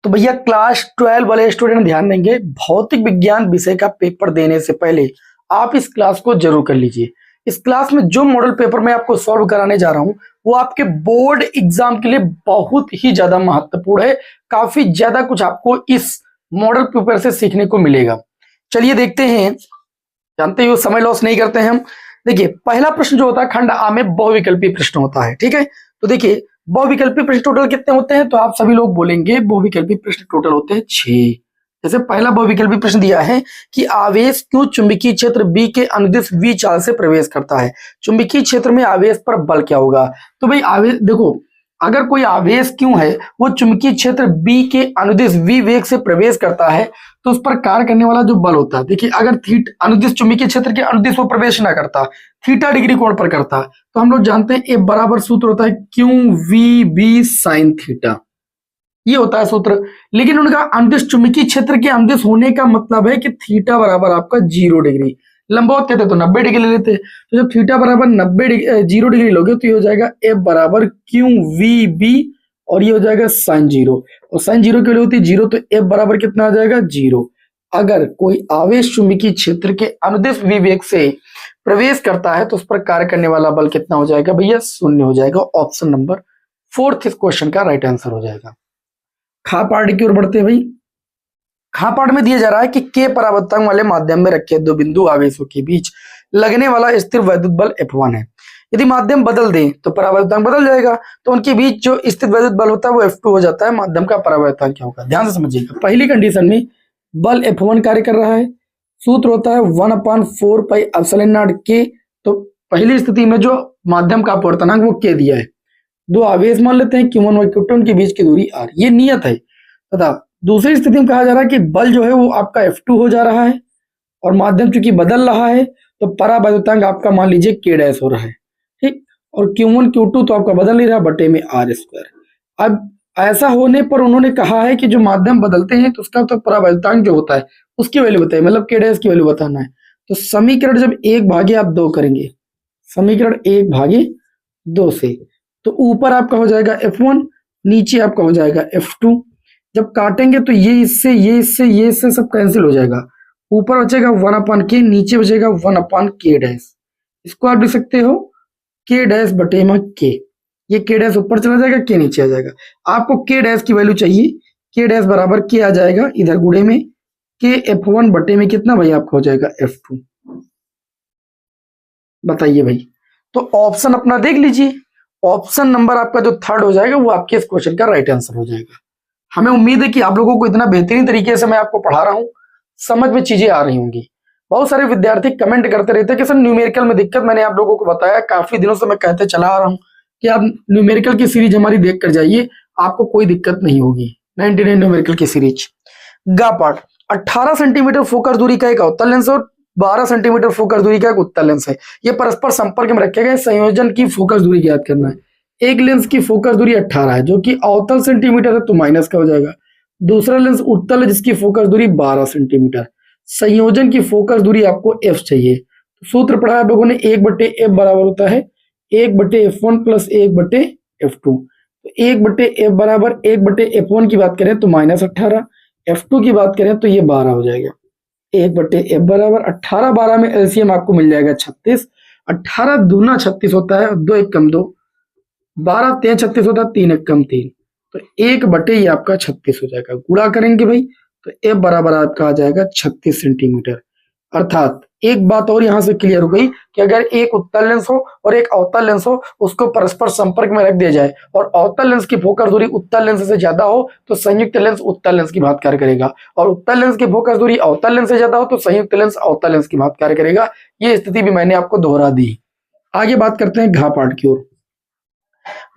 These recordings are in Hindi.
तो भैया क्लास 12 वाले स्टूडेंट ध्यान देंगे, भौतिक विज्ञान विषय का पेपर देने से पहले आप इस क्लास को जरूर कर लीजिए। इस क्लास में जो मॉडल पेपर मैं आपको सॉल्व कराने जा रहा हूं वो आपके बोर्ड एग्जाम के लिए बहुत ही ज्यादा महत्वपूर्ण है। काफी ज्यादा कुछ आपको इस मॉडल पेपर से सीखने को मिलेगा। चलिए देखते हैं। जानते हो समय लॉस नहीं करते हैं हम। देखिए पहला प्रश्न जो होता है खंड आ में बहुविकल्पी प्रश्न होता है, ठीक है। तो देखिए बहुविकल्पी प्रश्न टोटल कितने होते हैं, तो आप सभी लोग बोलेंगे बहुविकल्पी प्रश्न टोटल होते हैं 6। जैसे पहला बहुविकल्पी प्रश्न दिया है कि आवेश क्यों चुंबकीय क्षेत्र बी के अनुदिश v चाल से प्रवेश करता है। चुंबकीय क्षेत्र में आवेश पर बल क्या होगा। तो भाई आवेश देखो, अगर कोई आवेश क्यों है वो चुंबकीय क्षेत्र बी के अनुदिश v वेग से प्रवेश करता है तो उस पर कार्य करने वाला जो बल होता है, देखिए अगर अनुदिश चुंबकीय क्षेत्र के अनुदिश वो प्रवेश ना करता, थीटा डिग्री कोण पर करता, तो हम लोग जानते हैं ए बराबर सूत्र होता है Q V B sine theta, ये होता है सूत्र। लेकिन उनका अनुदिश चुंबकीय क्षेत्र के अनुदिश होने का मतलब है कि थीटा बराबर आपका 0 डिग्री, लंबवत कहते तो 90 डिग्री ले लेते। तो जब थीटा बराबर 0 डिग्री लोगे तो ये हो जाएगा एफ बराबर क्यू वी बी और ये हो जाएगा साइन 0, और साइन 0 की वैल्यू होती है 0, तो एफ बराबर कितना आ जाएगा 0। अगर कोई आवेश चुंबकीय क्षेत्र के अनुदिश विवेक से प्रवेश करता है तो उस पर कार्य करने वाला बल कितना हो जाएगा भैया, 0 हो जाएगा। ऑप्शन नंबर 4 इस क्वेश्चन का राइट आंसर हो जाएगा। खा पार्ट की ओर बढ़ते हैं भाई। खा पार्ट में दिया जा रहा है कि के परावर्तक वाले माध्यम में रखे दो बिंदु आवेशों के बीच लगने वाला स्थिर वैद्युत बल F1 है। यदि माध्यम बदल दें तो परावर्तक बदल जाएगा, तो उनके बीच जो स्थिर वैद्युत बल होता है वो F2 हो जाता है। माध्यम का परावर्तक क्या होगा, ध्यान से समझिएगा। पहली कंडीशन में बल F1 कार्य कर रहा है, सूत्र होता है 1/4 पाई एप्सिलॉन नॉट के। तो पहली स्थिति में जो माध्यम का अपवर्तनांक वो के दिया है, दो आवेश मान लेते हैं Q1 और Q2 के बीच की दूरी r, ये नियत है। तथा दूसरी स्थिति में कहा जा रहा है कि बल जो है वो आपका F2 हो जा रहा है और माध्यम चूंकि बदल रहा है तो परावैद्युतांक आपका मान लीजिए k डैश हो रहा है, ठीक। और Q1 Q2 तो आपका बदल नहीं रहा, बटे में r²। अब ऐसा होने पर उन्होंने कहा है कि जो माध्यम बदलते हैं तो उसका तो परावैद्युतांक जो होता है उसकी वैल्यू बताइए, मतलब k डैश की वैल्यू बताना है। तो समीकरण जब 1/2 करेंगे, समीकरण 1/2 से, तो ऊपर आपका हो जाएगा F1, नीचे आपका हो जाएगा F2। जब काटेंगे तो ये इससे सब कैंसिल हो जाएगा। ऊपर बचेगा 1/k, नीचे बचेगा 1/k डैश। इसको आप लिख सकते हो k डैश बटे में k। ये k डैश ऊपर चला जाएगा, k नीचे आ जाएगा। आपको k डैश की वैल्यू चाहिए, k डैश बराबर k आ जाएगा इधर गुणे में k F1 बटे में कितना भाई आपका हो जाएगा F2। बताइए भाई, तो ऑप्शन अपना देख लीजिए। ऑप्शन नंबर आपका जो 3rd हो जाएगा वो आपके इस क्वेश्चन का राइट आंसर हो जाएगा। हमें उम्मीद है कि आप लोगों को इतना बेहतरीन तरीके से मैं आपको पढ़ा रहा हूं, समझ में चीजें आ रही होंगी। बहुत सारे विद्यार्थी कमेंट करते रहते हैं कि सर न्यूमेरिकल में दिक्कत। मैंने आप लोगों को बताया, काफी दिनों से मैं कहते चला आ रहा हूं कि आप न्यूमेरिकल की सीरीज हमारी देख कर जाइए, आपको कोई दिक्कत नहीं होगी। 99 न्यूमेरिकल की सीरीज। गा पार्ट 18 सेंटीमीटर फोकस दूरी का एक अवतल लेंस और 12 सेंटीमीटर फोकस दूरी का एक उत्तल लेंस है। ये परस्पर संपर्क में रखे गए संयोजन की फोकस दूरी ज्ञात करना है। एक लेंस की फोकस दूरी 18 है जो कि अवतल सेंटीमीटर है तो माइनस का हो जाएगा। दूसरा लेंस उत्तल है जिसकी फोकस दूरी 12 सेंटीमीटर। संयोजन की फोकस दूरी आपको f चाहिए। तो सूत्र पढ़ा आप लोगों ने 1/f बराबर होता है 1/f1 प्लस 1/f2। तो 1/f बराबर 1/f1 की बात करें तो -18, f2 की बात करें तो ये 12 हो जाएगा। 1/f बराबर 18, 12 में एलसीएम आपको मिल जाएगा 36। 18 दूना 36 होता है, 2 1 कम 2, 12 3 36 होता है, 3 1 कम 3, तो 1/, ये आपका 36 हो जाएगा। गुणा करेंगे भाई तो f बराबर आपका आ जाएगा 36 सेंटीमीटर। अर्थात एक बात और यहां से क्लियर हो गई कि अगर एक उत्तल लेंस हो और एक अवतल लेंस हो, उसको परस्पर संपर्क में रख दिया जाए और अवतल लेंस की फोकस दूरी उत्तल लेंस से ज्यादा हो तो संयुक्त लेंस उत्तल लेंस की बात कार्य करेगा, और उत्तल लेंस की फोकस दूरी अवतल लेंस से ज्यादा हो तो संयुक्त लेंस अवतल लेंस की बात कार्य करेगा। ये स्थिति भी मैंने आपको दोहरा दी। आगे बात करते हैं घा पार्ट की ओर।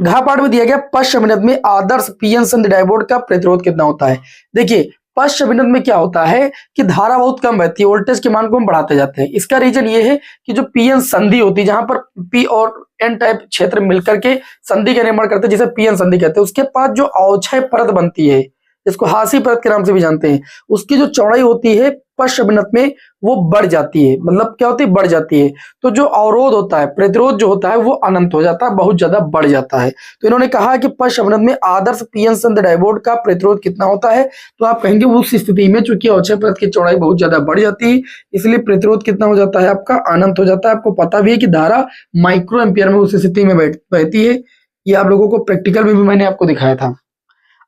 घा पार्ट में दिया गया पश्च अभिनद में आदर्श पीएन संधि डायोड का प्रतिरोध कितना होता है। देखिए पश्च अभिनद में क्या होता है कि धारा बहुत कम रहती है, वोल्टेज के मान को हम बढ़ाते जाते हैं। इसका रीजन ये है कि जो पीएन संधि होती है, जहां पर पी और एन टाइप क्षेत्र मिलकर के संधि का निर्माण करते हैं, जिसे पीएन संधि कहते हैं, उसके पास जो अवक्षय परत बनती है, इसको हासी परत के नाम से भी जानते हैं, उसकी जो चौड़ाई होती है पश्चिमनत में वो बढ़ जाती है। मतलब क्या होती है, बढ़ जाती है। तो जो अवरोध होता है, प्रतिरोध जो होता है वो अनंत हो जाता है, बहुत ज्यादा बढ़ जाता है। तो इन्होंने कहा कि पश्चिमनत में आदर्श पीएन संध डायोड का प्रतिरोध कितना होता है, तो आप कहेंगे उस स्थिति में चूंकि अवक्षय परत की चौड़ाई बहुत ज्यादा बढ़ जाती है, इसलिए प्रतिरोध कितना हो जाता है आपका, अनंत हो जाता है। आपको पता भी है कि धारा माइक्रो एम्पियर में उस स्थिति में बहती है। ये आप लोगों को प्रैक्टिकल में भी मैंने आपको दिखाया था।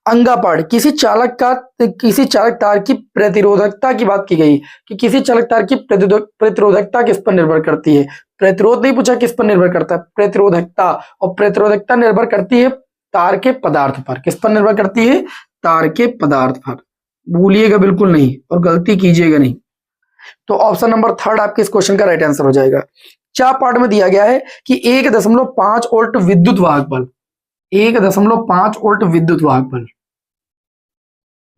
अंगापाड़, किसी चालक तार की प्रतिरोधकता की बात की गई कि किसी चालक तार की प्रतिरोधकता किस पर निर्भर करती है। प्रतिरोध नहीं पूछा किस पर निर्भर करता है, प्रतिरोधकता। और प्रतिरोधकता निर्भर करती है तार के पदार्थ पर। किस पर निर्भर करती है, तार के पदार्थ पर। भूलिएगा बिल्कुल नहीं और गलती कीजिएगा नहीं। तो ऑप्शन नंबर थर्ड आपके इस क्वेश्चन का राइट आंसर हो जाएगा। चार पार्ट में दिया गया है कि 1.5 वोल्ट विद्युत वाहक बल, 1.5 वोल्ट विद्युत वाहक बल,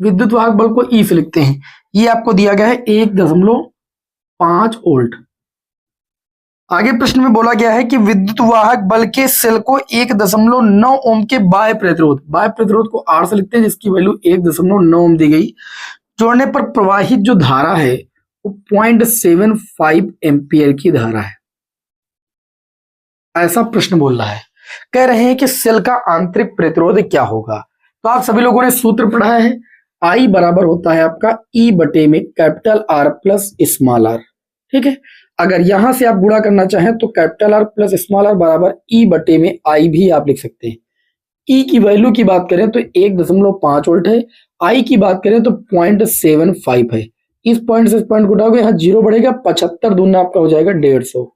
विद्युत वाहक बल को ई से लिखते हैं। ये आपको दिया गया है 1.5 वोल्ट। आगे प्रश्न में बोला गया है कि विद्युत वाहक बल के सेल को 1.9 ओम के बाह्य प्रतिरोध को आर से लिखते हैं, जिसकी वैल्यू 1.9 ओम दी गई। जोड़ने पर प्रवाहित जो धारा है वो 0.75 एम्पियर की धारा है, ऐसा प्रश्न बोल रहा है। कह रहे हैं कि सेल का आंतरिक प्रतिरोध क्या होगा। तो आप सभी लोगों ने सूत्र पढ़ा है, आई बराबर होता है आपका ई बटे में capital R plus small R. ठीक है, अगर यहां से आप गुणा करना चाहें तो capital R plus small R बराबर ई बटे में आई भी आप लिख सकते हैं। ई की वैल्यू की बात करें तो 1.5 वोल्ट है, आई की बात करें तो 0.75 है। इस पॉइंट से इस पॉइंट घटाओगे, यहाँ जीरो बढ़ेगा, 75 दूना आपका हो जाएगा 150।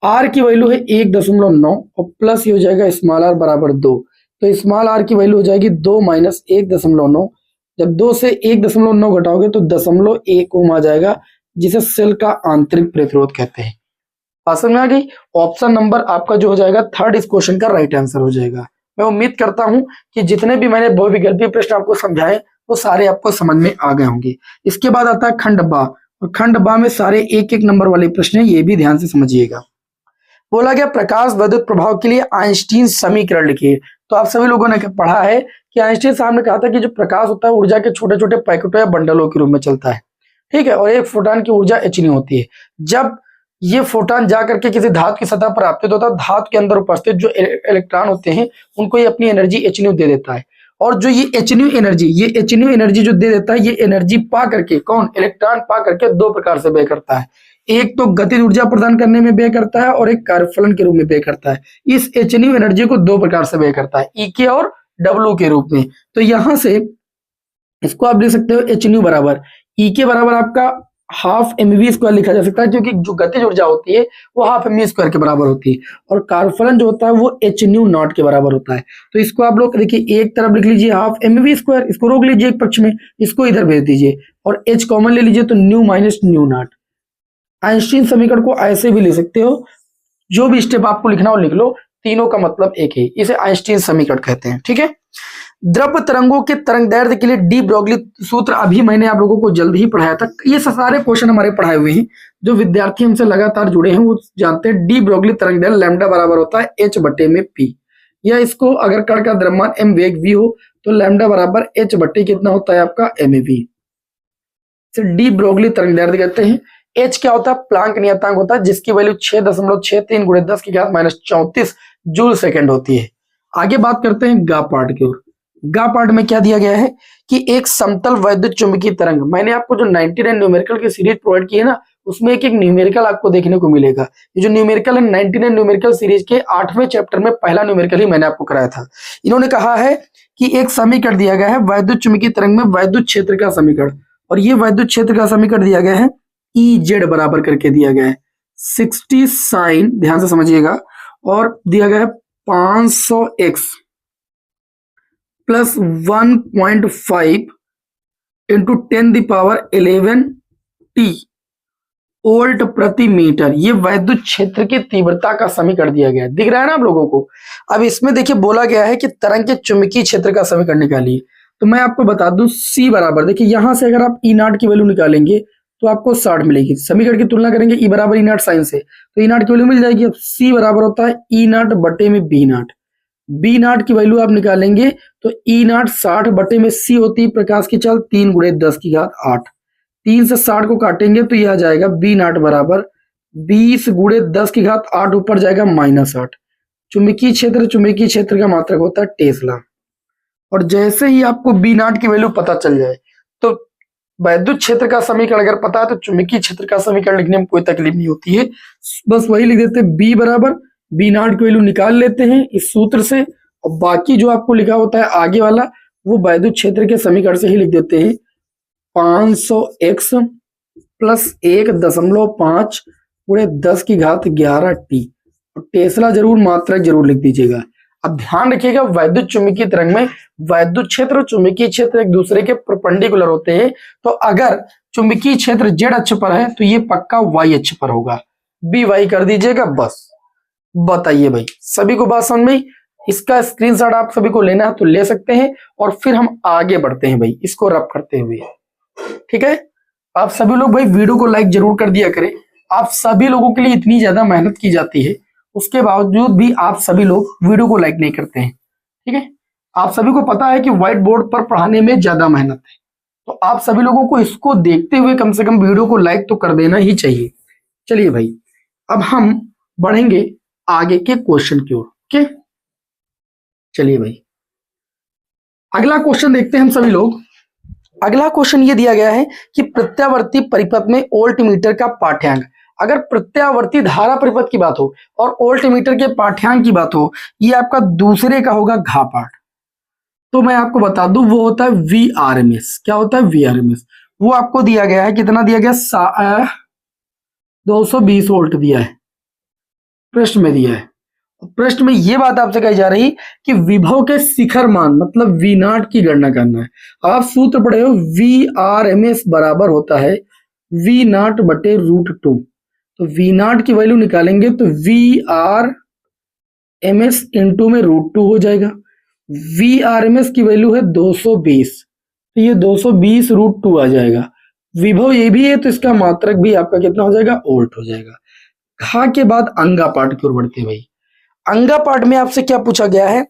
आर की वैल्यू है 1.9 और प्लस ये हो जाएगा स्मॉल आर बराबर 2। तो स्मॉल आर की वैल्यू हो जाएगी 2 माइनस 1.9। जब 2 से 1.9 घटाओगे तो 0.1 ओम आ जाएगा, जिसे सेल का आंतरिक प्रतिरोध कहते हैं। बात समझ में आ गई। ऑप्शन नंबर आपका जो हो जाएगा थर्ड इस क्वेश्चन का राइट आंसर हो जाएगा। मैं उम्मीद करता हूं कि जितने भी मैंने बहुविकल्पीय प्रश्न आपको समझाए वो सारे आपको समझ में आ गए होंगे। इसके बाद आता है खंड बा, और खंड बा में सारे एक एक नंबर वाले प्रश्न हैं, ये भी ध्यान से समझिएगा। बोला गया प्रकाश विद्युत प्रभाव के लिए आइंस्टीन समीकरण लिखिए। तो आप सभी लोगों ने पढ़ा है कि आइंस्टीन साहब ने कहा था कि जो प्रकाश होता है ऊर्जा के छोटे छोटे पैकेटों या बंडलों के रूप में चलता है। ठीक है, और एक फोटॉन की ऊर्जा h होती है। जब ये फोटॉन जा करके किसी धातु की सतह पर आपतित होता है, धातु के अंदर उपस्थित जो इलेक्ट्रॉन होते हैं उनको ये अपनी एनर्जी h दे देता है। और जो ये h एनर्जी जो दे देता है, ये एनर्जी पा करके कौन, इलेक्ट्रॉन पा करके दो प्रकार से व्यय करता है। एक तो गतिज ऊर्जा प्रदान करने में व्यय करता है और एक कार्यफलन के रूप में व्यय करता है। इस h एनर्जी को दो प्रकार से व्यय करता है, E के और W के रूप में। तो यहां से इसको आप लिख सकते हो h बराबर E के बराबर आपका हाफ mv² लिखा जा सकता है, क्योंकि जो गतिज ऊर्जा होती है वो हाफ mv² के बराबर होती है, और कार्यफलन जो होता है वो h0 के बराबर होता है। तो इसको आप लोग देखिए, एक तरफ लिख लीजिए हाफ mv², इसको रोक लीजिए एक पक्ष में, इसको इधर भेज दीजिए और h कॉमन ले लीजिए, तो new minus new not. Einstein समीकरण को ऐसे भी लिख सकते हो, जो भी स्टेप आपको लिखना हो लिख लो, तीनों का मतलब एक है, इसे आइंस्टीन समीकरण कहते हैं। ठीक है, द्रव तरंगों के तरंगदैर्ध्य के लिए डी ब्रोगली सूत्र अभी मैंने आप लोगों को जल्द ही पढ़ाया था। ये सारे क्वेश्चन हमारे पढ़ाए हुए हैं, जो विद्यार्थी हमसे लगातार जुड़े हैं वो जानते हैं। डी ब्रोगली तरंगदैर्ध्य लैम्डा बराबर होता है h बटे में p, या इसको अगर कण का द्रव्यमान m वेग v हो तो लैम्डा बराबर h बटे कितना होता है आपका mv। डी ब्रोगली तरंगदैर्ध्य कहते हैं। h क्या होता है, प्लांक नियतांक होता है, जिसकी वैल्यू 6.63 × 10⁻⁻³ जूल सेकंड होती है। आगे बात करते हैं गा पार्ट की ओर। गा पार्ट में क्या दिया गया है कि एक समतल वैद्युत चुंबकीय तरंग, मैंने आपको जो 99 न्यूमेरिकल की सीरीज प्रोवाइड की है ना, उसमें एक एक न्यूमेरिकल आपको देखने को मिलेगा। ये जो न्यूमेरिकल है 99 न्यूमेरिकल सीरीज के 8वें चैप्टर में पहला न्यूमेरिकल ही मैंने आपको कराया था। इन्होंने कहा है कि एक समीकरण दिया गया है वैद्युत चुंबकीय तरंग में वैद्युत क्षेत्र का समीकरण, और ये वैद्युत क्षेत्र का समीकरण दिया गया है EZ बराबर करके दिया गया है 60 साइन, ध्यान से समझिएगा, और दिया गया है 500x plus 1.5 into 10⁻11 t volt प्रति मीटर। ये वैद्युत क्षेत्र की तीव्रता का समीकरण दिया गया है, दिख रहा है ना आप लोगों को। अब इसमें देखिए बोला गया है कि तरंग के चुंबकीय क्षेत्र का समीकरण निकालिए। तो मैं आपको बता दूं, C बराबर, देखिए यहां से अगर आप E0 की वैल्यू निकालेंगे तो आपको 60 मिलेगी। समीकरण की तुलना करेंगे E बराबर E0 साइन से, तो E0 की वैल्यू मिल जाएगी। अब C बराबर होता है E0 बटे में B0। बी नॉट की वैल्यू आप निकालेंगे तो ई नॉट 60 बटे में सी होती है प्रकाश की चाल 3 गुणे 10 की घात 8। 3 से 60 को काटेंगे तो यह आ जाएगा बी नॉट बराबर 20 गुणे 10 की घात 8, ऊपर जाएगा -8। चुंबकीय क्षेत्र का मात्रक होता है टेस्ला। और जैसे ही आपको बी नॉट की वैल्यू पता चल जाए तो वैद्युत क्षेत्र का समीकरण अगर पता है तो चुंबकीय क्षेत्र का समीकरण लिखने में कोई तकलीफ नहीं होती है। बस वही लिख देते हैं, बी बराबर बी नॉट की वैल्यू निकाल लेते हैं इस सूत्र से, और बाकी जो आपको लिखा होता है आगे वाला वो वैद्युत क्षेत्र के समीकरण से ही लिख देते हैं। 500x प्लस 1.5 गुणे 10 की घात 11 टी। और टेस्ला जरूर मात्रक जरूर लिख दीजिएगा। अब ध्यान रखिएगा, वैद्युत चुंबकीय तरंग में वैद्युत क्षेत्र और चुंबकीय क्षेत्र एक दूसरे के परपेंडिकुलर होते हैं। तो अगर चुंबकीय क्षेत्र जेड अक्ष पर है तो ये पक्का वाई अक्ष पर होगा। बी वाई कर दीजिएगा बस। बताइए भाई, सभी को बात समझ में? इसका स्क्रीनशॉट आप सभी को लेना है तो ले सकते हैं, और फिर हम आगे बढ़ते हैं भाई इसको रब करते हुए। ठीक है, आप सभी लोग भाई वीडियो को लाइक जरूर कर दिया करें। आप सभी लोगों के लिए इतनी ज्यादा मेहनत की जाती है, उसके बावजूद भी आप सभी लोग वीडियो को लाइक नहीं करते हैं। ठीक है, आप सभी को पता है कि व्हाइट बोर्ड पर पढ़ाने में ज्यादा मेहनत है, तो आप सभी लोगों को इसको देखते हुए कम से कम वीडियो को लाइक तो कर देना ही चाहिए। चलिए भाई, अब हम बढ़ेंगे आगे के क्वेश्चन की ओर। ओके, चलिए भाई अगला क्वेश्चन देखते हैं हम सभी लोग। अगला क्वेश्चन ये दिया गया है कि प्रत्यावर्ती परिपथ में वोल्ट मीटर का पाठ्यांक। अगर प्रत्यावर्ती धारा परिपथ की बात हो और वोल्ट मीटर के पाठ्यांक की बात हो, ये आपका दूसरे का होगा घा पाठ। तो मैं आपको बता दूं वो होता है VRMS। क्या होता है VRMS? वो आपको दिया गया है, कितना दिया गया? 220 वोल्ट दिया है, प्रश्न में दिया है। प्रश्न में ये बात आपसे कही जा रही कि विभव के शिखर मान मतलब वी नॉट की गणना करना है। आप सूत्र पढ़े हो, VRMS बराबर होता है वी नॉट बटे √2। तो वी नॉट की वैल्यू निकालेंगे तो VRMS इंटू में √2 हो जाएगा। VRMS की वैल्यू है 220, तो ये 220 √2 आ जाएगा। विभव ये भी है तो इसका मात्रक भी आपका कितना हो जाएगा? वोल्ट हो जाएगा। खा के बाद अंगा पाठ की ओर बढ़ते भाई। अंगा पाठ में आपसे क्या पूछा गया है?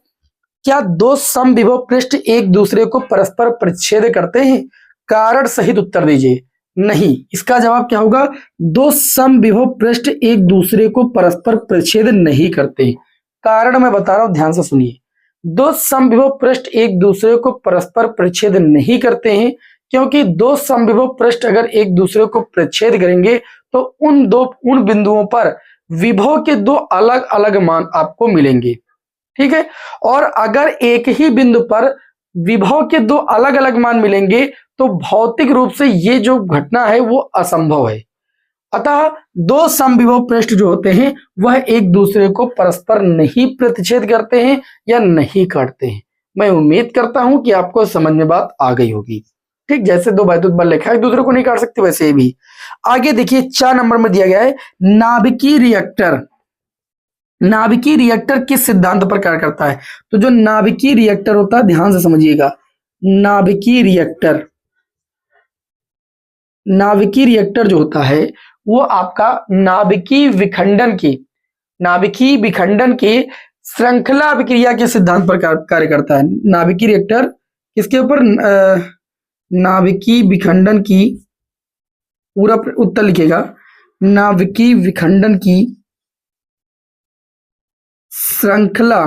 क्या दो समविभव पृष्ठ एक दूसरे को परस्पर परिच्छेद करते हैं? कारण सहित उत्तर दीजिए। नहीं, इसका जवाब क्या होगा? दो समविभव पृष्ठ एक दूसरे को परस्पर परिच्छेद नहीं करते। कारण मैं बता रहा हूं, ध्यान से सुनिए। दो समविभव पृष्ठ एक दूसरे को परस्पर परिच्छेद नहीं करते हैं क्योंकि दो समविभव पृष्ठ अगर एक दूसरे को परिच्छेद करेंगे तो उन बिंदुओं पर विभव के दो अलग अलग मान आपको मिलेंगे। ठीक है, और अगर एक ही बिंदु पर विभव के दो अलग अलग मान मिलेंगे तो भौतिक रूप से ये जो घटना है वो असंभव है। अतः दो समविभव पृष्ठ जो होते हैं वह एक दूसरे को परस्पर नहीं प्रतिच्छेद करते हैं या नहीं काटते हैं। मैं उम्मीद करता हूं कि आपको समझ में बात आ गई होगी। ठीक, जैसे दो वैद्युत बल रेखा एक दूसरे को नहीं काट सकते वैसे भी। आगे देखिए 4 नंबर में दिया गया है नाभिकीय रिएक्टर। नाभिकीय रिएक्टर किस सिद्धांत पर कार्य करता है? तो जो नाभिकीय रिएक्टर होता है, ध्यान से समझिएगा, नाभिकीय रिएक्टर जो होता है वो आपका नाभिकीय विखंडन की श्रृंखला अभिक्रिया के सिद्धांत पर कार्य करता है। नाभिकीय रिएक्टर किसके ऊपर? नाभिकीय विखंडन की, पूरा उत्तर लिखेगा, नाभिकीय विखंडन की श्रृंखला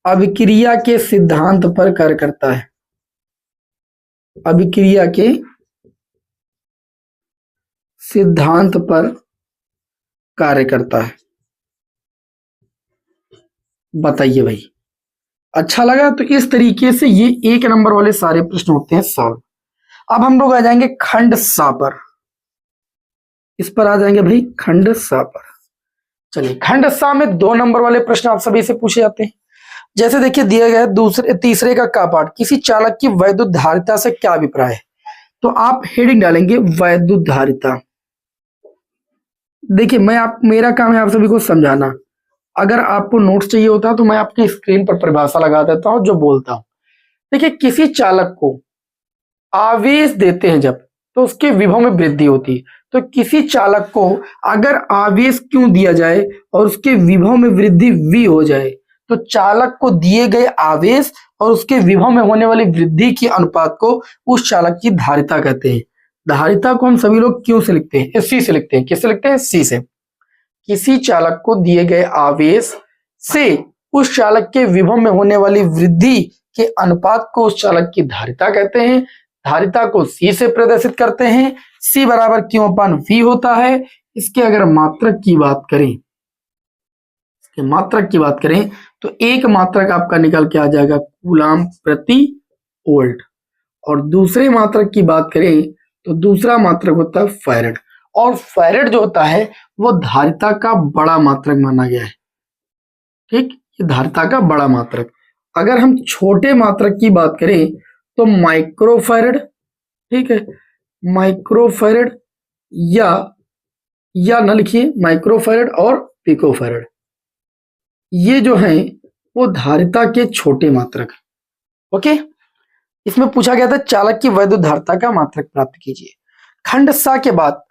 अभिक्रिया के सिद्धांत पर कार्य करता है। अभिक्रिया के सिद्धांत पर कार्य करता है। बताइए भाई, अच्छा लगा? तो इस तरीके से ये 1 नंबर वाले सारे प्रश्न होते हैं सॉल्व। अब हम लोग आ जाएंगे खंड सा पर। इस पर आ जाएंगे भाई खंड सा पर। चलिए, खंड सा में 2 नंबर वाले प्रश्न आप सभी से पूछे जाते हैं। जैसे देखिए दिया गया है तीसरे का पाठ, किसी चालक की वैद्युत धारिता से क्या अभिप्राय है? तो आप हेडिंग डालेंगे वैद्युत धारिता। देखिए मेरा काम है आप सभी को समझाना। अगर आपको नोट्स चाहिए होता तो मैं आपकी स्क्रीन पर परिभाषा लगा देता हूं जो बोलता हूं। देखिए, किसी चालक को आवेश देते हैं जब, तो उसके विभव में वृद्धि होती है। तो किसी चालक को अगर आवेश Q दिया जाए और उसके विभव में वृद्धि V हो जाए, तो चालक को दिए गए आवेश और उसके विभव में होने वाली वृद्धि के अनुपात को उस चालक की धारिता कहते हैं। धारिता को हम सभी लोग Q से लिखते हैं, C से लिखते हैं। किससे लिखते हैं? C से। किसी चालक को दिए गए आवेश से उस चालक के विभव में होने वाली वृद्धि के अनुपात को उस चालक की धारिता कहते हैं। धारिता को C से प्रदर्शित करते हैं। C बराबर Q/V होता है। इसके अगर मात्रक की बात करें तो एक मात्रक आपका निकल के आ जाएगा कूलाम प्रति वोल्ट, और दूसरे मात्रक की बात करें तो दूसरा मात्रक होता है फैरेड, और फैरेड जो होता है वो धारिता का बड़ा मात्रक माना गया है। ठीक, ये धारिता का बड़ा मात्रक। अगर हम छोटे मात्रक की बात करें तो माइक्रोफैरेड, ठीक है, माइक्रोफैरेड या ना लिखिए, माइक्रोफैरेड और पिकोफैरेड, ये जो हैं वो धारिता के छोटे मात्रक। ओके, इसमें पूछा गया था चालक की वैद्युत धारिता का मात्रक प्राप्त कीजिए। खंड सा के बाद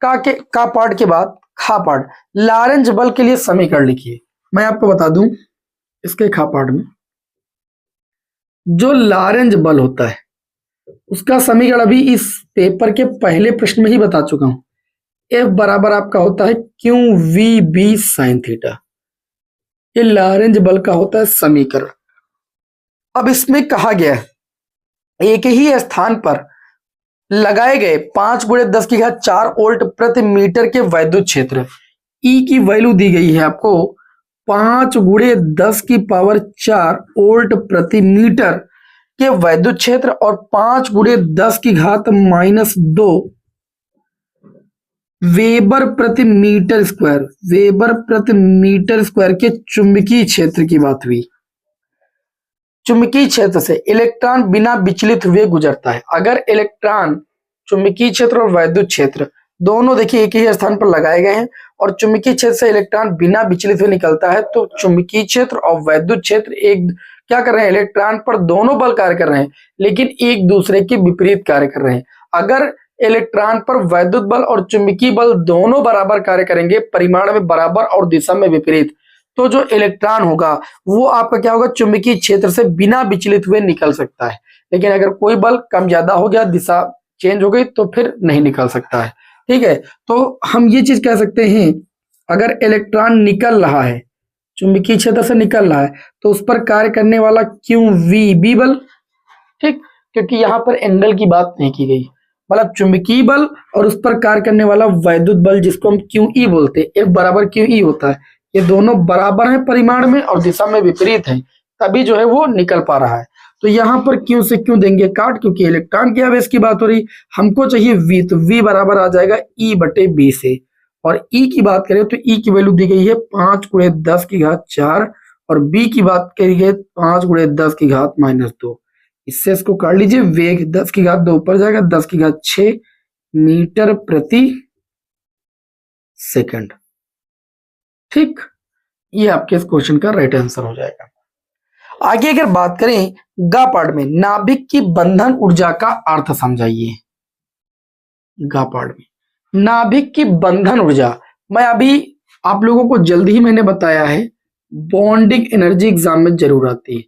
का पार्ट के बाद खा पार्ट, लॉरेंज बल के लिए समीकरण लिखिए। मैं आपको बता दूं, इसके खा पार्ट में जो लॉरेंज बल होता है उसका समीकरण अभी इस पेपर के पहले प्रश्न में ही बता चुका हूं। F बराबर आपका होता है QVB sin थीटा। ये लॉरेंज बल का होता है समीकरण। अब इसमें कहा गया है एक ही स्थान पर लगाए गए 5 × 10⁴ वोल्ट प्रति मीटर के वैद्युत क्षेत्र, E की वैल्यू दी गई है आपको 5 × 10⁴ वोल्ट प्रति मीटर के वैद्युत क्षेत्र और 5 × 10⁻² वेबर प्रति मीटर स्क्वायर के चुंबकीय क्षेत्र की बात हुई। चुंबकीय क्षेत्र से इलेक्ट्रॉन बिना विचलित हुए गुजरता है। अगर इलेक्ट्रॉन, चुंबकीय क्षेत्र और वैद्युत क्षेत्र दोनों देखिए एक ही स्थान पर लगाए गए हैं और चुंबकीय क्षेत्र से इलेक्ट्रॉन बिना विचलित हुए निकलता है, तो चुंबकीय क्षेत्र और वैद्युत क्षेत्र एक क्या कर रहे हैं? इलेक्ट्रॉन पर दोनों बल कार्य कर रहे हैं, लेकिन एक दूसरे के विपरीत कार्य कर रहे हैं। अगर इलेक्ट्रॉन पर वैद्युत बल और चुंबकीय बल दोनों बराबर कार्य करेंगे, परिमाण में बराबर और दिशा में विपरीत, तो जो इलेक्ट्रॉन होगा वो आपका क्या होगा? चुंबकीय क्षेत्र से बिना विचलित हुए निकल सकता है। लेकिन अगर कोई बल कम ज्यादा हो गया, दिशा चेंज हो गई, तो फिर नहीं निकल सकता है। ठीक है, तो हम ये चीज कह सकते हैं, अगर इलेक्ट्रॉन निकल रहा है, चुंबकीय क्षेत्र से निकल रहा है, तो उस पर कार्य करने वाला QVB बल, ठीक, क्योंकि यहाँ पर एंगल की बात नहीं की गई, मतलब चुंबकीय बल और उस पर कार्य करने वाला वैद्युत बल जिसको हम QE बोलते हैं, F बराबर QE होता है। ये दोनों बराबर हैं परिमाण में और दिशा में विपरीत हैं, तभी जो है वो निकल पा रहा है। तो यहाँ पर Q से Q देंगे काट, क्योंकि इलेक्ट्रॉन के आवेश की बात हो रही, हमको चाहिए V, तो V बराबर आ जाएगा E/B से। और E की बात करें तो E की वैल्यू दी गई है 5 × 10⁴ और B की बात करी है 5 × 10⁻²। इससे इसको काट लीजिए, वेग 10⁻² ऊपर जाएगा, 10�6 मीटर प्रति सेकंड। ठीक, ये आपके इस क्वेश्चन का राइट आंसर हो जाएगा। आगे अगर बात करें गा पार्ट में, नाभिक की बंधन ऊर्जा का अर्थ समझाइए। गा पार्ट में नाभिक की बंधन ऊर्जा, मैं अभी आप लोगों को जल्दी ही मैंने बताया है, बॉन्डिंग एनर्जी एग्जाम में जरूर आती है।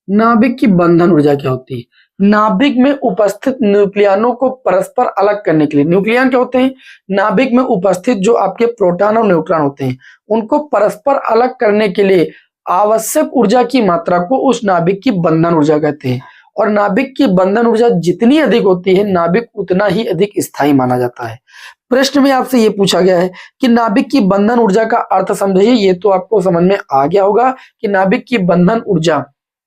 नाभिक की बंधन ऊर्जा क्या होती है? नाभिक में उपस्थित न्यूक्लियनों को परस्पर अलग करने के लिए, न्यूक्लियन क्या होते हैं? नाभिक में उपस्थित जो आपके प्रोटॉन और न्यूट्रॉन होते हैं, उनको परस्पर अलग करने के लिए आवश्यक ऊर्जा की मात्रा को उस नाभिक की बंधन ऊर्जा कहते हैं। और नाभिक की बंधन ऊर्जा जितनी अधिक होती है, नाभिक उतना ही अधिक स्थायी माना जाता है। प्रश्न में आपसे ये पूछा गया है कि नाभिक की बंधन ऊर्जा का अर्थ समझिए। ये तो आपको समझ में आ गया होगा कि नाभिक की बंधन ऊर्जा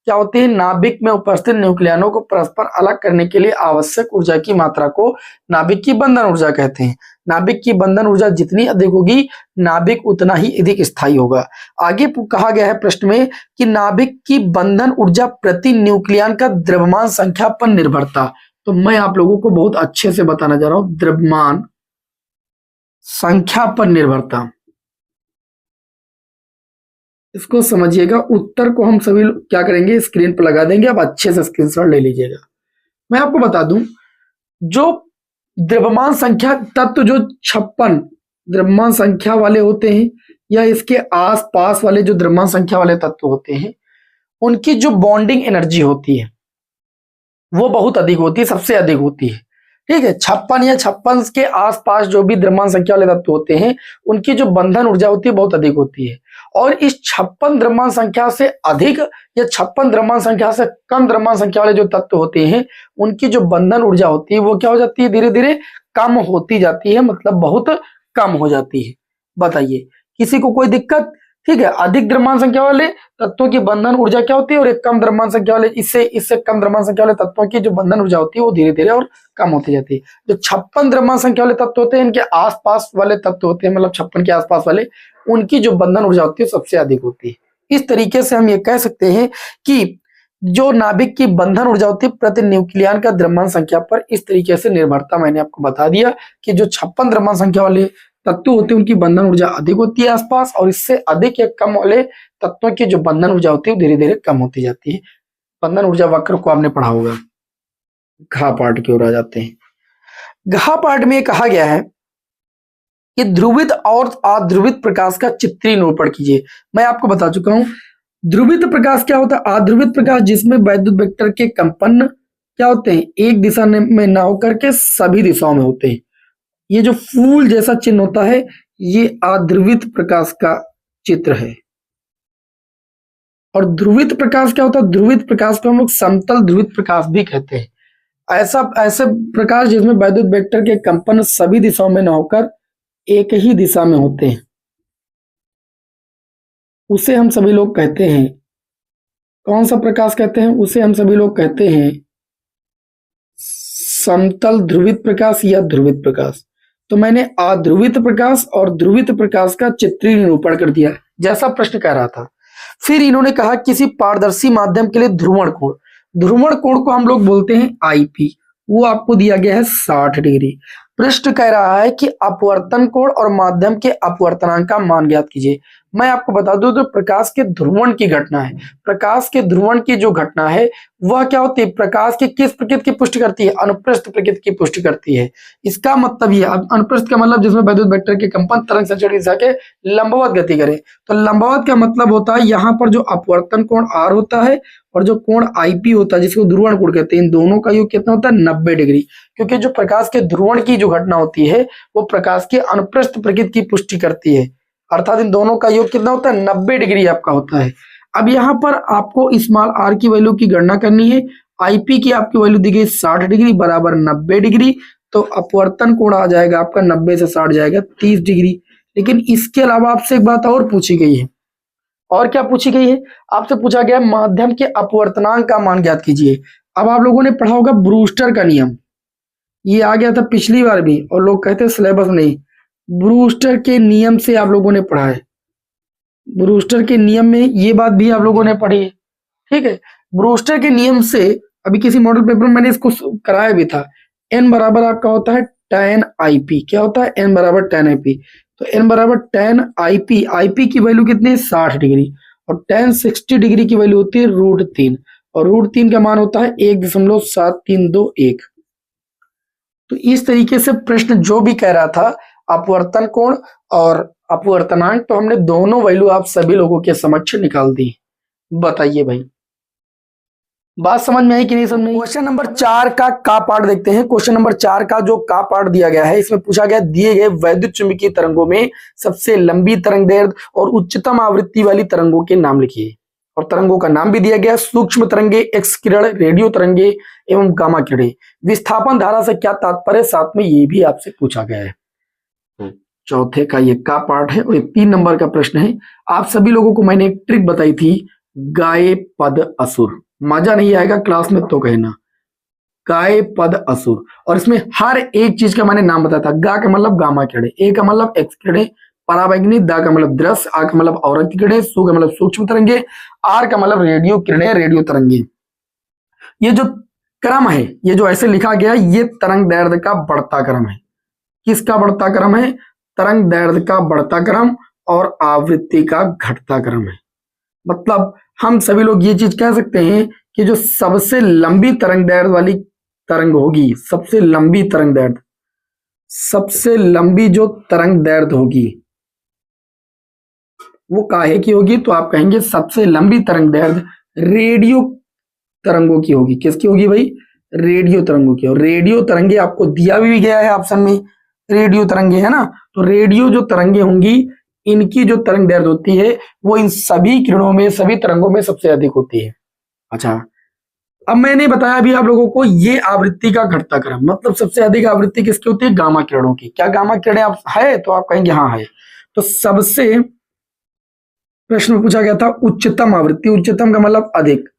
क्या होती है? नाभिक में उपस्थित न्यूक्लियनों को परस्पर अलग करने के लिए आवश्यक ऊर्जा की मात्रा को नाभिक की बंधन ऊर्जा कहते हैं। नाभिक की बंधन ऊर्जा जितनी अधिक होगी, नाभिक उतना ही अधिक स्थायी होगा। आगे कहा गया है प्रश्न में कि नाभिक की बंधन ऊर्जा प्रति न्यूक्लियन का द्रव्यमान संख्या पर निर्भरता। तो मैं आप लोगों को बहुत अच्छे से बताना जा रहा हूं, द्रव्यमान संख्या पर निर्भरता, इसको समझिएगा। उत्तर को हम सभी क्या करेंगे? स्क्रीन पर लगा देंगे, आप अच्छे से स्क्रीनशॉट ले लीजिएगा। मैं आपको बता दूं, जो द्रव्यमान संख्या तत्व जो 56 द्रव्यमान संख्या वाले होते हैं या इसके आसपास वाले जो द्रव्यमान संख्या वाले तत्व होते हैं, उनकी जो बॉन्डिंग एनर्जी होती है वो बहुत अधिक होती है, सबसे अधिक होती है। ठीक है, 56 या 56 के आसपास जो भी द्रव्यमान संख्या वाले तत्व होते हैं उनकी जो बंधन ऊर्जा होती है बहुत अधिक होती है। और इस 56 द्रव्यमान संख्या से अधिक या 56 द्रव्यमान संख्या से कम द्रव्यमान संख्या वाले जो तत्व होते हैं उनकी जो बंधन ऊर्जा होती है वो क्या हो जाती है, धीरे धीरे कम होती जाती है, मतलब बहुत कम हो जाती है। बताइए, किसी को कोई दिक्कत? ठीक है, अधिक द्रव्यमान संख्या वाले तत्वों की बंधन ऊर्जा क्या होती है और एक कम द्रव्यमान संख्या वाले इससे कम द्रव्यमान संख्या वाले तत्वों की जो बंधन ऊर्जा होती है वो धीरे धीरे और कम होती जाती है। जो 56 द्रव्यमान संख्या वाले तत्व होते हैं इनके आसपास वाले तत्व होते हैं, मतलब 56 के आसपास वाले, उनकी जो बंधन ऊर्जा होती है सबसे अधिक होती है। इस तरीके से हम ये कह सकते हैं कि जो नाभिक की बंधन ऊर्जा होती है प्रति न्यूक्लियन का द्रव्यमान संख्या पर इस तरीके से निर्भरता मैंने आपको बता दिया कि जो 56 द्रव्यमान संख्या वाले तत्व होते हैं उनकी बंधन ऊर्जा अधिक होती है आसपास, और इससे अधिक या कम वाले तत्वों की जो बंधन ऊर्जा होती है वो धीरे धीरे कम होती जाती है। बंधन ऊर्जा वक्र को आपने पढ़ा होगा। घ पार्ट की ओर आ जाते हैं। घ पार्ट में कहा गया है कि ध्रुवित और अध्रुवित प्रकाश का चित्रीय निरूपण कीजिए। मैं आपको बता चुका हूं ध्रुवित प्रकाश क्या होता है। अध्रुवित प्रकाश जिसमें वैद्युत वेक्टर के कंपन क्या होते हैं, एक दिशा में ना होकर के सभी दिशाओं में होते हैं। ये जो फूल जैसा चिन्ह होता है ये अध्रुवित प्रकाश का चित्र है। और ध्रुवित प्रकाश क्या होता है, ध्रुवित प्रकाश को हम लोग समतल ध्रुवित प्रकाश भी कहते हैं। ऐसे प्रकाश जिसमें वैद्युत वेक्टर के कंपन सभी दिशाओं में न होकर एक ही दिशा में होते हैं, उसे हम सभी लोग कहते हैं, कौन सा प्रकाश कहते हैं, उसे हम सभी लोग कहते हैं समतल ध्रुवित प्रकाश या ध्रुवित प्रकाश। तो मैंने अध्रुवित प्रकाश और ध्रुवित प्रकाश का चित्रीय निरूपण कर दिया जैसा प्रश्न कह रहा था। फिर इन्होंने कहा किसी पारदर्शी माध्यम के लिए ध्रुवण कोण को हम लोग बोलते हैं आईपी, वो आपको दिया गया है 60 डिग्री। प्रश्न कह रहा है कि अपवर्तन कोण और माध्यम के अपवर्तनांक का मान ज्ञात कीजिए। मैं आपको बता दूं तो प्रकाश के ध्रुवण की घटना है, प्रकाश के ध्रुवण की जो घटना है वह क्या होती है, प्रकाश की किस प्रकृति की पुष्टि करती है, अनुप्रस्थ प्रकृति की पुष्टि करती है। इसका मतलब ये, अनुप्रस्थ का मतलब जिसमें वैद्युत वेक्टर के कंपन तरंग संचरण की दिशा के लंबवत गति करे, तो लंबवत का मतलब होता है यहाँ पर जो अपवर्तन कोण आर होता है और जो कोण आईपी होता है जिसको ध्रुवण कोण कहते हैं, इन दोनों का योग कितना होता है 90 डिग्री। क्योंकि जो प्रकाश के ध्रुवण की जो घटना होती है वो प्रकाश के अनुप्रस्थ प्रकृति की पुष्टि करती है, अर्थात इन दोनों का योग कितना होता है 90 डिग्री आपका होता है। अब यहाँ पर आपको स्मॉल आर की वैल्यू की गणना करनी है। आईपी की आपकी वैल्यू दी गई 60 डिग्री बराबर 90 डिग्री, तो अपवर्तन कोण आ जाएगा आपका 90 से 60 जाएगा 30 डिग्री। लेकिन इसके अलावा आपसे एक बात और पूछी गई है, और क्या पूछी गई है, आपसे पूछा गया माध्यम के अपवर्तनांक का मान ज्ञात कीजिए। अब आप लोगों ने पढ़ा होगा ब्रूस्टर का नियम, ये आ गया था पिछली बार भी और लोग कहते हैं सिलेबस नहीं। ब्रूस्टर के नियम से आप लोगों ने पढ़ा है, ब्रूस्टर के नियम में ये बात भी आप लोगों ने पढ़ी है। ठीक है, ब्रूस्टर के नियम से अभी किसी मॉडल पेपर में मैंने इसको कराया भी था। एन बराबर आपका होता है tan IP, क्या होता है एन बराबर tan IP, तो एन बराबर tan IP, IP की वैल्यू कितनी है 60 डिग्री, और tan 60 डिग्री की वैल्यू होती है √3, और √3 का मान होता है 1.7321। तो इस तरीके से प्रश्न जो भी कह रहा था अपवर्तन कोण और अपवर्तनांक, तो हमने दोनों वैल्यू आप सभी लोगों के समक्ष निकाल दी। बताइए भाई बात समझ में आई कि नहीं समझ में? क्वेश्चन नंबर 4 का पार्ट देखते हैं। क्वेश्चन नंबर 4 का जो का पार्ट दिया गया है इसमें पूछा गया दिए गए वैद्युत चुंबकीय तरंगों में सबसे लंबी तरंग दैर्ध्य और उच्चतम आवृत्ति वाली तरंगों के नाम लिखिए। और तरंगों का नाम भी दिया गया, सूक्ष्म तरंगे, एक्स किरण, रेडियो तरंगे एवं गामा किरणें। विस्थापन धारा से क्या तात्पर्य, साथ में ये भी आपसे पूछा गया है। चौथे का ये का पार्ट है और ये 3 नंबर का प्रश्न है। आप सभी लोगों को मैंने एक ट्रिक बताई थी, गाय पद असुर। मजा नहीं आएगा क्लास में तो कहना, गाय पद असुर। और इसमें हर एक चीज का मैंने नाम बताया था। गा का मतलब गामा किरणें, ए का मतलब एक्स किरणें, पराबैंगनी, दा का मतलब दृश्य, आ का मतलब औरत किरणें, सू का मतलब सूक्ष्म तरंगे, आर का मतलब रेडियो किरणें, रेडियो तरंगे। ये जो क्रम है, ये जो ऐसे लिखा गया, ये तरंग दैर्ध्य का बढ़ता क्रम है। किसका बढ़ता क्रम है? तरंग दैर्ध्य का बढ़ता क्रम और आवृत्ति का घटता क्रम है। मतलब हम सभी लोग ये चीज कह सकते हैं कि जो सबसे लंबी तरंग दैर्ध्य वाली तरंग होगी, सबसे लंबी तरंग दैर्ध्य, सबसे लंबी जो तरंग दैर्ध्य होगी वो काहे की होगी? तो आप कहेंगे सबसे लंबी तरंग दैर्ध्य रेडियो तरंगों की होगी। किसकी होगी भाई? रेडियो तरंगों की। और रेडियो तरंगे आपको दिया भी गया है ऑप्शन में, रेडियो तरंगे, है ना। तो रेडियो जो तरंगे होंगी, इनकी जो तरंग दैर्ध्य होती है वो इन सभी किरणों में, सभी तरंगों में सबसे अधिक होती है। अच्छा, अब मैंने बताया अभी आप लोगों को ये आवृत्ति का घटता क्रम, मतलब सबसे अधिक आवृत्ति किसकी होती है? गामा किरणों की। क्या गामा किरणें आप है? तो आप कहेंगे हाँ है। तो सबसे प्रश्न में पूछा गया था उच्चतम आवृत्ति, उच्चतम का मतलब अधिक,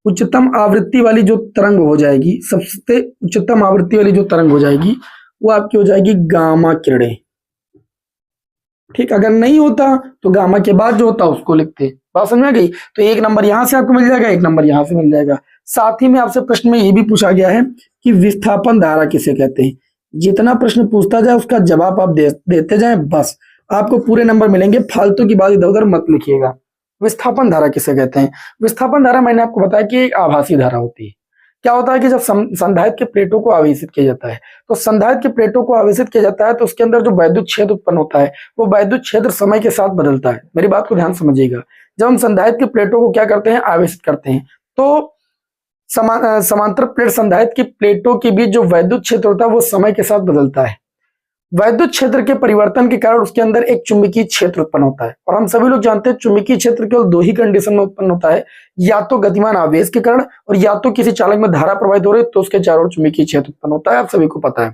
उच्चतम आवृत्ति वाली जो तरंग हो जाएगी, सबसे उच्चतम आवृत्ति वाली जो तरंग हो जाएगी वो आपकी हो जाएगी गामा किरणें। ठीक, अगर नहीं होता तो गामा के बाद जो होता उसको लिखते। बात समझ में गई? तो एक नंबर यहां से आपको मिल जाएगा, एक नंबर यहां से मिल जाएगा। साथ ही में आपसे प्रश्न में ये भी पूछा गया है कि विस्थापन धारा किसे कहते हैं। जितना प्रश्न पूछता जाए उसका जवाब आप देते जाए, बस आपको पूरे नंबर मिलेंगे। फालतू की बात इधर उधर मत लिखिएगा। विस्थापन धारा किसे कहते हैं? विस्थापन धारा मैंने आपको बताया कि एक आभासी धारा होती है। क्या होता है कि जब संधारित्र के प्लेटों को आवेशित किया जाता है, तो संधारित्र के प्लेटों को आवेशित किया जाता है तो उसके अंदर जो वैद्युत क्षेत्र उत्पन्न होता है वो वैद्युत क्षेत्र समय के साथ बदलता है। मेरी बात को ध्यान समझिएगा। जब हम संधारित्र के प्लेटों को क्या करते हैं? आवेशित करते हैं, तो समांतर प्लेट संधारित्र की प्लेटों के बीच जो वैद्युत क्षेत्र होता है वो समय के साथ बदलता है। वैद्युत क्षेत्र के परिवर्तन के कारण उसके अंदर एक चुंबकीय क्षेत्र उत्पन्न होता है। और हम सभी लोग जानते हैं चुंबकीय क्षेत्र केवल दो ही कंडीशन में उत्पन्न होता है, या तो गतिमान आवेश के कारण और या तो किसी चालक में धारा प्रवाहित हो रही है तो उसके चारों ओर चुंबकीय क्षेत्र उत्पन्न होता है। आप सभी को पता है,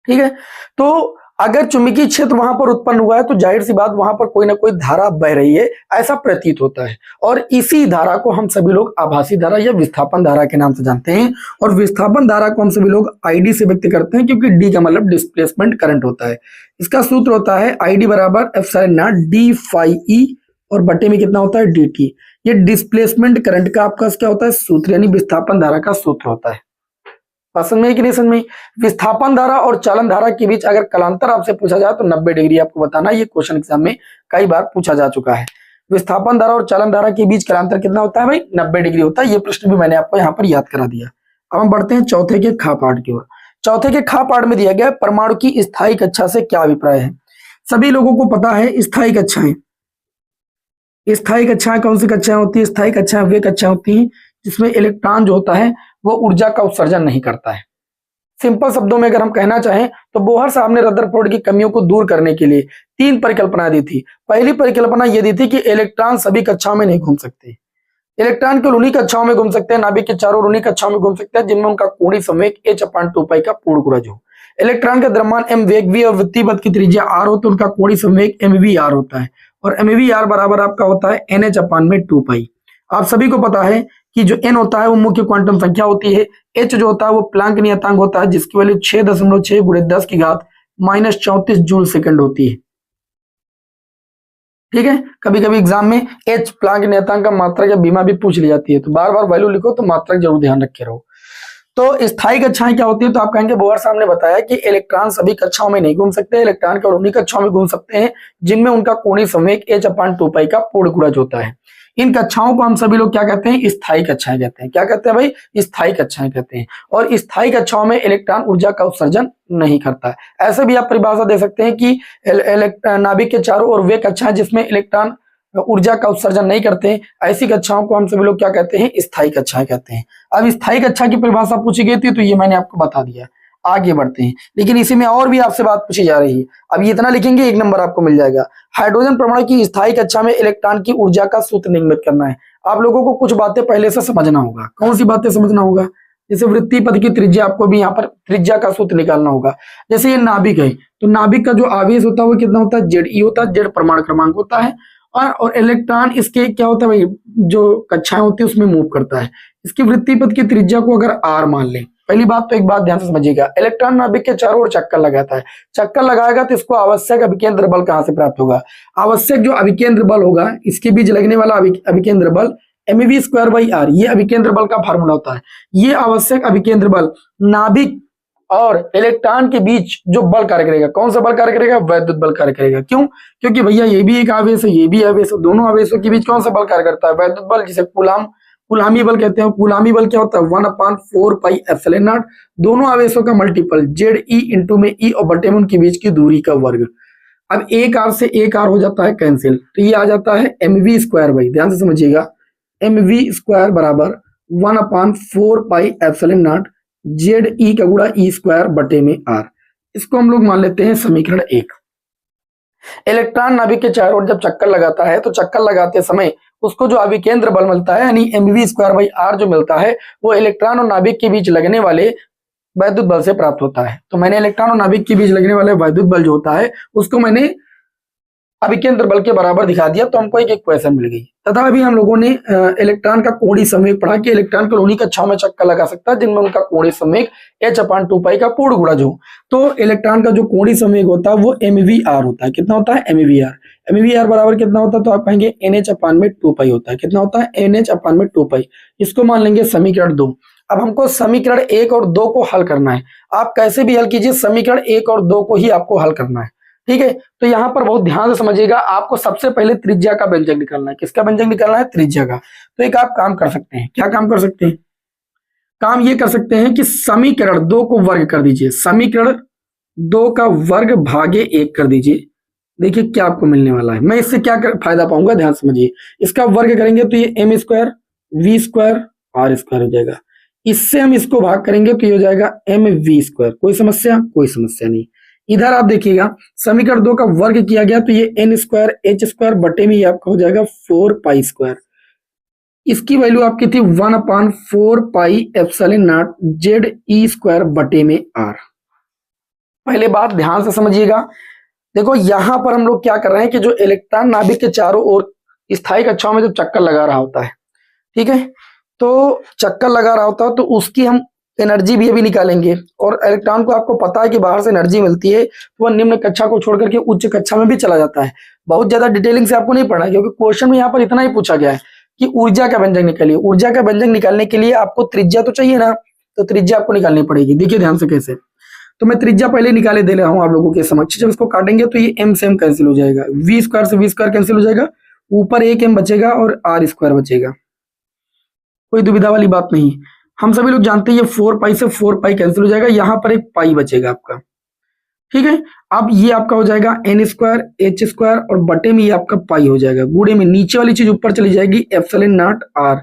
ठीक है। तो अगर चुंबकीय क्षेत्र वहां पर उत्पन्न हुआ है तो जाहिर सी बात वहां पर कोई ना कोई धारा बह रही है, ऐसा प्रतीत होता है। और इसी धारा को हम सभी लोग आभासी धारा या विस्थापन धारा के नाम से जानते हैं। और विस्थापन धारा को हम सभी लोग आईडी से व्यक्त करते हैं, क्योंकि डी का मतलब डिस्प्लेसमेंट करंट होता है। इसका सूत्र होता है आईडी बराबर epsilon naught D phi E और बटे में कितना होता है? D T. ये डिस्प्लेसमेंट करंट का आपका क्या होता है? सूत्र, यानी विस्थापन धारा का सूत्र होता है। पसंद में कि नहीं समझ में? विस्थापन धारा और चालन धारा के बीच अगर कलांतर आपसे पूछा जाए तो 90 डिग्री आपको बताना। ये क्वेश्चन एग्जाम में कई बार पूछा जा चुका है। विस्थापन धारा और चालन धारा के बीच कलांतर कितना होता है भाई? 90 डिग्री होता है। ये प्रश्न भी मैंने आपको यहाँ पर याद करा दिया। अब हम बढ़ते हैं चौथे के खा पाठ की ओर। चौथे के खा पाठ में दिया गया परमाणु की स्थायी कक्षा से क्या अभिप्राय है। सभी लोगों को पता है स्थायी कक्षाएं। स्थायी कक्षाएं कौन सी कक्षाएं होती है? स्थायी कक्षाएं वे कक्षाएं होती हैं जिसमें इलेक्ट्रॉन जो होता है वो ऊर्जा का उत्सर्जन नहीं करता है। सिंपल शब्दों में अगर हम कहना चाहें तो बोहर साहब ने रदरफोर्ड की कमियों को दूर करने के लिए 3 परिकल्पना दी थी। पहली परिकल्पना यह दी थी कि इलेक्ट्रॉन सभी कक्षाओं में नहीं घूम सकते। इलेक्ट्रॉन केवल उन्हीं कक्षाओं में घूम सकते हैं, नाभिक के चारों ओर उन्हीं कक्षाओं में घूम सकते हैं जिनमें उनका कोणीय संवेग h/2π का पूर्ण गुणज हो। इलेक्ट्रॉन का द्रव्यमान m, वेग v और वृत्तीय पथ की त्रिज्या r हो तो उनका कोणीय संवेग mvr होता है। और mvr बराबर आपका होता है nh/2π। आप सभी को पता है कि जो n होता है वो मुख्य क्वांटम संख्या होती है, h जो होता है वो प्लांक नियतांक होता है जिसकी वैल्यू 6.6 × 10⁻³ जूल सेकंड होती है। ठीक है, कभी कभी एग्जाम में h प्लांक नियतांक का मात्रक या बीमा भी पूछ ली जाती है, तो बार बार वैल्यू लिखो तो मात्रक जरूर ध्यान रखे रहो। तो स्थायी कक्षाएं क्या होती है? तो आप कहेंगे बोहर साहब ने बताया कि इलेक्ट्रॉन सभी कक्षाओं में नहीं घूम सकते, इलेक्ट्रॉन केवल उन्हीं कक्षाओं में घूम सकते हैं जिनमें उनका कोणीय संवेग h/2π का पूर्ण गुणज होता है। इन कक्षाओं को हम सभी लोग क्या कहते हैं? स्थायी कक्षाएं कहते हैं। क्या कहते हैं भाई? स्थायी कक्षाएं कहते हैं। और स्थायी कक्षाओं में इलेक्ट्रॉन ऊर्जा का उत्सर्जन नहीं करता है। ऐसे भी आप परिभाषा दे सकते हैं कि नाभिक के चारों ओर वे कक्षाएं जिसमें इलेक्ट्रॉन ऊर्जा का उत्सर्जन नहीं करते हैं, ऐसी कक्षाओं को हम सभी लोग क्या कहते हैं? स्थायी कक्षाएं कहते हैं। अब स्थायी कक्षा की परिभाषा पूछी गई थी तो ये मैंने आपको बता दिया। आगे बढ़ते हैं, लेकिन इसी में और भी आपसे बात पूछी जा रही है। अब ये इतना लिखेंगे 1 नंबर आपको मिल जाएगा। हाइड्रोजन परमाणु की स्थायी कक्षा में इलेक्ट्रॉन की ऊर्जा का सूत्र निम्नलिखित करना है। आप लोगों को कुछ बातें पहले से समझना होगा। कौन सी बातें समझना होगा? जैसे वृत्तीय पथ की त्रिज्या, आपको भी यहाँ पर त्रिज्या का सूत्र निकालना होगा। जैसे ये नाभिक है तो नाभिक का जो आवेश होता है वो कितना होता है? Ze होता है, Z परमाणु क्रमांक होता है। और इलेक्ट्रॉन इसके क्या होता है भाई? जो कक्षाएं होती है उसमें मूव करता है। इसकी वृत्तीय पथ की त्रिज्या को अगर r मान लें, पहली बात तो एक बात ध्यान से समझिएगा, इलेक्ट्रॉन नाभिक के चारों ओर चक्कर लगाता है। चक्कर लगाएगा तो इसको आवश्यक अभिकेंद्र बल कहां से प्राप्त होगा? आवश्यक जो अभिकेंद्र बल होगा, इसके बीच लगने वाला अभिकेंद्र बल mv²/r, ये अभिकेंद्र बल का फार्मूला होता है। ये आवश्यक अभिकेंद्र बल नाभिक और इलेक्ट्रॉन के बीच जो बल कार्य करेगा, कौन सा बल कार्य करेगा? वैद्युत बल कार्य करेगा। क्यों? क्योंकि भैया ये भी एक आवेश है, ये भी आवेश है, दोनों आवेशों के बीच कौन सा बल कार्य करता है? वैद्युत बल, जिसे कूलाम कुलामी बल कहते हैं। कुलामी बल क्या होता है? 1/4 पाई एप्सिलॉन नॉट, दोनों आवेशों का मल्टीपल जेड ई इंटू में ई और बटे में उनके बीच की दूरी का वर्ग। अब एक आर से एक आर हो जाता है कैंसिल, तो ये आ जाता है mv² भाई, ध्यान से समझिएगा, mv² बराबर 1/4 पाई एप्सिलॉन नॉट जेड ई का गुणा ई स्क्वायर बटे में आर। इसको हम लोग मान लेते हैं समीकरण 1। इलेक्ट्रॉन नाभिक के चारों ओर जब चक्कर लगाता है तो चक्कर लगाते समय उसको जो अभिकेंद्र बल मिलता है यानी mv²/r जो मिलता है वो इलेक्ट्रॉन और नाभिक के बीच लगने वाले वैद्युत बल से प्राप्त होता है। तो मैंने इलेक्ट्रॉन और नाभिक के बीच लगने वाले वैद्युत बल जो होता है उसको मैंने अभिकेंद्र बल के बराबर दिखा दिया, तो हमको एक इक्वेशन मिल गई। तथा अभी हम लोगों ने इलेक्ट्रॉन का कोणीय संवेग पढ़ा कि इलेक्ट्रॉन कॉलोनी कक्षाओं में चक्कर लगा सकता है जिनमें उनका कोणीय संवेग h/2 का पूर्ण गुणज हो। तो इलेक्ट्रॉन का जो कोणीय संवेग होता है वो mvr होता है। कितना होता है? mvr बराबर कितना होता है? तो आप कहेंगे nh/2 होता है। कितना होता है? nh/2। इसको मान लेंगे समीकरण 2। अब हमको समीकरण 1 और 2 को हल करना है। आप कैसे भी हल कीजिए, समीकरण 1 और 2 को ही आपको हल करना है, ठीक है। तो यहाँ पर बहुत ध्यान से समझिएगा, आपको सबसे पहले त्रिज्या का व्यंजक निकालना है। किसका व्यंजक निकालना है? त्रिज्या का। तो एक आप काम कर सकते हैं, क्या काम कर सकते हैं? काम ये कर सकते हैं कि समीकरण 2 को वर्ग कर दीजिए, समीकरण 2 का वर्ग भागे 1 कर दीजिए। देखिए क्या आपको मिलने वाला है। मैं इससे क्या फायदा पाऊंगा, ध्यान समझिए। इसका वर्ग करेंगे तो ये m² v² r² हो जाएगा। इससे हम इसको भाग करेंगे तो ये हो जाएगा mv²। कोई समस्या? कोई समस्या नहीं। इधर आप देखिएगा समीकरण 2 का वर्ग किया गया तो ये n² h² बटे में ये आपका हो जाएगा 4 पाई²। इसकी वैल्यू आपकी थी 1/4 pi epsilon not Z E square बटे में r। पहले बात ध्यान से समझिएगा, देखो यहां पर हम लोग क्या कर रहे हैं कि जो इलेक्ट्रॉन नाभिक के चारों ओर स्थायी कक्षाओं में जब चक्कर लगा रहा होता है, ठीक है, तो चक्कर लगा रहा होता है तो उसकी हम एनर्जी भी अभी निकालेंगे। और इलेक्ट्रॉन को आपको पता है कि बाहर से एनर्जी मिलती है तो वह निम्न कक्षा को छोड़ करके उच्च कक्षा में भी चला जाता है। बहुत ज्यादा डिटेलिंग से आपको नहीं पढ़ना है क्योंकि क्वेश्चन में यहाँ पर इतना ही पूछा गया है कि ऊर्जा का व्यंजक निकालिए। ऊर्जा का व्यंजक निकालने के लिए आपको त्रिज्या तो चाहिए ना, तो त्रिज्या आपको निकालनी पड़ेगी। देखिए ध्यान से कैसे, तो मैं त्रिज्या पहले निकाले दे रहा हूं आप लोगों के समक्ष। जब इसको काटेंगे तो ये m से m कैंसिल हो जाएगा, v² से v² कैंसिल हो जाएगा, ऊपर एक m बचेगा और r² बचेगा। कोई दुविधा वाली बात नहीं। हम सभी लोग जानते हैं ये 4 पाई से 4 पाई कैंसिल हो जाएगा, यहां पर एक पाई बचेगा आपका, ठीक है। अब ये आपका हो जाएगा n² h² और बटे में ये आपका पाई हो जाएगा। गुणे में नीचे वाली चीज ऊपर चली जाएगी एप्सिलॉन नॉट r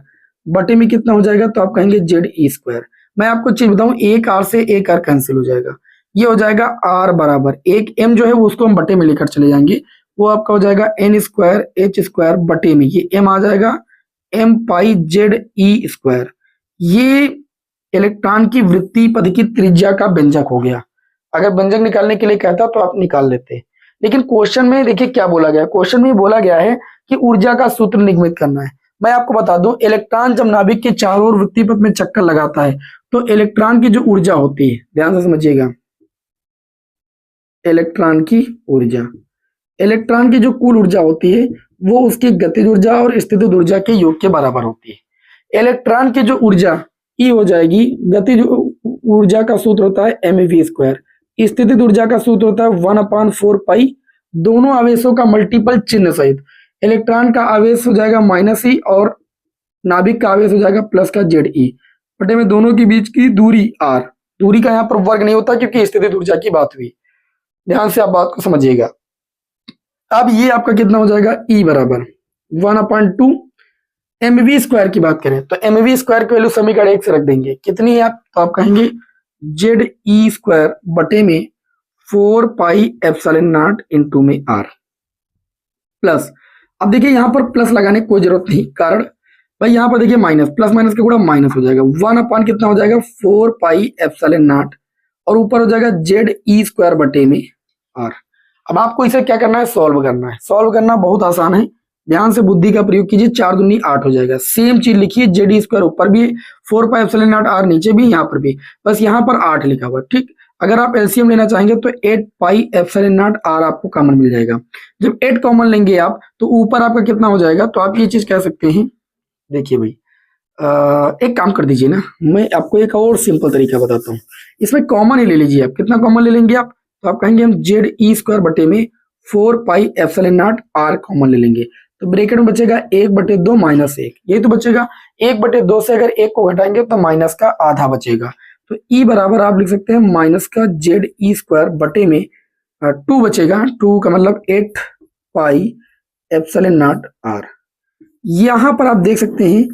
बटे में कितना हो जाएगा? तो आप कहेंगे जेड ई स्क्वायर। मैं आपको चीज बताऊं, एक r से एक r कैंसिल हो जाएगा, ये हो जाएगा r बराबर एक m जो है वो उसको हम बटे में लेकर चले जाएंगे, वो आपका हो जाएगा n² h² बटे में ये m आ जाएगा m पाई जेड ई स्क्वायर। ये इलेक्ट्रॉन की वृत्तीय पथ की त्रिज्या का व्यंजक हो गया। अगर व्यंजक निकालने के लिए कहता तो आप निकाल लेते, लेकिन क्वेश्चन में देखिए क्या बोला गया। क्वेश्चन में बोला गया है कि ऊर्जा का सूत्र निगमित करना है। मैं आपको बता दूं, इलेक्ट्रॉन जब नाभिक के चारों ओर वृत्तीय पथ में चक्कर लगाता है तो इलेक्ट्रॉन की जो ऊर्जा होती है, ध्यान से समझिएगा, इलेक्ट्रॉन की जो कुल ऊर्जा होती है वो उसकी गतिज ऊर्जा और स्थितिज ऊर्जा के योग के बराबर होती है। इलेक्ट्रॉन की जो ऊर्जा ई हो जाएगी, गतिज ऊर्जा का सूत्र होता है mv², स्थितिज ऊर्जा का सूत्र होता है 1/4 पाई, दोनों आवेशों का मल्टीपल चिन्ह सहित। इलेक्ट्रॉन का आवेश हो जाएगा -e और नाभिक का आवेश हो जाएगा प्लस का Ze बटे में दोनों के बीच की दूरी r। दूरी का यहाँ पर वर्ग नहीं होता क्योंकि स्थितिज ऊर्जा की बात हुई। ध्यान से आप बात को समझिएगा। अब ये आपका कितना हो जाएगा? E बराबर 1/2 mv² की बात करें तो mv² की वैल्यू समीकरण 1 से रख देंगे। कितनी है आप? तो आप कहेंगे जेड ई स्क्वायर बटे में 4 पाई एप्सिलॉन नॉट इंटू में r प्लस। अब देखिए यहाँ पर प्लस लगाने की कोई जरूरत नहीं, कारण भाई यहाँ पर देखिए माइनस, प्लस माइनस का गुणा माइनस हो जाएगा। 1 कितना हो जाएगा? 4 पाई एप्सिलॉन नॉट और ऊपर हो जाएगा जेड ई स्क्वायर बटे में r। अब आपको इसे क्या करना है? सॉल्व करना है। सॉल्व करना बहुत आसान है, ध्यान से बुद्धि का प्रयोग कीजिए। 4 दूनी 8 हो जाएगा। सेम चीज लिखिए, जेड ई स्क्वायर ऊपर भी, 4 पाई एप्सिलॉन नॉट r नीचे भी, यहाँ पर भी, बस यहाँ पर 8 लिखा हुआ, ठीक। अगर आप एलसीएम लेना चाहेंगे तो 8 पाई एप्सिलॉन नॉट r आपको कॉमन मिल जाएगा। जब 8 कॉमन लेंगे आप तो ऊपर आपका कितना हो जाएगा? तो आप ये चीज कह सकते हैं, देखिए भाई एक काम कर दीजिए ना, मैं आपको एक और सिंपल तरीका बताता हूँ। इसमें कॉमन ही ले लीजिए आप। कितना कॉमन ले लेंगे आप? तो आप कहेंगे हम जेड ई स्क्वायर बटे में 4 pi epsilon not r common ले लेंगे। तो ब्रैकेट में बचेगा 1/2 माइनस 1, यही तो बचेगा। 1/2 से अगर 1 को घटाएंगे तो माइनस का आधा बचेगा। तो ई बराबर आप लिख सकते हैं माइनस का ZE² बटे में 2 बचेगा। 2 का मतलब 8 पाई एप्सिलॉन नॉट r। यहां पर आप देख सकते हैं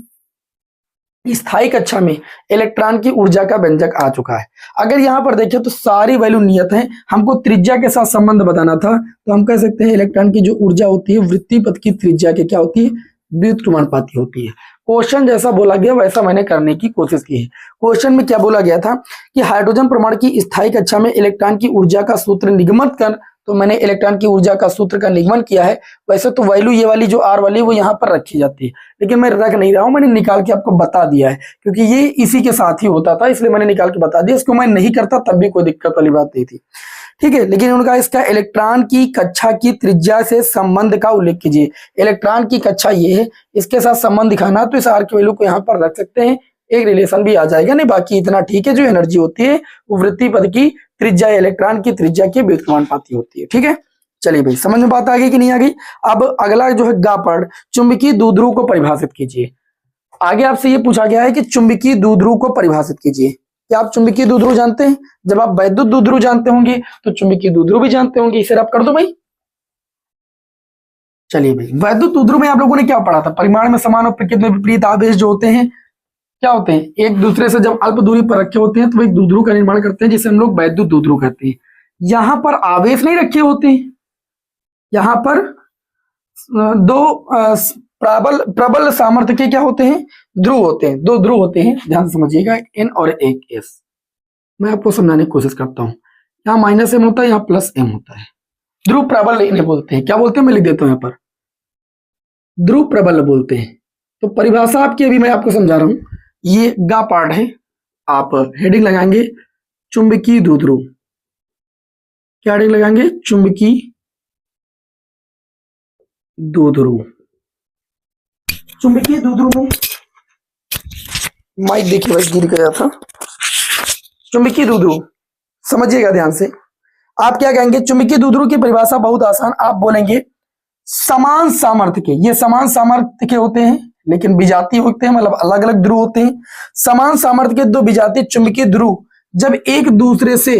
स्थायी कक्षा में इलेक्ट्रॉन की ऊर्जा का व्यंजक आ चुका है। अगर यहाँ पर देखें तो सारी वैल्यू नियत है, हमको त्रिज्या के साथ संबंध बताना था, तो हम कह सकते हैं इलेक्ट्रॉन की जो ऊर्जा होती है वृत्तीय पथ की त्रिज्या के क्या होती है, व्युत्क्रमानुपाती होती है। क्वेश्चन जैसा बोला गया वैसा मैंने करने की कोशिश की है। क्वेश्चन में क्या बोला गया था कि हाइड्रोजन परमाणु की स्थायी कक्षा में इलेक्ट्रॉन की ऊर्जा का सूत्र निगमित कर, तो मैंने इलेक्ट्रॉन की ऊर्जा का सूत्र का निगमन किया है। वैसे तो वैल्यू ये वाली जो आर वाली वो यहाँ पर रखी जाती है, लेकिन मैं रख नहीं रहा हूं, मैंने निकाल के आपको बता दिया है, क्योंकि ये इसी के साथ ही होता था, इसलिए मैंने निकाल के बता दिया। इसको मैं नहीं करता तब भी कोई दिक्कत वाली बात नहीं थी, ठीक है। लेकिन उनका इसका इलेक्ट्रॉन की कक्षा की त्रिज्या से संबंध का उल्लेख कीजिए। इलेक्ट्रॉन की कक्षा ये है, इसके साथ संबंध दिखाना, तो इस आर की वैल्यू को यहाँ पर रख सकते हैं, एक रिलेशन भी आ जाएगा। नहीं, बाकी इतना ठीक है। जो एनर्जी होती है वो वृत्तीय पथ की त्रिज्या इलेक्ट्रॉन की त्रिज्या के व्युत्क्रमानुपाती होती है, ठीक है। चलिए भाई, समझ में बात आ गई कि नहीं आ गई। अब अगला जो है गापड़, चुंबकीय द्विध्रुव को परिभाषित कीजिए। आगे आपसे ये पूछा गया है कि चुंबकीय द्विध्रुव को परिभाषित कीजिए। क्या आप चुंबकीय द्विध्रुव जानते हैं? जब आप वैद्युत द्विध्रुव जानते होंगे तो चुंबकीय द्विध्रुव भी जानते होंगे। इसे आप कर दो भाई। चलिए भाई, वैद्युत द्विध्रुव में आप लोगों ने क्या पढ़ा था? परिमाण में समान और प्रकृति में विपरीत आवेश जो होते हैं क्या होते हैं, एक दूसरे से जब अल्प दूरी पर रखे होते हैं तो एक द्विध्रुव का निर्माण करते हैं, जिसे हम लोग वैद्युत द्विध्रुव कहते हैं। यहां पर आवेश नहीं रखे होते हैं, यहां पर दो प्रबल सामर्थ्य के क्या होते हैं, ध्रुव होते हैं, दो ध्रुव होते हैं। ध्यान से समझिएगा, एक N और एक S। मैं आपको समझाने की कोशिश करता हूं। यहाँ -M होता है, यहाँ +M होता है। ध्रुव प्रबल इन्हें बोलते हैं। क्या बोलते हैं, मैं लिख देता हूं यहाँ पर, ध्रुव प्रबल बोलते हैं। तो परिभाषा आपकी अभी मैं आपको समझा रहा हूं। ये गा पार्ट है, आप हेडिंग लगाएंगे चुंबकीय द्विध्रुव। क्या हेडिंग लगाएंगे? चुंबकीय द्विध्रुव। चुंबकीय द्विध्रुव में माइक देखिए भाई, गिर गया था। चुंबकीय द्विध्रुव समझिएगा ध्यान से। आप क्या कहेंगे? चुंबकीय द्विध्रुव की परिभाषा बहुत आसान, आप बोलेंगे समान सामर्थ्य के। ये समान सामर्थ्य के होते हैं लेकिन विजातीय होते हैं, मतलब अलग अलग ध्रुव होते हैं। समान सामर्थ्य के दो विजातीय चुंबकीय ध्रुव जब एक दूसरे से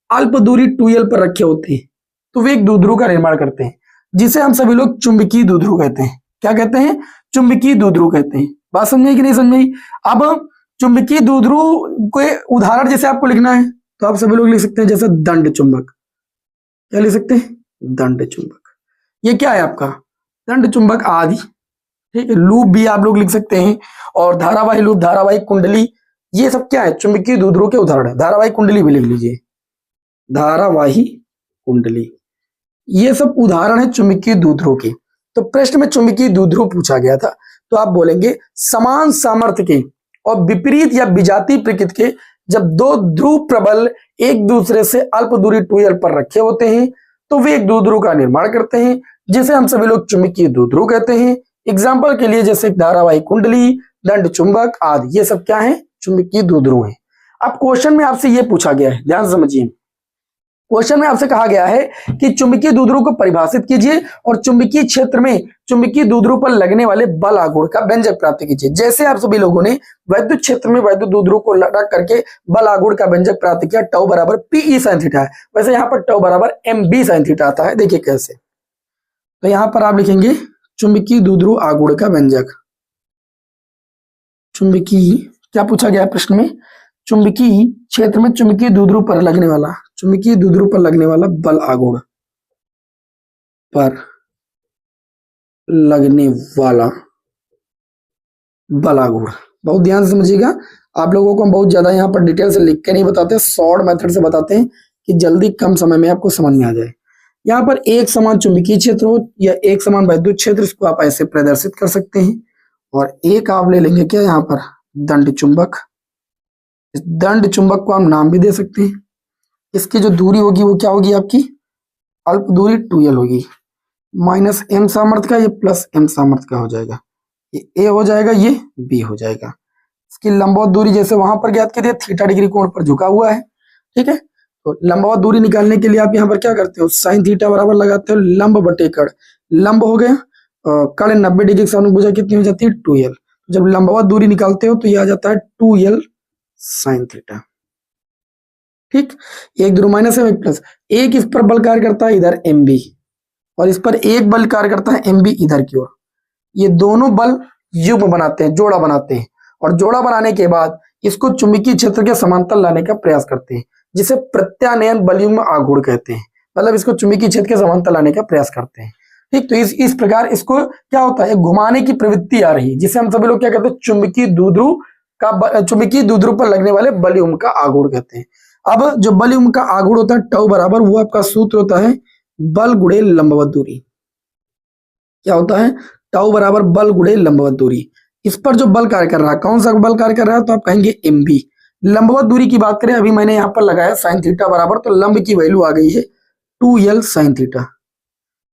अल्प दूरी 2l पर रखे होते हैं तो वे एक द्विध्रुव का निर्माण करते हैं, जिसे हम सभी लोग चुंबकीय द्विध्रुव कहते हैं। क्या कहते हैं? चुंबकीय द्विध्रुव कहते हैं। बात समझे कि नहीं समझे? अब चुंबकीय द्विध्रुव को उदाहरण जैसे आपको लिखना है तो आप सभी लोग लिख सकते हैं, जैसे दंड चुंबक। क्या लिख सकते हैं? दंड चुंबक। ये क्या है आपका? दंड चुंबक आदि, ठीक है। लूप भी आप लोग लिख सकते हैं, और धारावाही लूप, धारावाही कुंडली, ये सब क्या है? चुंबकीय द्विध्रुव के उदाहरण है। धारावाही कुंडली भी लिख लीजिए, धारावाही कुंडली, ये सब उदाहरण है चुंबकीय द्विध्रुव के। तो प्रश्न में चुंबकीय द्विध्रुव पूछा गया था, तो आप बोलेंगे समान सामर्थ्य के और विपरीत या विजातीय प्रकृति के जब दो ध्रुव प्रबल एक दूसरे से अल्प दूरी 2l पर रखे होते हैं तो वे एक द्विध्रुव का निर्माण करते हैं, जिसे हम सभी लोग चुंबकीय द्विध्रुव कहते हैं। एग्जाम्पल के लिए जैसे धारावाही कुंडली, दंड चुंबक आदि, ये सब क्या है? चुंबकीय द्विध्रुव है। अब क्वेश्चन में आपसे ये पूछा गया है, ध्यान समझिए। क्वेश्चन में आपसे कहा गया है कि चुंबकीय द्विध्रुव को परिभाषित कीजिए और चुंबकीय क्षेत्र में चुंबकीय द्विध्रुव पर लगने वाले बल आघूर्ण का व्यंजक प्राप्त कीजिए। जैसे आप सभी लोगों ने वैद्युत क्षेत्र में वैद्युत द्विध्रुव को रख करके बल आघूर्ण का व्यंजक प्राप्त किया, टाउ बराबर PE sin थीटा है, वैसे यहाँ पर टाउ बराबर MB sin थीटा आता है। देखिए कैसे, तो यहाँ पर आप लिखेंगे चुंबकीय द्विध्रुव आघूर्ण का व्यंजक। चुंबकीय, क्या पूछा गया प्रश्न में? चुंबकीय क्षेत्र में चुंबकीय द्विध्रुव पर लगने वाला, चुंबकीय द्विध्रुव पर लगने वाला बल आघूर्ण, पर लगने वाला बल आघूर्ण। बहुत ध्यान से समझिएगा, आप लोगों को हम बहुत ज्यादा यहाँ पर डिटेल से लिख के नहीं बताते, शॉर्ट मेथड से बताते हैं कि जल्दी कम समय में आपको समझ में आ जाए। यहाँ पर एक समान चुंबकीय क्षेत्र हो या एक समान वैद्युत क्षेत्र, इसको आप ऐसे प्रदर्शित कर सकते हैं। और एक आप ले लेंगे क्या, यहाँ पर दंड चुंबक। इस दंड चुंबक को हम नाम भी दे सकते हैं। इसकी जो दूरी होगी वो क्या होगी आपकी? अल्प दूरी 2l होगी। -M सामर्थ्य का, ये +M सामर्थ्य का हो जाएगा। ये A हो जाएगा, ये B हो जाएगा। इसकी लंबवत दूरी जैसे वहां पर ज्ञात की थी, θ डिग्री कोण पर झुका हुआ है, ठीक है। तो लंबवत दूरी निकालने के लिए आप यहाँ पर क्या करते हो? sin θ बराबर लगाते हो लंब बटे कण। लंब हो गया कर्ण 90 डिग्री के सामने भुजा कितनी हो जाती है 2l। जब लंबवत दूरी निकालते हो तो ये आ जाता है 2l sin थीटा। ठीक, एक ध्रुव माइनस है एक प्लस। एक इस पर बल कार्य करता है इधर mb, और इस पर एक बल कार्य करता है mb इधर की ओर। ये दोनों बल युग्म बनाते हैं, जोड़ा बनाते हैं, और जोड़ा बनाने के बाद इसको चुंबकीय क्षेत्र के समांतर लाने का प्रयास करते हैं, जिसे प्रत्यानयन बलयुग्म आघूर्ण कहते हैं। मतलब इसको चुंबकीय क्षेत्र के समांतर लाने का प्रयास करते हैं। ठीक, तो इस प्रकार इसको क्या होता है, घुमाने की प्रवृत्ति आ रही है, जिसे हम सभी लोग क्या कहते हैं, चुंबकीय द्विध्रुव पर लगने वाले बलयुग्म का आघूर्ण कहते हैं। अब जो बलयुग्म का आघूर्ण होता है टाउ बराबर, वो आपका सूत्र होता है बल गुणे लंबवत दूरी। क्या होता है, टाउ बराबर बल गुणे लंबवत दूरी। इस पर जो बल कार्य कर रहा है, कौन सा बल कार्य कर रहा है, तो आप कहेंगे mb। लंबवत दूरी की बात करें, अभी मैंने यहाँ पर लगाया sin थीटा बराबर, तो लंब की वैल्यू आ गई है 2l sin थीटा।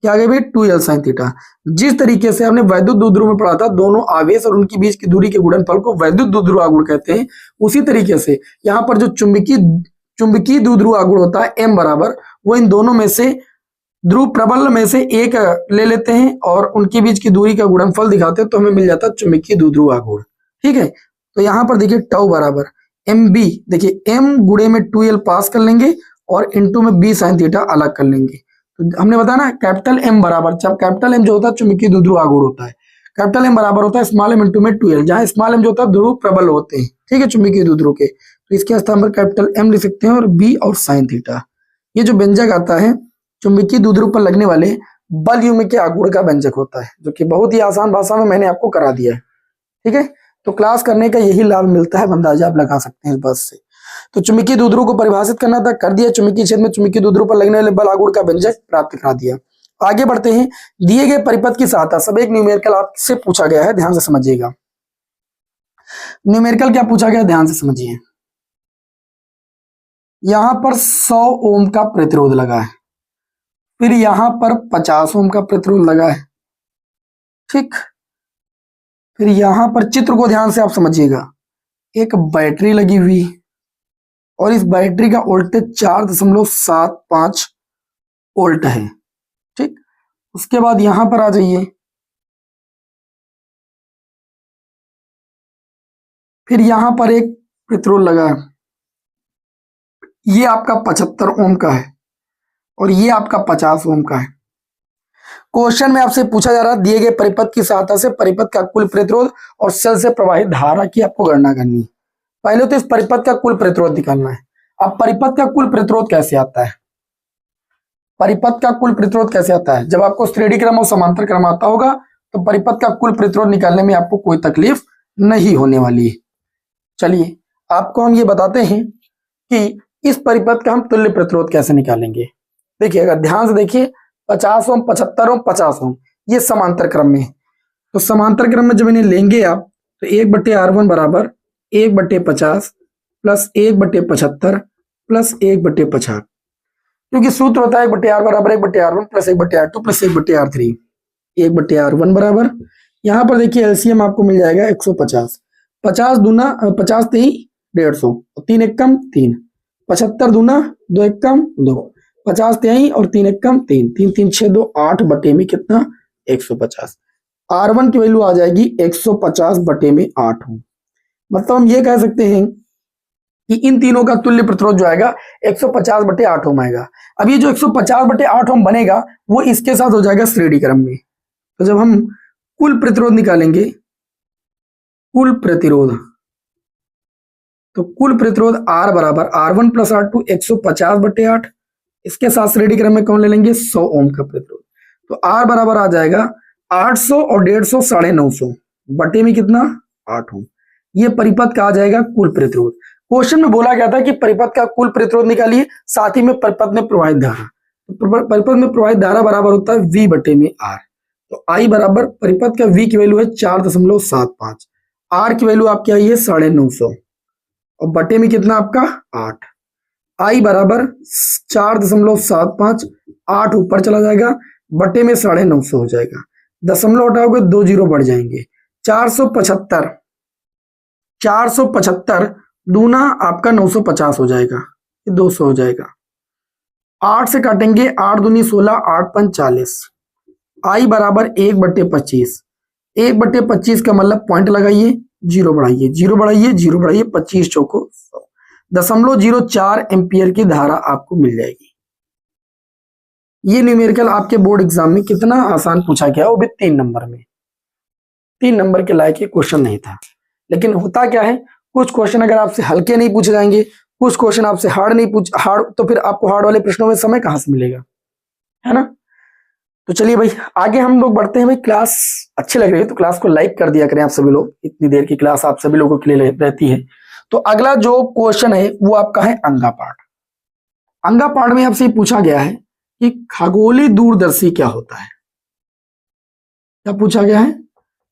क्या आ गई भाई, 2l sin थीटा। जिस तरीके से हमने वैद्युत द्विध्रुव में पढ़ा था, दोनों आवेश और उनकी बीच की दूरी के गुणनफल को वैद्युत द्विध्रुव आघूर्ण कहते हैं, उसी तरीके से यहाँ पर जो चुंबकीय द्विध्रुव आघूर्ण होता है m बराबर, वो इन दोनों में से ध्रुव प्रबल में से एक ले लेते हैं और उनके बीच की दूरी का गुणनफल दिखाते हैं, तो हमें मिल जाता है चुंबकीय द्विध्रुव आघूर्ण। ठीक है, तो यहाँ पर देखिए टाउ बराबर mb, देखिए m गुणे में 2l पास कर लेंगे और इनटू में b sin थीटा अलग कर लेंगे। तो हमने बताया ना कैपिटल M बराबर, जब कैपिटल M जो होता है चुंबकीय द्विध्रुव आघूर्ण होता है, कैपिटल M बराबर होता है स्मॉल m इंटू में 2l, जहां स्मॉल m जो होता है ध्रुव प्रबल होते हैं, ठीक है, चुंबकीय द्विध्रुव के, तो इसके स्थान पर कैपिटल M लिख सकते हैं और b और sin थीटा। ये जो व्यंजक आता है चुंबकीय द्विध्रुव पर लगने वाले बलयुग्म के आघूर्ण का व्यंजक होता है, जो कि बहुत ही आसान भाषा में मैंने आपको करा दिया है। ठीक है, तो क्लास करने का यही लाभ मिलता है, अंदाजा आप लगा सकते हैं इस बात से। तो चुंबकीय द्विध्रुव को परिभाषित करना था, कर दिया। चुंबकीय क्षेत्र में चुंबकीय द्विध्रुव पर लगने वाले बल आघूर्ण का व्यंजक प्राप्त करा दिया। आगे बढ़ते हैं, दिए गए परिपथ की सहायता, सब एक न्यूमेरिकल आपसे पूछा गया है, ध्यान से समझिएगा। न्यूमेरिकल क्या पूछा गया, ध्यान से समझिए। यहां पर 100 ओम का प्रतिरोध लगा है, फिर यहां पर 50 ओम का प्रतिरोध लगा है। ठीक, फिर यहां पर चित्र को ध्यान से आप समझिएगा, एक बैटरी लगी हुई और इस बैटरी का वोल्टेज 4.75 वोल्ट है। ठीक, उसके बाद यहां पर आ जाइए, फिर यहां पर एक प्रतिरोध लगा है, ये आपका 75 ओम का है और ये आपका 50 ओम का है। क्वेश्चन में आपसे पूछा जा रहा है, दिए गए परिपथ की सहायता से परिपथ का कुल प्रतिरोध और सेल से प्रवाहित धारा की आपको गणना करनी है। पहले तो इस परिपथ का कुल प्रतिरोध निकालना है। अब परिपथ का कुल प्रतिरोध कैसे आता है, परिपथ का कुल प्रतिरोध कैसे आता है, जब आपको श्रेणी क्रम और समांतर क्रम आता होगा तो परिपथ का कुल प्रतिरोध निकालने में आपको कोई तकलीफ नहीं होने वाली है। चलिए आपको हम ये बताते हैं कि इस परिपथ का हम तुल्य प्रतिरोध कैसे निकालेंगे। देखिए, अगर ध्यान से देखिए, 50 ओम, 75 ओम, 50 ओम, ये समांतर क्रम में है। तो समांतर क्रम में जब इन्हें लेंगे आप, तो 1/R1 बराबर 1/50 प्लस 1/75 प्लस 1/50, क्योंकि सूत्र होता है 1/R बराबर 1/R1 plus 1/R2 plus 1/R3। 1/R1 बराबर, यहाँ पर देखिए एलसीएम आपको मिल जाएगा 150, 50 दूना 50 3 150, 3 एक कम 3, 75 दूना 2 एक कम 2, 50 3 और 3 एक कम 3, 3 3 6 2 8 बटे में कितना 150। R1 की वैल्यू आ जाएगी 150 बटे में 8 ओम। मतलब हम ये कह सकते हैं कि इन तीनों का तुल्य प्रतिरोध जो आएगा 150 बटे 8 ओम आएगा। अब ये जो 150 बटे 8 ओम बनेगा वो इसके साथ हो जाएगा श्रेणी क्रम में। तो जब हम कुल प्रतिरोध निकालेंगे, कुल प्रतिरोध, तो कुल प्रतिरोध R बराबर R1 प्लस R2 150 बटे 8, इसके साथ श्रेणी क्रम में कौन ले लेंगे 100 ओम का प्रतिरोध। तो R बराबर आ जाएगा 800 और 150 950 बटे में कितना 8 ओम। ये परिपथ का आ जाएगा कुल प्रतिरोध। क्वेश्चन में बोला गया था कि परिपथ का कुल प्रतिरोध निकालिए, साथ ही में परिपथ में प्रवाहित धारा। तो परिपथ में प्रवाहित धारा बराबर होता है V बटे में R। तो I बराबर परिपथ का V की वैल्यू है 4.75, R की वैल्यू आपकी आई है 950 और बटे में कितना आपका 8। I बराबर 4.75, 8 ऊपर चला जाएगा, बटे में 950 हो जाएगा, दशमलव हटाओगे 2 जीरो बढ़ जाएंगे, 475 दूना आपका 950 हो जाएगा, 200 हो जाएगा। 8 से काटेंगे, 8 दूनी 16, 8 पंच 40, आई बराबर 1/25। 1/25 का मतलब पॉइंट लगाइए, जीरो बढ़ाइए, जीरो बढ़ाइए, जीरो बढ़ाइए, 25 चौको 0.04 एम्पियर की धारा आपको मिल जाएगी। ये न्यूमेरिकल आपके बोर्ड एग्जाम में कितना आसान पूछा गया, वो भी 3 नंबर में। 3 नंबर के लायक ये क्वेश्चन नहीं था। लेकिन होता क्या है, कुछ क्वेश्चन अगर आपसे हल्के नहीं पूछे जाएंगे, कुछ क्वेश्चन आपसे हार्ड, तो फिर आपको हार्ड वाले प्रश्नों में समय कहां से मिलेगा, है ना। तो चलिए भाई आगे हम लोग बढ़ते हैं। भाई क्लास अच्छी लग रही है तो क्लास को लाइक कर दिया करें आप सभी लोग, इतनी देर की क्लास आप सभी लोगों के लिए रहती है। तो अगला जो क्वेश्चन है वो आपका है अंगा पाठ। अंगा पाठ में आपसे पूछा गया है कि खगोलीय दूरदर्शी क्या होता है। क्या पूछा गया है,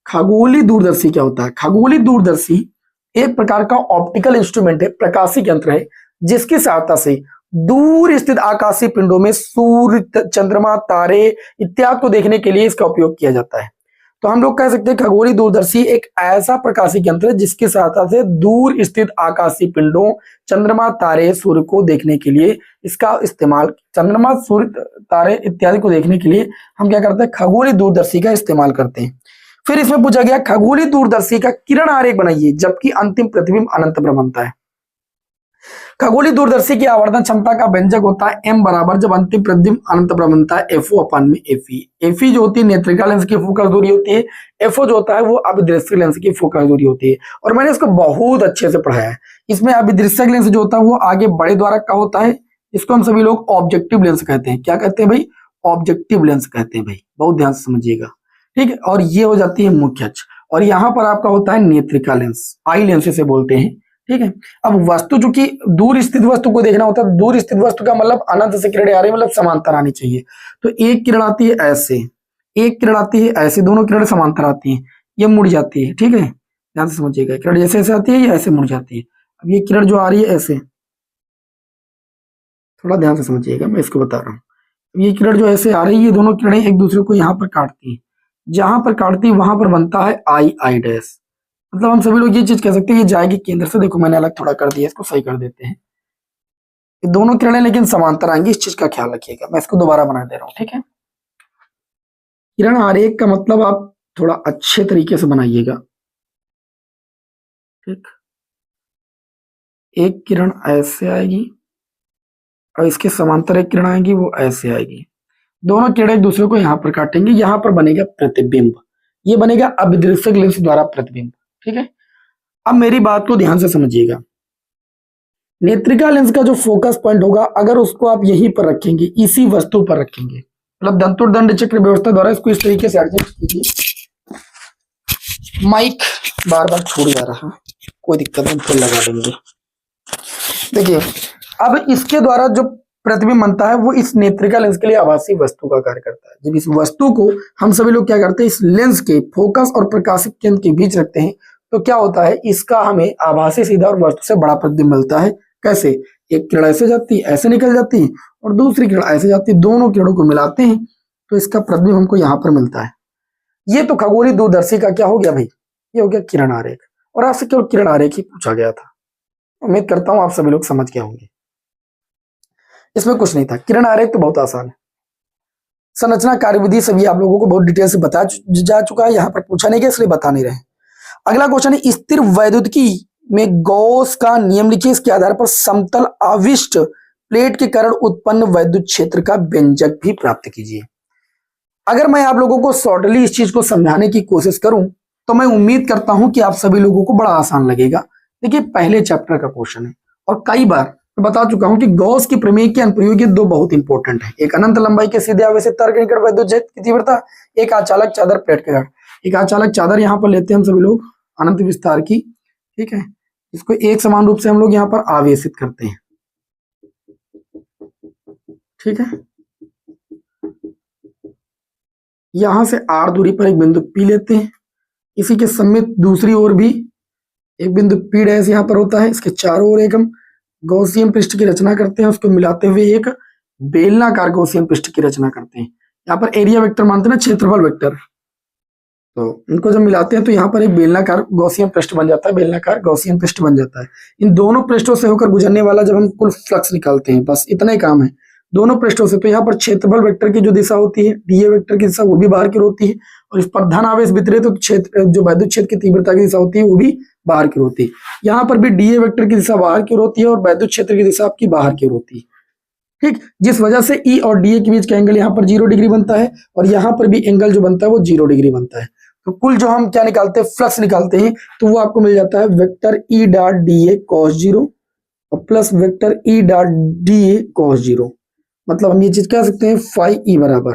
खगोलीय दूरदर्शी क्या होता है। खगोलीय दूरदर्शी एक प्रकार का ऑप्टिकल इंस्ट्रूमेंट है, प्रकाशिक यंत्र है, जिसकी सहायता से दूर स्थित आकाशीय पिंडों में सूर्य, चंद्रमा, तारे इत्यादि को देखने के लिए इसका उपयोग किया जाता है। तो हम लोग कह सकते हैं खगोलीय दूरदर्शी एक ऐसा प्रकाशिक यंत्र है जिसकी सहायता से दूर स्थित आकाशीय पिंडों, चंद्रमा, तारे, सूर्य को देखने के लिए इसका इस्तेमाल, चंद्रमा, सूर्य, तारे इत्यादि को देखने के लिए हम क्या करते हैं, खगोलीय दूरदर्शी का इस्तेमाल करते हैं। फिर इसमें पूछा गया खगोलीय दूरदर्शी का किरण आरेख बनाइए जबकि अंतिम प्रतिबिंब अनंत बनता है। खगोलीय दूरदर्शी की आवर्धन क्षमता का व्यंजक होता है m बराबर, जब अंतिम प्रतिबिंब अनंत बनता है, FO/FE। FE जो होती है नेत्रिका लेंस की फोकस दूरी होती है, FO जो होता है वो अभिदृश्यक लेंस की फोकस दूरी होती है। और मैंने इसको बहुत अच्छे से पढ़ाया है। इसमें अभिदृश्यक लेंस जो होता है वो आगे बड़े द्वारक का होता है, इसको हम सभी लोग ऑब्जेक्टिव लेंस कहते हैं। क्या कहते हैं भाई, ऑब्जेक्टिव लेंस कहते हैं भाई, बहुत ध्यान से समझिएगा, ठीक है। और ये हो जाती है मुख्य अक्ष, और यहाँ पर आपका होता है नेत्रिका लेंस, आई लेंस से बोलते हैं, ठीक है। अब वस्तु चूंकि दूर स्थित वस्तु को देखना होता है, दूर स्थित वस्तु का मतलब अनंत से किरणें आ रही है, मतलब समांतर आनी चाहिए। तो एक किरण आती है ऐसे, एक किरण आती है ऐसे, दोनों किरणें समांतर आती हैं, ये मुड़ जाती है, ठीक है, ध्यान से समझिएगा। किरण जैसे ऐसे आती है, ये ऐसे मुड़ जाती है। अब ये किरण जो आ रही है ऐसे, थोड़ा ध्यान से समझिएगा, मैं इसको बता रहा हूँ। ये किरण जो ऐसे आ रही है, ये दोनों किरणें एक दूसरे को यहाँ पर काटती है, जहां पर काटती है वहां पर बनता है आई डैश। मतलब हम सभी लोग ये चीज कह सकते हैं ये जाएगी केंद्र से। देखो मैंने अलग थोड़ा कर दिया, इसको सही कर देते हैं। ये दोनों किरणें लेकिन समांतर आएंगी, इस चीज का ख्याल रखिएगा। मैं इसको दोबारा बना दे रहा हूँ, ठीक है। किरण आरेख का मतलब आप थोड़ा अच्छे तरीके से बनाइएगा, ठीक। एक किरण ऐसे आएगी और इसके समांतर एक किरण आएगी, वो ऐसे आएगी। दोनों किरणें एक दूसरे को यहाँ पर काटेंगे, यहाँ पर बनेगा प्रतिबिंब, ये बनेगा अभिदृश्यक लेंस द्वारा प्रतिबिंब, ठीक है। अब मेरी बात को ध्यान से समझिएगा। नेत्रिका लेंस का जो फोकस पॉइंट होगा, अगर उसको आप यहीं पर रखेंगे, इसी वस्तु पर रखेंगे, मतलब दंतुर्दंड चक्र व्यवस्था द्वारा इसको इस तरीके से एडजस्ट कीजिए। माइक बार बार छूट जा रहा, कोई दिक्कत नहीं, फिर लगा देंगे। देखिए अब इसके द्वारा जो प्रतिबिंब बनता है वो इस नेत्रिका लेंस के लिए आभासी वस्तु का कार्य करता है। जब इस वस्तु को हम सभी लोग क्या करते हैं, इस लेंस के फोकस और प्रकाशिक केंद्र के बीच रखते हैं, तो क्या होता है, इसका हमें आभासी सीधा और वस्तु से बड़ा प्रतिबिंब मिलता है। कैसे, एक किरण ऐसे जाती है, ऐसे निकल जाती है, और दूसरी किरण ऐसे जाती है, दोनों किरणों को मिलाते हैं तो इसका प्रतिबिंब हमको यहाँ पर मिलता है। ये तो खगोलीय दूरदर्शी का क्या हो गया भाई, ये हो गया किरण आरेख। और आपसे केवल किरण आरेख ही पूछा गया था। उम्मीद करता हूं आप सभी लोग समझ गए होंगे, इसमें कुछ नहीं था। किरण आरेख तो बहुत आसान है। संरचना कार्यविधि सभी आप लोगों को बहुत डिटेल से बता जा चुका है, यहाँ पर पूछा नहीं गया इसलिए बता नहीं रहे। अगला क्वेश्चन है, स्थिर वैद्युतिकी में गॉस का नियम लिखिए, इसके आधार पर समतल आविष्ट प्लेट के कारण उत्पन्न वैद्युत क्षेत्र का व्यंजक भी प्राप्त कीजिए। अगर मैं आप लोगों को शॉर्टली इस चीज को समझाने की कोशिश करूं तो मैं उम्मीद करता हूं कि आप सभी लोगों को बड़ा आसान लगेगा। देखिए पहले चैप्टर का क्वेश्चन है, और कई बार मैं बता चुका हूं कि गॉस की प्रमेय के अनुप्रयोग दो बहुत इंपॉर्टेंट है। एक अनंत लंबाई के सीधे आवेशित तार के निकट वैद्युत क्षेत्र की तीव्रता, एक अचालक चादर प्लेट के कारण। एक अचालक चादर यहाँ पर लेते हैं हम सभी लोग अनंत विस्तार की, ठीक है, इसको एक समान रूप से हम लोग यहाँ पर आवेशित करते हैं, ठीक है। यहां से r दूरी पर एक बिंदु P लेते हैं, इसी के समेत दूसरी ओर भी एक बिंदु P डैश यहाँ पर होता है, इसके चारों ओर एक हम गॉसियन पृष्ठ की रचना करते हैं, उसको मिलाते हुए एक बेलनाकार गॉसियन पृष्ठ की रचना करते हैं। यहाँ पर एरिया वेक्टर मानते हैं ना, क्षेत्रफल वेक्टर, तो इनको जब मिलाते हैं तो यहाँ पर एक बेलनाकार गॉसियन पृष्ठ बन जाता है, बेलनाकार गॉसियन पृष्ठ बन जाता है। इन दोनों पृष्ठों से होकर गुजरने वाला जब हम कुल फ्लक्स निकालते हैं, बस इतना ही काम है, दोनों पृष्ठों से, तो यहाँ पर क्षेत्रफल वेक्टर की जो दिशा होती है डीए वेक्टर की दिशा वो भी बाहर की ओर होती है, और इस पर धन आवेश वितरित तो क्षेत्र जो वैद्युत क्षेत्र की तीव्रता की दिशा होती है वो भी बाहर की ओर होती है। यहाँ पर भी डीए वेक्टर की दिशा बाहर की ओर होती है और वैद्युत क्षेत्र की दिशा आपकी बाहर की ओर होती है। ठीक, जिस वजह से ई और डीए के बीच का एंगल यहाँ पर 0 डिग्री बनता है और यहाँ पर भी एंगल जो बनता है वो 0 डिग्री बनता है। तो कुल जो हम क्या निकालते हैं, फ्लक्स निकालते हैं, तो वो आपको मिल जाता है vector E dot D A cos 0 और plus vector E dot D A cos 0। मतलब हम ये चीज कह सकते हैं फाई ई बराबर,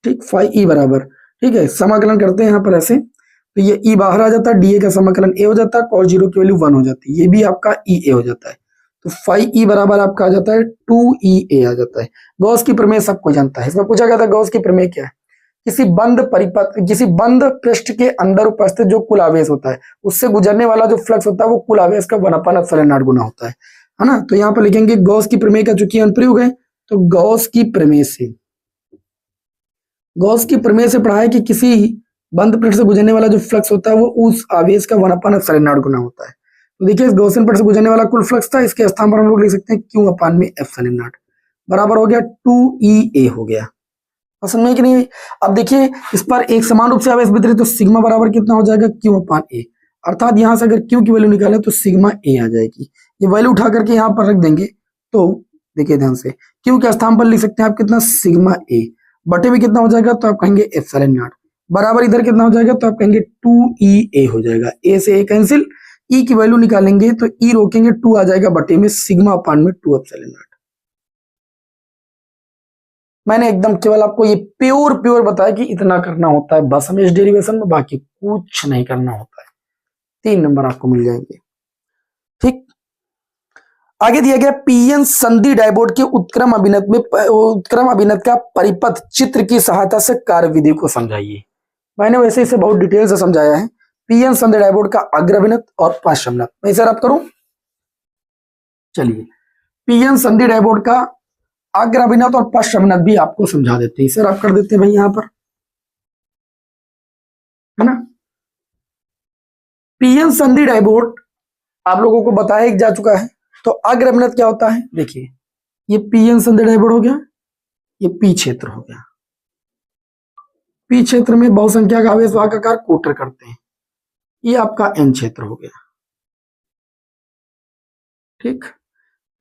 ठीक, फाई ई बराबर, ठीक है, समाकलन करते हैं यहाँ पर ऐसे, तो ये ई बाहर आ जाता है, डी ए का समाकलन ए हो जाता है, कॉस 0 की वैल्यू 1 हो जाती है, ये भी आपका ई ए हो जाता है। तो फाई ई बराबर आपका आ जाता है 2EA आ जाता है। गॉस की प्रमेय सबको जानता है, इसमें पूछा गया था गॉस की प्रमेय क्या है। किसी बंद पृष्ठ के अंदर उपस्थित जो कुल आवेश होता है उससे गुजरने वाला जो फ्लक्स होता है वो कुल आवेश का 1/ε0 गुना होता है ना। तो यहाँ पर लिखेंगे गॉस की प्रमेय का चूंकि अनुप्रयोग है, तो गॉस की प्रमेय से पढ़ा है कि किसी बंद पृष्ठ से गुजरने वाला जो फ्लक्स होता है वो उस आवेश का 1/ε0 गुना होता है। तो देखिए इस गॉसियन पृष्ठ से गुजरने वाला कुल फ्लक्स था, इसके स्थान पर हम लोग लिख सकते हैं Q/ε0 बराबर हो गया 2EA हो गया। समझ में कि नहीं। अब देखिए इस पर एक समान रूप से आवेश वितरित, तो सिग्मा बराबर कितना हो जाएगा Q/A, अर्थात यहां से अगर Q की वैल्यू निकाले तो सिग्मा A आ जाएगी। ये वैल्यू उठा करके यहाँ पर रख देंगे, तो देखिए ध्यान से Q के स्थान पर लिख सकते हैं आप कितना, सिग्मा A बटे में कितना हो जाएगा, तो आप कहेंगे ε0 बराबर इधर कितना हो जाएगा, तो आप कहेंगे 2EA हो जाएगा। A से A कैंसिल, E की वैल्यू निकालेंगे तो E रोकेंगे 2 आ जाएगा बटे में सिग्मा/में 2ε0। मैंने एकदम केवल आपको ये प्योर बताया कि इतना करना होता है बस हमें इस डेरिवेशन में, बाकी कुछ नहीं करना होता है। 3 नंबर आपको मिल जाएंगे। ठीक, आगे दिया गया पीएन संधि डायबोर्ड के उत्क्रम अभिनत का परिपथ चित्र की सहायता से कार्य विधि को समझाइए। मैंने वैसे इसे बहुत डिटेल से समझाया है। पीएन संधि डायबोर्ड का अग्र अभिनत और पश्च अभिनत मैं इसे रब करूं, चलिए पीएन संधि डायबोर्ड का अग्र अभिनत और पश्च अभिनत भी आपको समझा देते हैं, इसे रब कर देते हैं भाई यहां पर, है ना। पीएन संधि डायबोर्ड आप लोगों को बताया जा चुका है। तो अग्र अभिनत क्या होता है, देखिए ये पीएन संधि डायबोर्ड हो गया, ये पी क्षेत्र हो गया। पी क्षेत्र में बहुसंख्यक आवेश वाहक आकार कोटर करते हैं, ये आपका एन क्षेत्र हो गया। ठीक,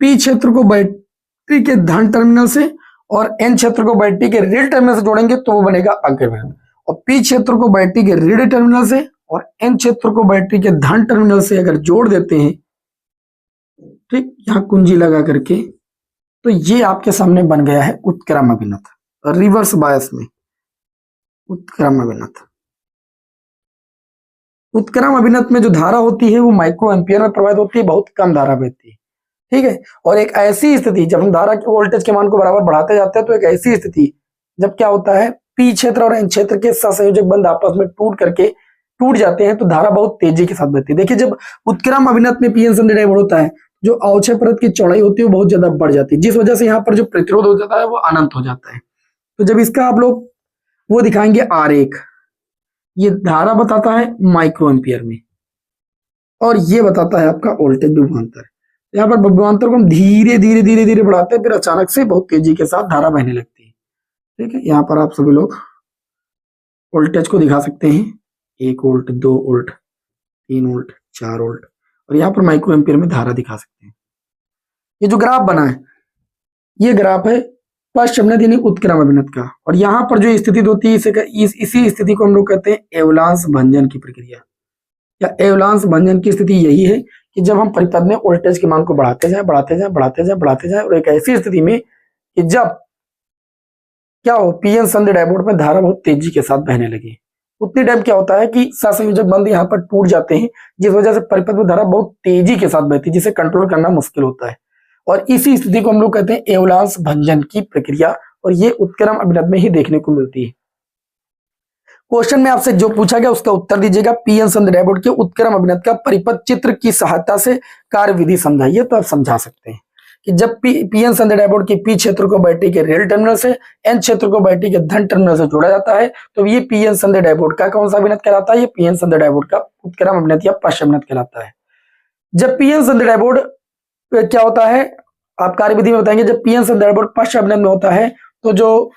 पी क्षेत्र को बैटरी के धन टर्मिनल से और एन क्षेत्र को बैटरी के ऋण टर्मिनल से जोड़ेंगे तो वो बनेगा अग्र अभिनत, और पी क्षेत्र को बैटरी के ऋण टर्मिनल से और एन क्षेत्र को बैटरी के धन टर्मिनल से अगर जोड़ देते हैं, ठीक, यहां कुंजी लगा करके, तो ये आपके सामने बन गया है उत्क्रम अभिनत, रिवर्स बायस में उत्क्रम अभिनत। उत्क्रम अभिनत में जो धारा होती है वो माइक्रो एम्पियर में प्रवाहित होती है, बहुत कम धारा बहती है। ठीक है, और एक ऐसी स्थिति जब हम धारा के वोल्टेज के मान को बराबर बढ़ाते जाते हैं, तो एक ऐसी स्थिति जब क्या होता है, पी क्षेत्र और एन क्षेत्र के सहसंयोजक बंध आपस में टूट जाते हैं, तो धारा बहुत तेजी के साथ बहती है। देखिए जब उत्क्रम अभिनत में पीएन संधि डायबोर्ड होता है, जो अवक्षय परत की चौड़ाई होती है वो बहुत ज्यादा बढ़ जाती है, जिस वजह से यहाँ पर जो प्रतिरोध हो जाता है वो अनंत हो जाता है। तो जब इसका आप लोग वो दिखाएंगे आरेख, ये धारा बताता है माइक्रो एम्पियर में और ये बताता है आपका वोल्टेज विभवांतर। यहाँ पर विभवांतर को हम धीरे धीरे बढ़ाते हैं, फिर अचानक से बहुत तेजी के साथ धारा बहने लगती है। ठीक है, यहाँ पर आप सभी लोग वोल्टेज को दिखा सकते हैं, 1 वोल्ट, 2 वोल्ट, 3 वोल्ट, 4 वोल्ट, और यहाँ पर माइक्रो एम्पियर में धारा दिखा सकते हैं। ये जो ग्राफ बना है ये ग्राफ है पश्च अभिनत यानी उत्क्रम अभिनत का, और यहाँ पर जो स्थिति होती है इसी स्थिति को हम लोग कहते हैं एवलांस भंजन की प्रक्रिया, या एवलांस भंजन की स्थिति यही है कि जब हम परिपथ में वोल्टेज के मान को बढ़ाते जाए और एक ऐसी स्थिति में कि जब क्या हो, पीएन संधि डायबोर्ड में धारा बहुत तेजी के साथ बहने लगी, उतनी टाइम क्या होता है कि सहसंयोजक बंध यहाँ पर टूट जाते हैं, जिस वजह से परिपथ में धारा बहुत तेजी के साथ बहती है, जिसे कंट्रोल करना मुश्किल होता है, और इसी स्थिति को हम लोग कहते हैं एवलांस भंजन की प्रक्रिया, और ये उत्क्रम अभिनत में ही देखने को मिलती है। क्वेश्चन में आपसे जो पूछा गया उसका उत्तर दीजिएगा, पीएन संधि डायबोर्ड के उत्क्रम अभिनत का परिपथ चित्र की सहायता से कार्य विधि समझाइए। तो आप समझा सकते हैं कि जब पीएन संधि डायबोर्ड के पी क्षेत्र को बैटरी के ऋण टर्मिनल से एन क्षेत्र को बैटरी के धन टर्मिनल से जोड़ा जाता है, तो ये पीएन संधि डायबोर्ड का कौन सा अभिनत कहलाता है, ये पीएन संधि डायबोर्ड का उत्क्रम अभिनत या पश्च अभिनत कहलाता है। जब पीएन संधि डायबोर्ड क्या होता है, आप कार्यविधि में बताएंगे जब पीएन संदर्भ और पश्च अभिनय में होता है तो जो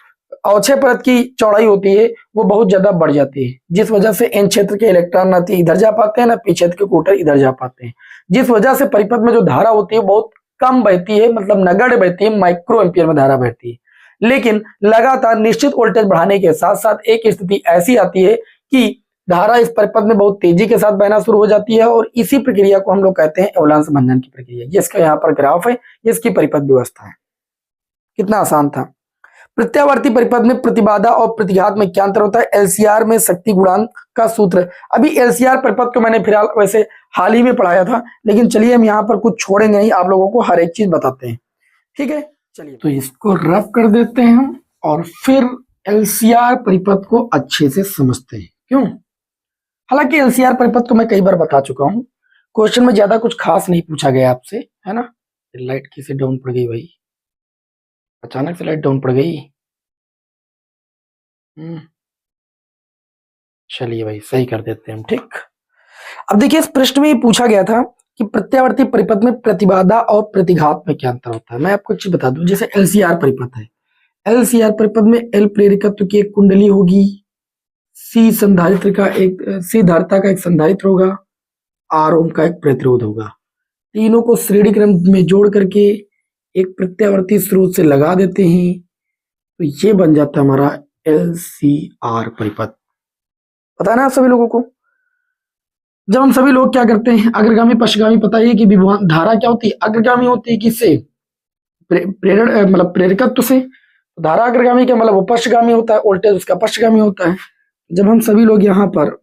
अवक्षय परत की चौड़ाई होती है वो बहुत ज्यादा बढ़ जाती है, जिस वजह से एन क्षेत्र के इलेक्ट्रॉन ना इधर जा पाते हैं ना पी क्षेत्र के कोटर इधर जा पाते हैं, जिस वजह से परिपथ में जो धारा होती है बहुत कम बहती है, मतलब नगण्य बहती है, माइक्रो एम्पियर में धारा बहती है। लेकिन लगातार निश्चित वोल्टेज बढ़ाने के साथ साथ एक स्थिति ऐसी आती है कि धारा इस परिपथ में बहुत तेजी के साथ बहना शुरू हो जाती है और इसी प्रक्रिया को हम लोग कहते हैं अवलांच भंजन की प्रक्रिया। ये इसका यहाँ पर ग्राफ है, ये इसकी परिपथ व्यवस्था है। कितना आसान था। प्रत्यावर्ती परिपथ में प्रतिबाधा और प्रतिघात में क्या अंतर होता है? एलसीआर में शक्ति गुणांक का सूत्र। अभी एलसीआर परिपथ को मैंने फिलहाल वैसे हाल ही में पढ़ाया था, लेकिन चलिए हम यहाँ पर कुछ छोड़ेंगे नहीं, आप लोगों को हर एक चीज बताते हैं। ठीक है, चलिए तो इसको रफ कर देते हैं हम और फिर एलसीआर परिपथ को अच्छे से समझते हैं। क्यों? हालांकि एलसीआर परिपथ तो मैं कई बार बता चुका हूं, क्वेश्चन में ज्यादा कुछ खास नहीं पूछा गया आपसे, है ना। लाइट कैसे डाउन पड़ गई भाई, अचानक से लाइट डाउन पड़ गई। चलिए भाई सही कर देते हैं हम। ठीक, अब देखिए इस प्रश्न में पूछा गया था कि प्रत्यावर्ती परिपथ में प्रतिबाधा और प्रतिघात में क्या अंतर होता है। मैं आपको एक चीज बता दूं, जैसे एलसीआर परिपथ है, एलसीआर परिपथ में एल प्रेरकत्व की एक कुंडली होगी, सी संधारित्र का एक सी धारिता का एक संधारित्र होगा, आर ओम का एक प्रतिरोध होगा। तीनों को श्रेणी क्रम में जोड़ करके एक प्रत्यावर्ती स्रोत से लगा देते हैं तो ये बन जाता है हमारा एलसीआर परिपथ। पता है ना आप सभी लोगों को। जब हम सभी लोग क्या करते हैं, अग्रगामी पश्चगामी, पता है कि विभवान धारा क्या होती है, अग्रगामी होती है किससे, प्रेरण मतलब प्रेरकत्व से। धारा अग्रगामी क्या मतलब वो पश्चगामी होता है, वोल्टेज उसका पश्चगामी होता है। जब हम सभी लोग यहाँ पर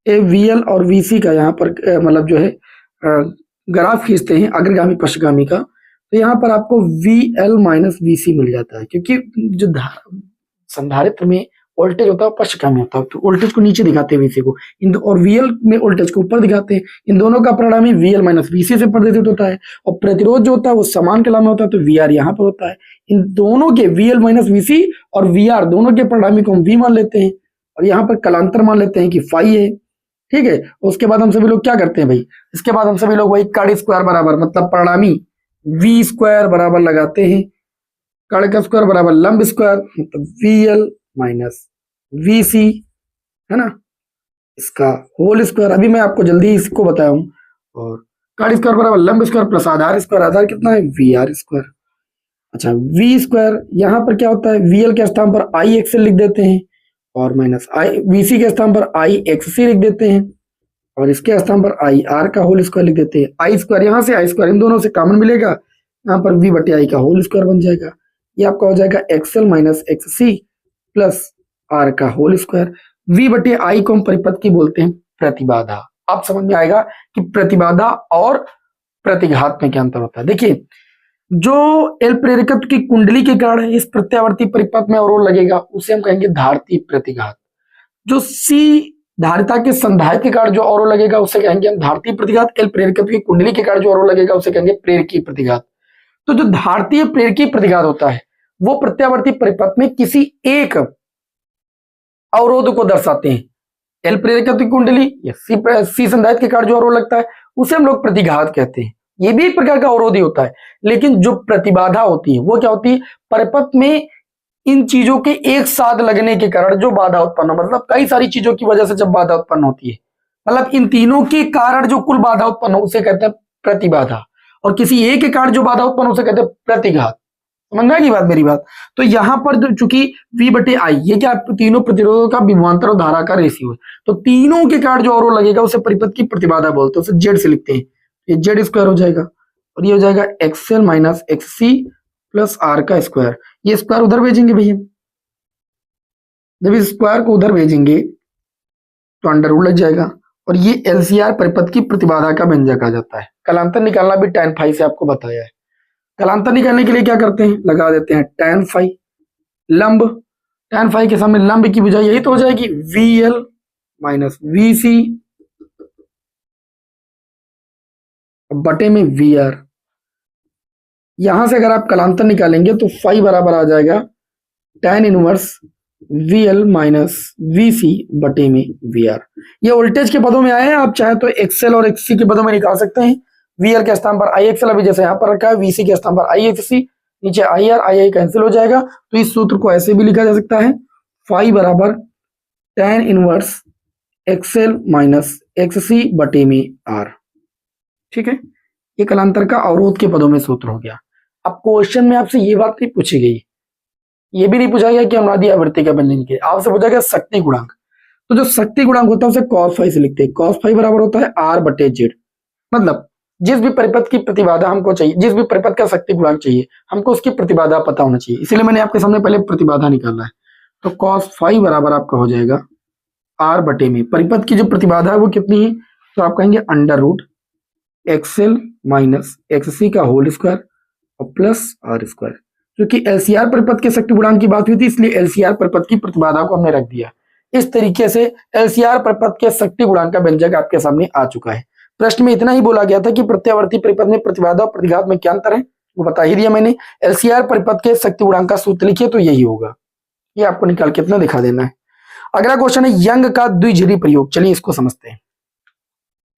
वीएल और वीसी का यहाँ पर मतलब जो है ग्राफ खींचते हैं अग्रगामी पश्चगामी का, तो यहाँ पर आपको वीएल माइनस वीसी मिल जाता है, क्योंकि जो संधारित्र में वोल्टेज होता है पश्चगामी होता है, तो वोल्टेज को नीचे दिखाते हैं वीसी को, और वीएल में वोल्टेज को ऊपर दिखाते हैं। इन दोनों का परिणामी वीएल माइनस वीसी से प्रदर्शित होता है, और प्रतिरोध जो होता है वो समान कला में होता है, तो वीआर यहाँ पर होता है। इन दोनों के वीएल माइनस वीसी और वीआर दोनों के परिणामी को हम वी मान लेते हैं, और यहाँ पर कलांतर मान लेते हैं कि फाई है। ठीक है, उसके बाद हम सभी लोग क्या करते हैं भाई, इसके बाद हम सभी लोग वही कर्ण स्क्वायर बराबर मतलब परिणामी वी स्क्वायर बराबर लगाते हैं, कर्ण का स्क्वायर बराबर लंब स्क्वायर मतलब वीएल माइनस वीसी, है ना, इसका होल स्क्वायर। अभी मैं आपको जल्दी इसको बताया हूं। और कर्ण स्क्वायर बराबर लंब स्क्वायर प्लस आधार स्क्वायर, आधार कितना है वी आर स्क्वायर। अच्छा, वी स्क्वायर यहाँ पर क्या होता है, वीएल के स्थान पर आई एक्सएल लिख देते हैं, और माइनस आई वीसी के स्थान पर आई एक्ससी लिख देते हैं, और इसके स्थान पर आई आर का होल स्क्वायर लिख देते हैं। आई स्क्वायर यहाँ से आई स्क्वायर इन दोनों से कॉमन मिलेगा, यहाँ पर वी बटे आई का होल स्क्वायर बन जाएगा। ये आपका हो जाएगा XL minus XC plus R का होल स्क्वायर। वी बटे आई को हम परिपथ की बोलते हैं प्रतिबाधा। आप समझ में आएगा कि प्रतिबाधा और प्रतिघात में क्या अंतर होता है। देखिए, जो एल प्रेरकत्व की कुंडली के कारण इस प्रत्यावर्ती परिपथ में अवरोध लगेगा उसे हम कहेंगे धारती प्रतिघात। जो सी धारिता के संधारित्र के कारण जो अवरोध लगेगा उसे कहेंगे हम धारतीय प्रतिघात। एल प्रेरकत्व की कुंडली के कारण जो अवरोध लगेगा उसे कहेंगे प्रेरकीय प्रतिघात। तो जो धारतीय प्रेरकीय प्रतिघात होता है वो प्रत्यावर्ती परिपथ में किसी एक अवरोध को दर्शाते हैं। एल प्रेरकत्व की कुंडली या सी संधारित्र के कारण जो अवरोध लगता है उसे हम लोग प्रतिघात कहते हैं। ये भी एक प्रकार का अवरोध ही होता है, लेकिन जो प्रतिबाधा होती है वो क्या होती है, परिपथ में इन चीजों के एक साथ लगने के कारण जो बाधा उत्पन्न हो, मतलब कई सारी चीजों की वजह से जब बाधा उत्पन्न होती है, मतलब इन तीनों के कारण जो कुल बाधा उत्पन्न हो उसे कहते हैं प्रतिबाधा, और किसी एक के कारण जो बाधा उत्पन्न हो उसे कहते हैं प्रतिघात। समझ में आएगी बात मेरी बात। तो यहाँ पर चूंकि V बटे आई ये क्या तीनों प्रतिरोधों का विभवांतर और धारा का रेशियो है, तो तीनों के कारण जो अवरोध लगेगा उसे परिपथ की प्रतिबाधा बोलते हैं, उसे जेड से लिखते हैं। ये जेड स्क्वायर हो जाएगा और ये हो जाएगा XL minus XC plus R का स्क्वायर। ये स्क्वायर उधर भेजेंगे भैया, जब इस स्क्वायर को उधर भेजेंगे तो अंडर रूट लग जाएगा, और ये एलसीआर परिपथ की प्रतिबाधा का व्यंजक आ जाता है। कलांतर निकालना भी tan फाई से आपको बताया है। कलांतर निकालने के लिए क्या करते हैं, लगा देते हैं tan फाई लंब, tan फाई के सामने लंब की बजाय यही तो हो जाएगी VL माइनस VC बटे में VR। यहां से अगर आप कलांतर निकालेंगे तो फाई बराबर आ जाएगा tan inverse VL minus VC बटे में VR। ये वोल्टेज के पदों में आए हैं, आप चाहे तो एक्सएल और एक्ससी के पदों में निकाल सकते हैं, VL के स्थान पर IXL अभी जैसे यहाँ पर रखा है, VC के स्थान पर IXC, नीचे IR, II कैंसिल हो जाएगा। तो इस सूत्र को ऐसे भी लिखा जा सकता है, फाई बराबर tan inverse XL minus XC बटे में R। ठीक है, ये कलांतर का अवरोध के पदों में सूत्र हो गया। अब क्वेश्चन में आपसे ये बात नहीं पूछी गई, ये भी नहीं पूछा गया कि अनुनादी आवृत्ति का व्यंजन के, आपसे पूछा गया शक्ति गुणांक। तो जो शक्ति गुणांक होता है उसे cos फाई से लिखते हैं। cos फाई बराबर होता है R बटे Z। मतलब जिस भी परिपथ की प्रतिबाधा हमको चाहिए, जिस भी परिपथ का शक्ति गुणांक चाहिए, हमको उसकी प्रतिबाधा पता होना चाहिए, इसलिए मैंने आपके सामने पहले प्रतिबाधा निकाला है। तो cos फाई बराबर आपका हो जाएगा R बटे में, परिपथ की जो प्रतिबाधा है वो कितनी है, तो आप कहेंगे under root XL minus XC का होल स्क्वायर और प्लस R स्क्वायर। क्योंकि LCR परिपथ के शक्ति गुणांक की बात हुई थी, इसलिए LCR परिपथ की प्रतिबाधा को हमने रख दिया। इस तरीके से LCR परिपथ के शक्ति गुणांक का व्यंजक आपके सामने आ चुका है। प्रश्न में इतना ही बोला गया था कि प्रत्यावर्ती परिपथ में प्रतिबाधा और प्रतिघात में क्या अंतर है, वो बता ही दिया मैंने। LCR परिपथ के शक्ति गुणांक का सूत्र लिखिए तो यही होगा, ये आपको निकाल के इतना दिखा देना है। अगला क्वेश्चन है यंग का द्विध्रुवी प्रयोग। चलिए इसको समझते हैं।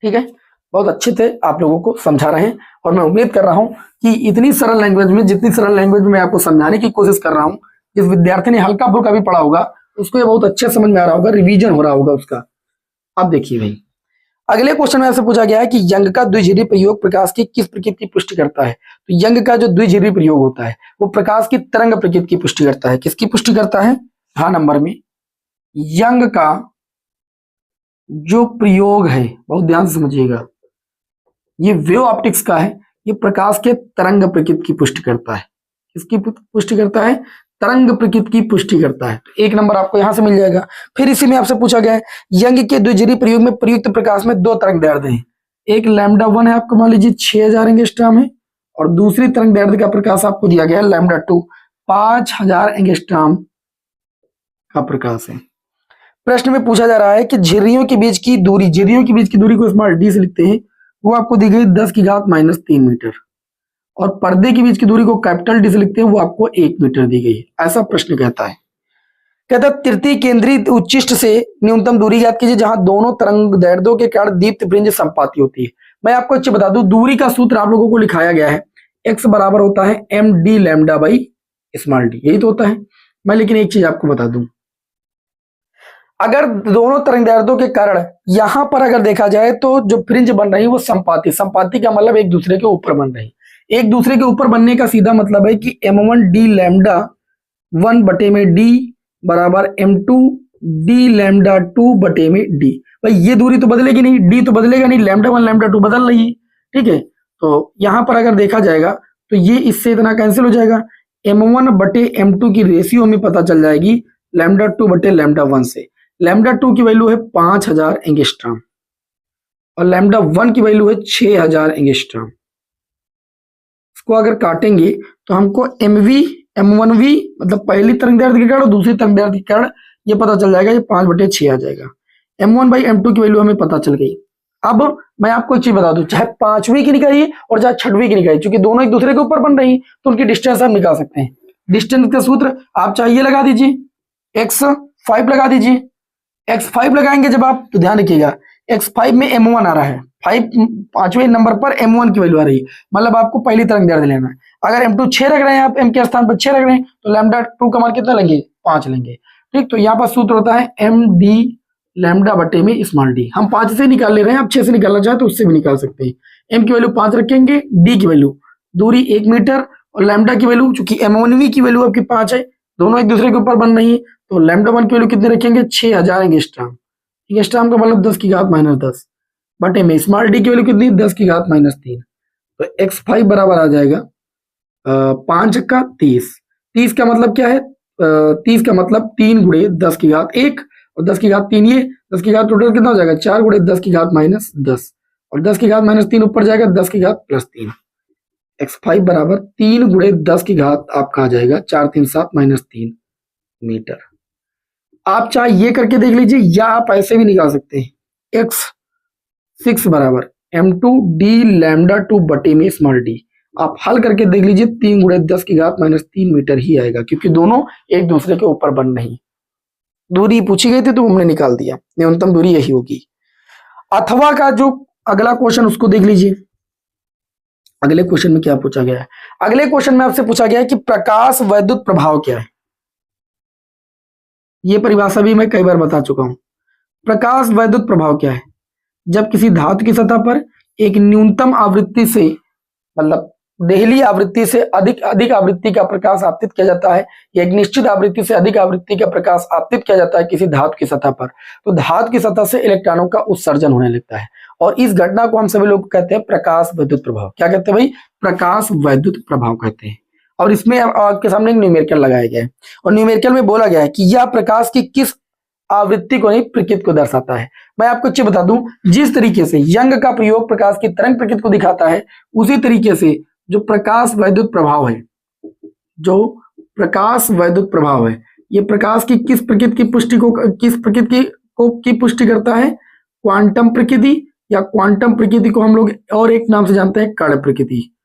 ठीक है, बहुत अच्छे से आप लोगों को समझा रहे हैं और मैं उम्मीद कर रहा हूं कि इतनी सरल लैंग्वेज में, जितनी सरल लैंग्वेज में मैं आपको समझाने की कोशिश कर रहा हूं, जिस विद्यार्थी ने हल्का फुल्का भी पढ़ा होगा उसको ये बहुत अच्छे समझ में आ रहा होगा, रिवीजन हो रहा होगा उसका। अब देखिए भाई, अगले क्वेश्चन में आपसे पूछा गया है कि यंग का द्विध्रुवी प्रयोग प्रकाश की किस प्रकृति की पुष्टि करता है। तो यंग का जो द्विध्रुवी प्रयोग होता है वो प्रकाश की तरंग प्रकृति की पुष्टि करता है। किसकी पुष्टि करता है, हाँ नंबर में, यंग का जो प्रयोग है, बहुत ध्यान से समझिएगा, ये वेव ऑप्टिक्स का है, ये प्रकाश के तरंग प्रकृति की पुष्टि करता है। किसकी पुष्टि करता है, तरंग प्रकृति की पुष्टि करता है। तो एक नंबर आपको यहां से मिल जाएगा। फिर इसी में आपसे पूछा गया है यंग के द्विध्रुवी प्रयोग में प्रयुक्त प्रकाश में दो तरंग दैर्ध्य हैं, एक λ1 है आपको मान लीजिए 6000 एंगस्ट्रॉम है, और दूसरी तरंग दैर्ध्य का प्रकाश आपको दिया गया है λ2 5000 एंगस्ट्रॉम का प्रकाश है। प्रश्न में पूछा जा रहा है कि झिर्रियों के बीच की दूरी, झिर्रियों के बीच की दूरी को स्मॉल d से लिखते हैं, वो आपको दी गई 10⁻³ मीटर, और पर्दे के बीच की दूरी को कैपिटल डी से लिखते हैं, वो आपको 1 मीटर दी गई है। ऐसा प्रश्न कहता है। कहता है तृतीय केंद्रित उच्चिष्ट से न्यूनतम दूरी ज्ञात कीजिए जहां दोनों तरंग दैर्ध्यों के कारण दीप्त फ्रिंज संपाती होती है। मैं आपको अच्छे बता दूं, दूरी का सूत्र आप लोगों को लिखाया गया है, x बराबर होता है md lambda by small D, यही तो होता है। मैं लेकिन एक चीज आपको बता दूं, अगर दोनों तरंग दैर्ध्यों के कारण यहां पर अगर देखा जाए तो जो फ्रिंज बन रही है वो संपाती, संपाती का मतलब एक दूसरे के ऊपर बन रही, एक दूसरे के ऊपर बनने का सीधा मतलब है कि m1d λ1 बटे में d बराबर m2d λ2 बटे में d। भाई ये दूरी तो बदलेगी नहीं, d तो बदलेगा नहीं, λ1 λ2 बदल रही है। ठीक है, तो यहां पर अगर देखा जाएगा तो ये इससे इतना कैंसिल हो जाएगा, m1 बटे m2 की रेशियो में पता चल जाएगी λ2 बटे λ1 से। λ2 की वैल्यू है 5000 एंगस्ट्रॉम और λ1 की वैल्यू है 6000 एंगस्ट्रॉम। इसको अगर काटेंगे तो हमको m1v मतलब पहली तरंग दैर्ध्य के कारण और दूसरी तरंग दैर्ध्य के कारण ये पता चल जाएगा, ये 5/6 आ जाएगा। m1/m2 की वैल्यू हमें पता चल गई। अब मैं आपको एक चीज बता दूं, चाहे 5वीं की निकालिए और चाहे 6वीं की निकालिए, क्योंकि दोनों एक दूसरे के ऊपर बन रही तो उनकी डिस्टेंस आप निकाल सकते हैं। डिस्टेंस का सूत्र आप चाहे ये लगा दीजिए, x5 लगा दीजिए। x5 लगाएंगे जब आप, तो ध्यान रखिएगा x5 में m1 आ रहा है, 5वें नंबर पर m1 की वैल्यू आ रही है, मतलब आपको पहली तरंग दैर्ध्य लेना है। अगर m2 6 रख रहे हैं आप, m के स्थान पर 6 रख रहे हैं, तो λ2 का मान कितना लेंगे, 5 लेंगे। ठीक, तो यहाँ पर सूत्र होता है md लैम्डा बटे में स्मॉल डी। हम 5 से निकाल ले रहे हैं, आप 6 से निकालना चाहे तो उससे भी निकाल सकते हैं। m की वैल्यू 5 रखेंगे, d की वैल्यू दूरी 1 मीटर और लैम्डा की वैल्यू, चूंकि m1v की वैल्यू आपकी 5 है, दोनों एक दूसरे के ऊपर बन रही है, तो λ1 की वैल्यू कितने रखेंगे, 6000 एंगस्ट्रॉम। एंगस्ट्रॉम का मतलब 10⁻⁻10 बटे में स्मॉल डी की वैल्यू कितनी, 10⁻³ तो x5 बराबर आ जाएगा 5 का 30। 30 का मतलब क्या है, 30 का मतलब 3 × 10⁻1 और 10⁻3, ये 10 टोटल कितना हो जाएगा, 4 × 10⁻−10 और 10⁻−3 ऊपर जाएगा 10⁻+3। x5 बराबर 3 × 10 आपका आ जाएगा 4 3 7 -3 मीटर। आप चाहे ये करके देख लीजिए या आप ऐसे भी निकाल सकते हैं, x6 बराबर m2d λ2 बटे में स्मॉल डी। आप हल करके देख लीजिए 3 × 10⁻³ मीटर ही आएगा, क्योंकि दोनों एक दूसरे के ऊपर बन रही। दूरी पूछी गई थी तो हमने निकाल दिया, न्यूनतम दूरी यही होगी। अथवा का जो अगला क्वेश्चन उसको देख लीजिए। अगले क्वेश्चन में क्या पूछा गया है? अगले क्वेश्चन में आपसे पूछा गया है कि प्रकाश वैद्युत प्रभाव क्या है। ये परिभाषा भी मैं कई बार बता चुका हूं। प्रकाश वैद्युत प्रभाव क्या है? जब किसी धातु की सतह पर एक न्यूनतम आवृत्ति से, मतलब देहली आवृत्ति से अधिक अधिक आवृत्ति का प्रकाश आपतित किया जाता है, या एक निश्चित आवृत्ति से अधिक आवृत्ति का प्रकाश आपतित किया जाता है किसी धातु की सतह पर, तो धातु की सतह से इलेक्ट्रॉनों का उत्सर्जन होने लगता है, और इस घटना को हम सभी लोग कहते हैं प्रकाश वैद्युत प्रभाव। क्या कहते हैं भाई? प्रकाश वैद्युत प्रभाव कहते हैं। और इसमें आपके सामने एक न्यूमेरिकल लगाया गया है, और न्यूमेरिकल में बोला गया है कि यह प्रकाश की किस आवृत्ति को नहीं, प्रकृति को दर्शाता है। मैं आपको अच्छे बता दूं, जिस तरीके से यंग का प्रयोग प्रकाश की तरंग प्रकृति को दिखाता है, उसी तरीके से जो प्रकाश वैद्युत प्रभाव है, जो प्रकाश वैद्युत प्रभाव है, ये प्रकाश की किस प्रकृति की पुष्टि को, किस प्रकृति की पुष्टि करता है? क्वांटम प्रकृति, या क्वांटम प्रकृति को हम लोग और एक नाम से जानते हैं कण प्रकृति।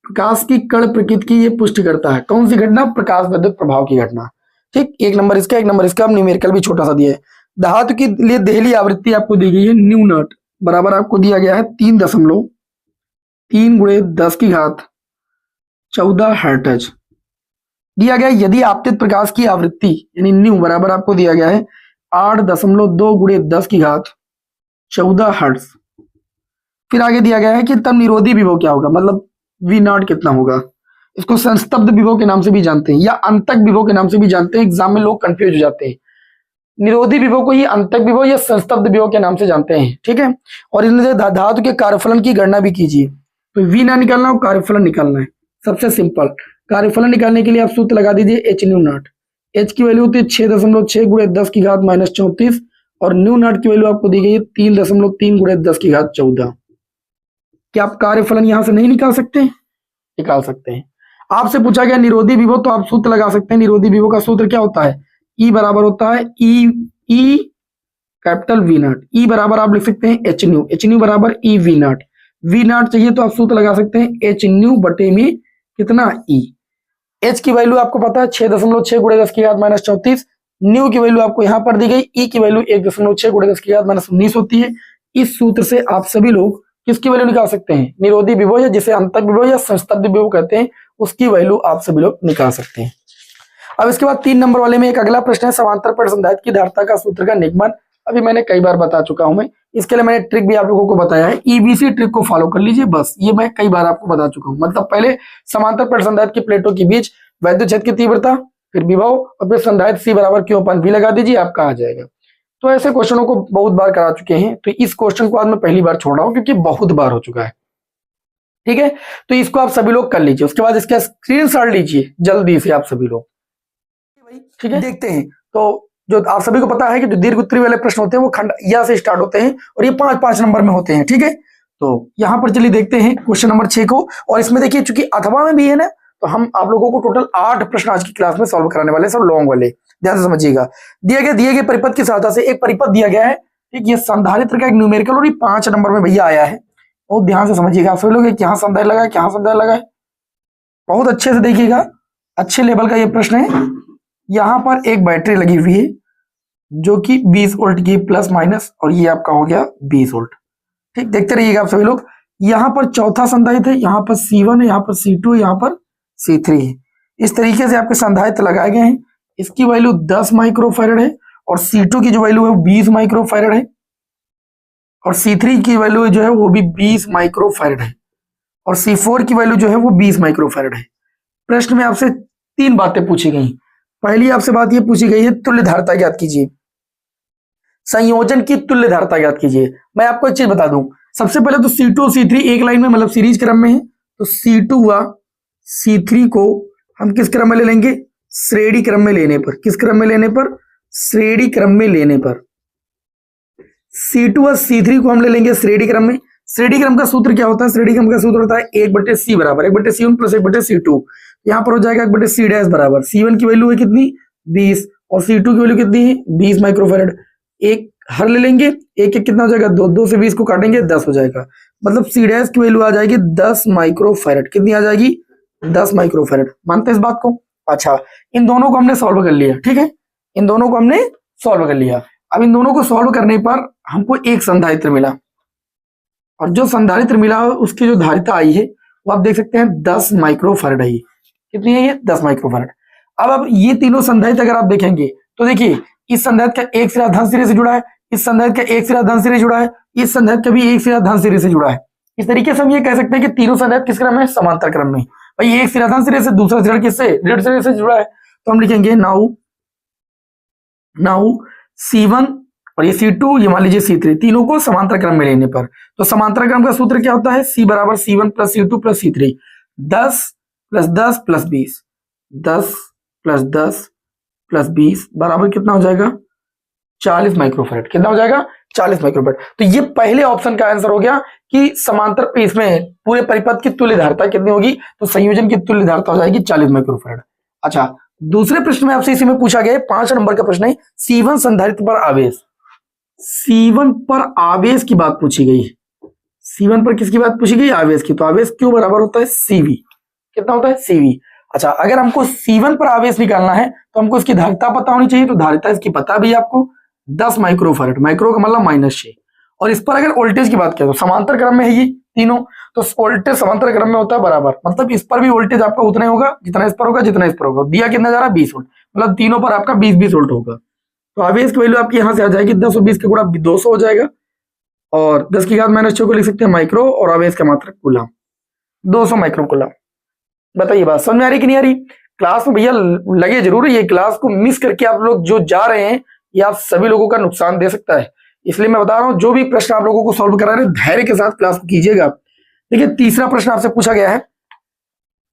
प्रकाश की कण प्रकृति की ये पुष्टि करता है। कौन सी घटना? प्रकाश वैद्युत प्रभाव की घटना। ठीक, एक नंबर इसका, एक नंबर इसका। अब न्यूमेरिकल भी छोटा सा दिया है। धातु के लिए देहली आवृत्ति आपको दी गई है न्यू नॉट, बराबर आपको दिया गया है 3.3 गुणे 10 की घात 14 हर्ट्ज दिया गया है। यदि आपतित प्रकाश की आवृत्ति यानी न्यू बराबर आपको दिया गया है 8.2 गुणे 10 की घात 14 हर्ट्ज। फिर आगे दिया गया है कि तब निरोधी विभव क्या होगा, मतलब वी नॉट कितना होगा। इसको संस्तब्ध विभव के नाम से भी जानते हैं, या अंतक विभव के नाम से भी जानते हैं। एग्जाम में लोग कंफ्यूज हो जाते हैं। निरोधी विभव को ही अंतक विभव या संस्तब्ध विभव के नाम से जानते हैं, ठीक है। और इनमें धातु के कार्यफलन की गणना भी कीजिए। तो वी ना निकालना हो, कार्यफलन निकालना है। सबसे सिंपल कार्यफलन निकालने के लिए आप सूत्र लगा दीजिए एच न्यू नॉट। एच की वैल्यू होती है 6.6 गुणे 10 की घात -34, और न्यू नॉट की वैल्यू आपको दी गई है 3.3 गुणे 10 की घात 14। क्या आप कार्यफलन यहां से नहीं निकाल सकते? निकाल सकते हैं। आपसे पूछा गया निरोधी विभव, तो आप सूत्र लगा सकते हैं। निरोधी विभव का सूत्र क्या होता है? ई बराबर होता है E capital V naught. E बराबर आप लिख सकते हैं एच न्यू बराबर E V naught. V naught चाहिए तो आप सूत्र लगा सकते हैं एच न्यू बटे में कितना ई। एच की वैल्यू आपको पता है 6.6 गुणे 10 की घात -34। न्यू की वैल्यू आपको यहां पर दी गई। ई की वैल्यू 1.6 गुणे 10 की घात -19 होती है। इस सूत्र से आप सभी लोग किसकी वैल्यू निकाल सकते हैं? निरोधी विभव, या जिसे अंतक विभव या संस्तब्ध विभव कहते हैं, उसकी वैल्यू आप सभी लोग निकाल सकते हैं। अब इसके बाद 3 नंबर वाले में एक अगला प्रश्न है, समांतर पर संधारित्र की धारिता का सूत्र का निगमन। अभी मैंने कई बार बता चुका हूं मैं, इसके लिए मैंने ट्रिक भी आप लोगों को बताया है। ईबीसी ट्रिक को फॉलो कर लीजिए, बस ये मैं कई बार आपको बता चुका हूं। मतलब पहले समांतर पर संधारित्र की प्लेटों के बीच वैद्युत क्षेत्र की तीव्रता, फिर विभव, और फिर संधारित्र सी बराबर क्यू अपन वी लगा दीजिए, आपका आ जाएगा। तो ऐसे क्वेश्चनों को बहुत बार करा चुके हैं, तो इस क्वेश्चन को आज मैं पहली बार छोड़ रहा हूं क्योंकि बहुत बार हो चुका है, ठीक है। तो इसको आप सभी लोग कर लीजिए। उसके बाद इसका स्क्रीनशॉट लीजिए जल्दी से आप सभी लोग, ठीक है। देखते हैं, तो जो आप सभी को पता है कि जो दीर्घ उत्तरी वाले प्रश्न होते हैं वो खंड या से स्टार्ट होते हैं, और ये 5-5 नंबर में होते हैं, ठीक है। तो यहां पर चलिए देखते हैं क्वेश्चन नंबर 6 को। और इसमें देखिए चूंकि अथवा में भी है ना, तो हम आप लोगों को टोटल 8 प्रश्न आज की क्लास में सॉल्व कराने वाले, सब लॉन्ग वाले, ध्यान से समझिएगा। दिए गए परिपथ की सहायता से एक परिपथ दिया गया है, ठीक। ये संधारित्र का एक न्यूमेरिकल, और ये 5 नंबर में भैया आया है। बहुत ध्यान से समझिएगा आप सभी लोग, यहाँ संधारित्र लगा है, यहाँ संधारित्र लगा है, बहुत अच्छे से देखिएगा, अच्छे लेवल का ये प्रश्न है। यहाँ पर एक बैटरी लगी हुई है जो कि 20 वोल्ट की प्लस माइनस, और ये आपका हो गया 20 वोल्ट, ठीक। देखते रहिएगा आप सभी लोग। यहाँ पर चौथा संधारित्र है, यहाँ पर C1 है, यहाँ पर C2 है, यहाँ पर C3 है। इस तरीके से आपके संधारित्र लगाए गए हैं। इसकी वैल्यू 10 माइक्रोफैरड है, और C2 की जो वैल्यू है वो 20 माइक्रोफैरड है, और C3 की वैल्यू जो है वो भी 20 माइक्रोफैरड है, और C4 की वैल्यू जो है वो 20 माइक्रोफैरड है। प्रश्न में आपसे 3 बातें पूछी गई। पहली आपसे बात ये पूछी गई है तुल्य धारिता ज्ञात कीजिए, संयोजन की तुल्य धारिता ज्ञात कीजिए। मैं आपको एक चीज बता दूं, सबसे पहले तो C2 और C3 एक लाइन में, मतलब सीरीज क्रम में है, तो C2 व C3 को हम किस क्रम में ले लेंगे? श्रेणी क्रम में लेने पर। किस क्रम में लेने पर? श्रेणी क्रम में लेने पर। C2 व C3 को हम ले लेंगे श्रेणी क्रम में। श्रेणी क्रम का सूत्र क्या होता है? श्रेणी क्रम का सूत्र होता है 1/C बराबर 1/C1 प्लस 1/C2। यहाँ पर हो जाएगा 1/C डैश बराबर C1 की वैल्यू है कितनी? 20, और C2 की वैल्यू कितनी है? 20 माइक्रोफैरड। एक हर ले लेंगे, एक कितना हो जाएगा? 2 से 20 को काटेंगे 10 हो जाएगा, मतलब C डैश की वैल्यू आ जाएगी 10 माइक्रोफैरड। कितनी आ जाएगी? 10 माइक्रोफैरड। मानते हैं इस बात को? अच्छा, इन दोनों को हमने सॉल्व कर लिया, ठीक है, इन दोनों को हमने सॉल्व कर लिया। अब इन दोनों को सॉल्व करने पर हमको एक संधारित्र मिला, और जो संधारित्र मिला उसकी जो धारिता आई है वो आप देख सकते हैं 10 माइक्रोफैरड है। कितनी है ये? 10 माइक्रोफैरड। अब ये तीनों संधारित्र अगर आप देखेंगे तो देखिए इस संधारित्र का एक सिरा धन सिरे से जुड़ा है, इस संधारित्र का एक सिरा धन सिरे से जुड़ा है, इस संधारित्र का भी एक सिरा धन सिरे से जुड़ा है। इस तरीके से हम ये कह सकते हैं कि तीनों संधारित्र किस क्रम में? समांतर क्रम में। भाई एक सिरा धन सिरे से, दूसरा सिरा किससे? ऋण सिरे से जुड़ा है। तो हम लिखेंगे नाउ C1 और ये C2, ये मान लीजिए C3, तीनों को समांतर क्रम में लेने पर तो समांतर क्रम का सूत्र क्या होता है? C बराबर C1 plus C2 plus C3। 10 plus 10 plus 20, 10 plus 10 plus 20 बराबर कितना हो जाएगा? 40 माइक्रोफैरड। कितना हो जाएगा? 40 माइक्रोफैरड। तो ये पहले ऑप्शन का आंसर हो गया कि समांतर इसमें पूरे परिपथ की तुल्य धारिता कितनी होगी? तो संयोजन की तुल्य धारिता हो जाएगी 40 माइक्रोफैरड। अच्छा, दूसरे प्रश्न में आपसे इसी में पूछा गया 5 नंबर का प्रश्न है, C1 संधारित्र पर आवेश। C1 पर आवेश की बात पूछी गई। C1 पर किसकी बात पूछी गई? आवेश की। तो आवेश क्यों बराबर होता है? CV। कितना होता है? CV। अच्छा, अगर हमको C1 पर आवेश निकालना है तो हमको इसकी धारिता पता होनी चाहिए। तो धारिता इसकी पता भी आपको 10 माइक्रोफैरड, माइक्रो का मतलब -6। और इस पर अगर वोल्टेज की बात करें तो समांतर क्रम में है ये तीनों, तो वोल्टेज समांतर क्रम में होता है बराबर, मतलब इस पर भी वोल्टेज आपका उतना ही होगा जितना इस पर होगा, जितना इस पर होगा। दिया कितना जा रहा है? 20 वोल्ट, मतलब तीनों पर आपका 20-20 वोल्ट होगा। तो आवेश की वैल्यू आपकी यहां से आ जाएगी 10 और 20 का गुणा 200 हो जाएगा, और 10 की घात -6 को लिख सकते हैं माइक्रो, और आवेश का मात्रक कूलम, 200 माइक्रो कूलम। बताइए बात समझ में आ रही कि नहीं आ रही? क्लास में भैया लगे जरूर, ये क्लास को मिस करके आप लोग जो जा रहे हैं ये आप सभी लोगों का नुकसान दे सकता है। इसलिए मैं बता रहा हूं, जो भी प्रश्न आप लोगों को सॉल्व करा रहे हैं धैर्य के साथ क्लास को कीजिएगा। देखिए तीसरा प्रश्न आपसे पूछा गया है,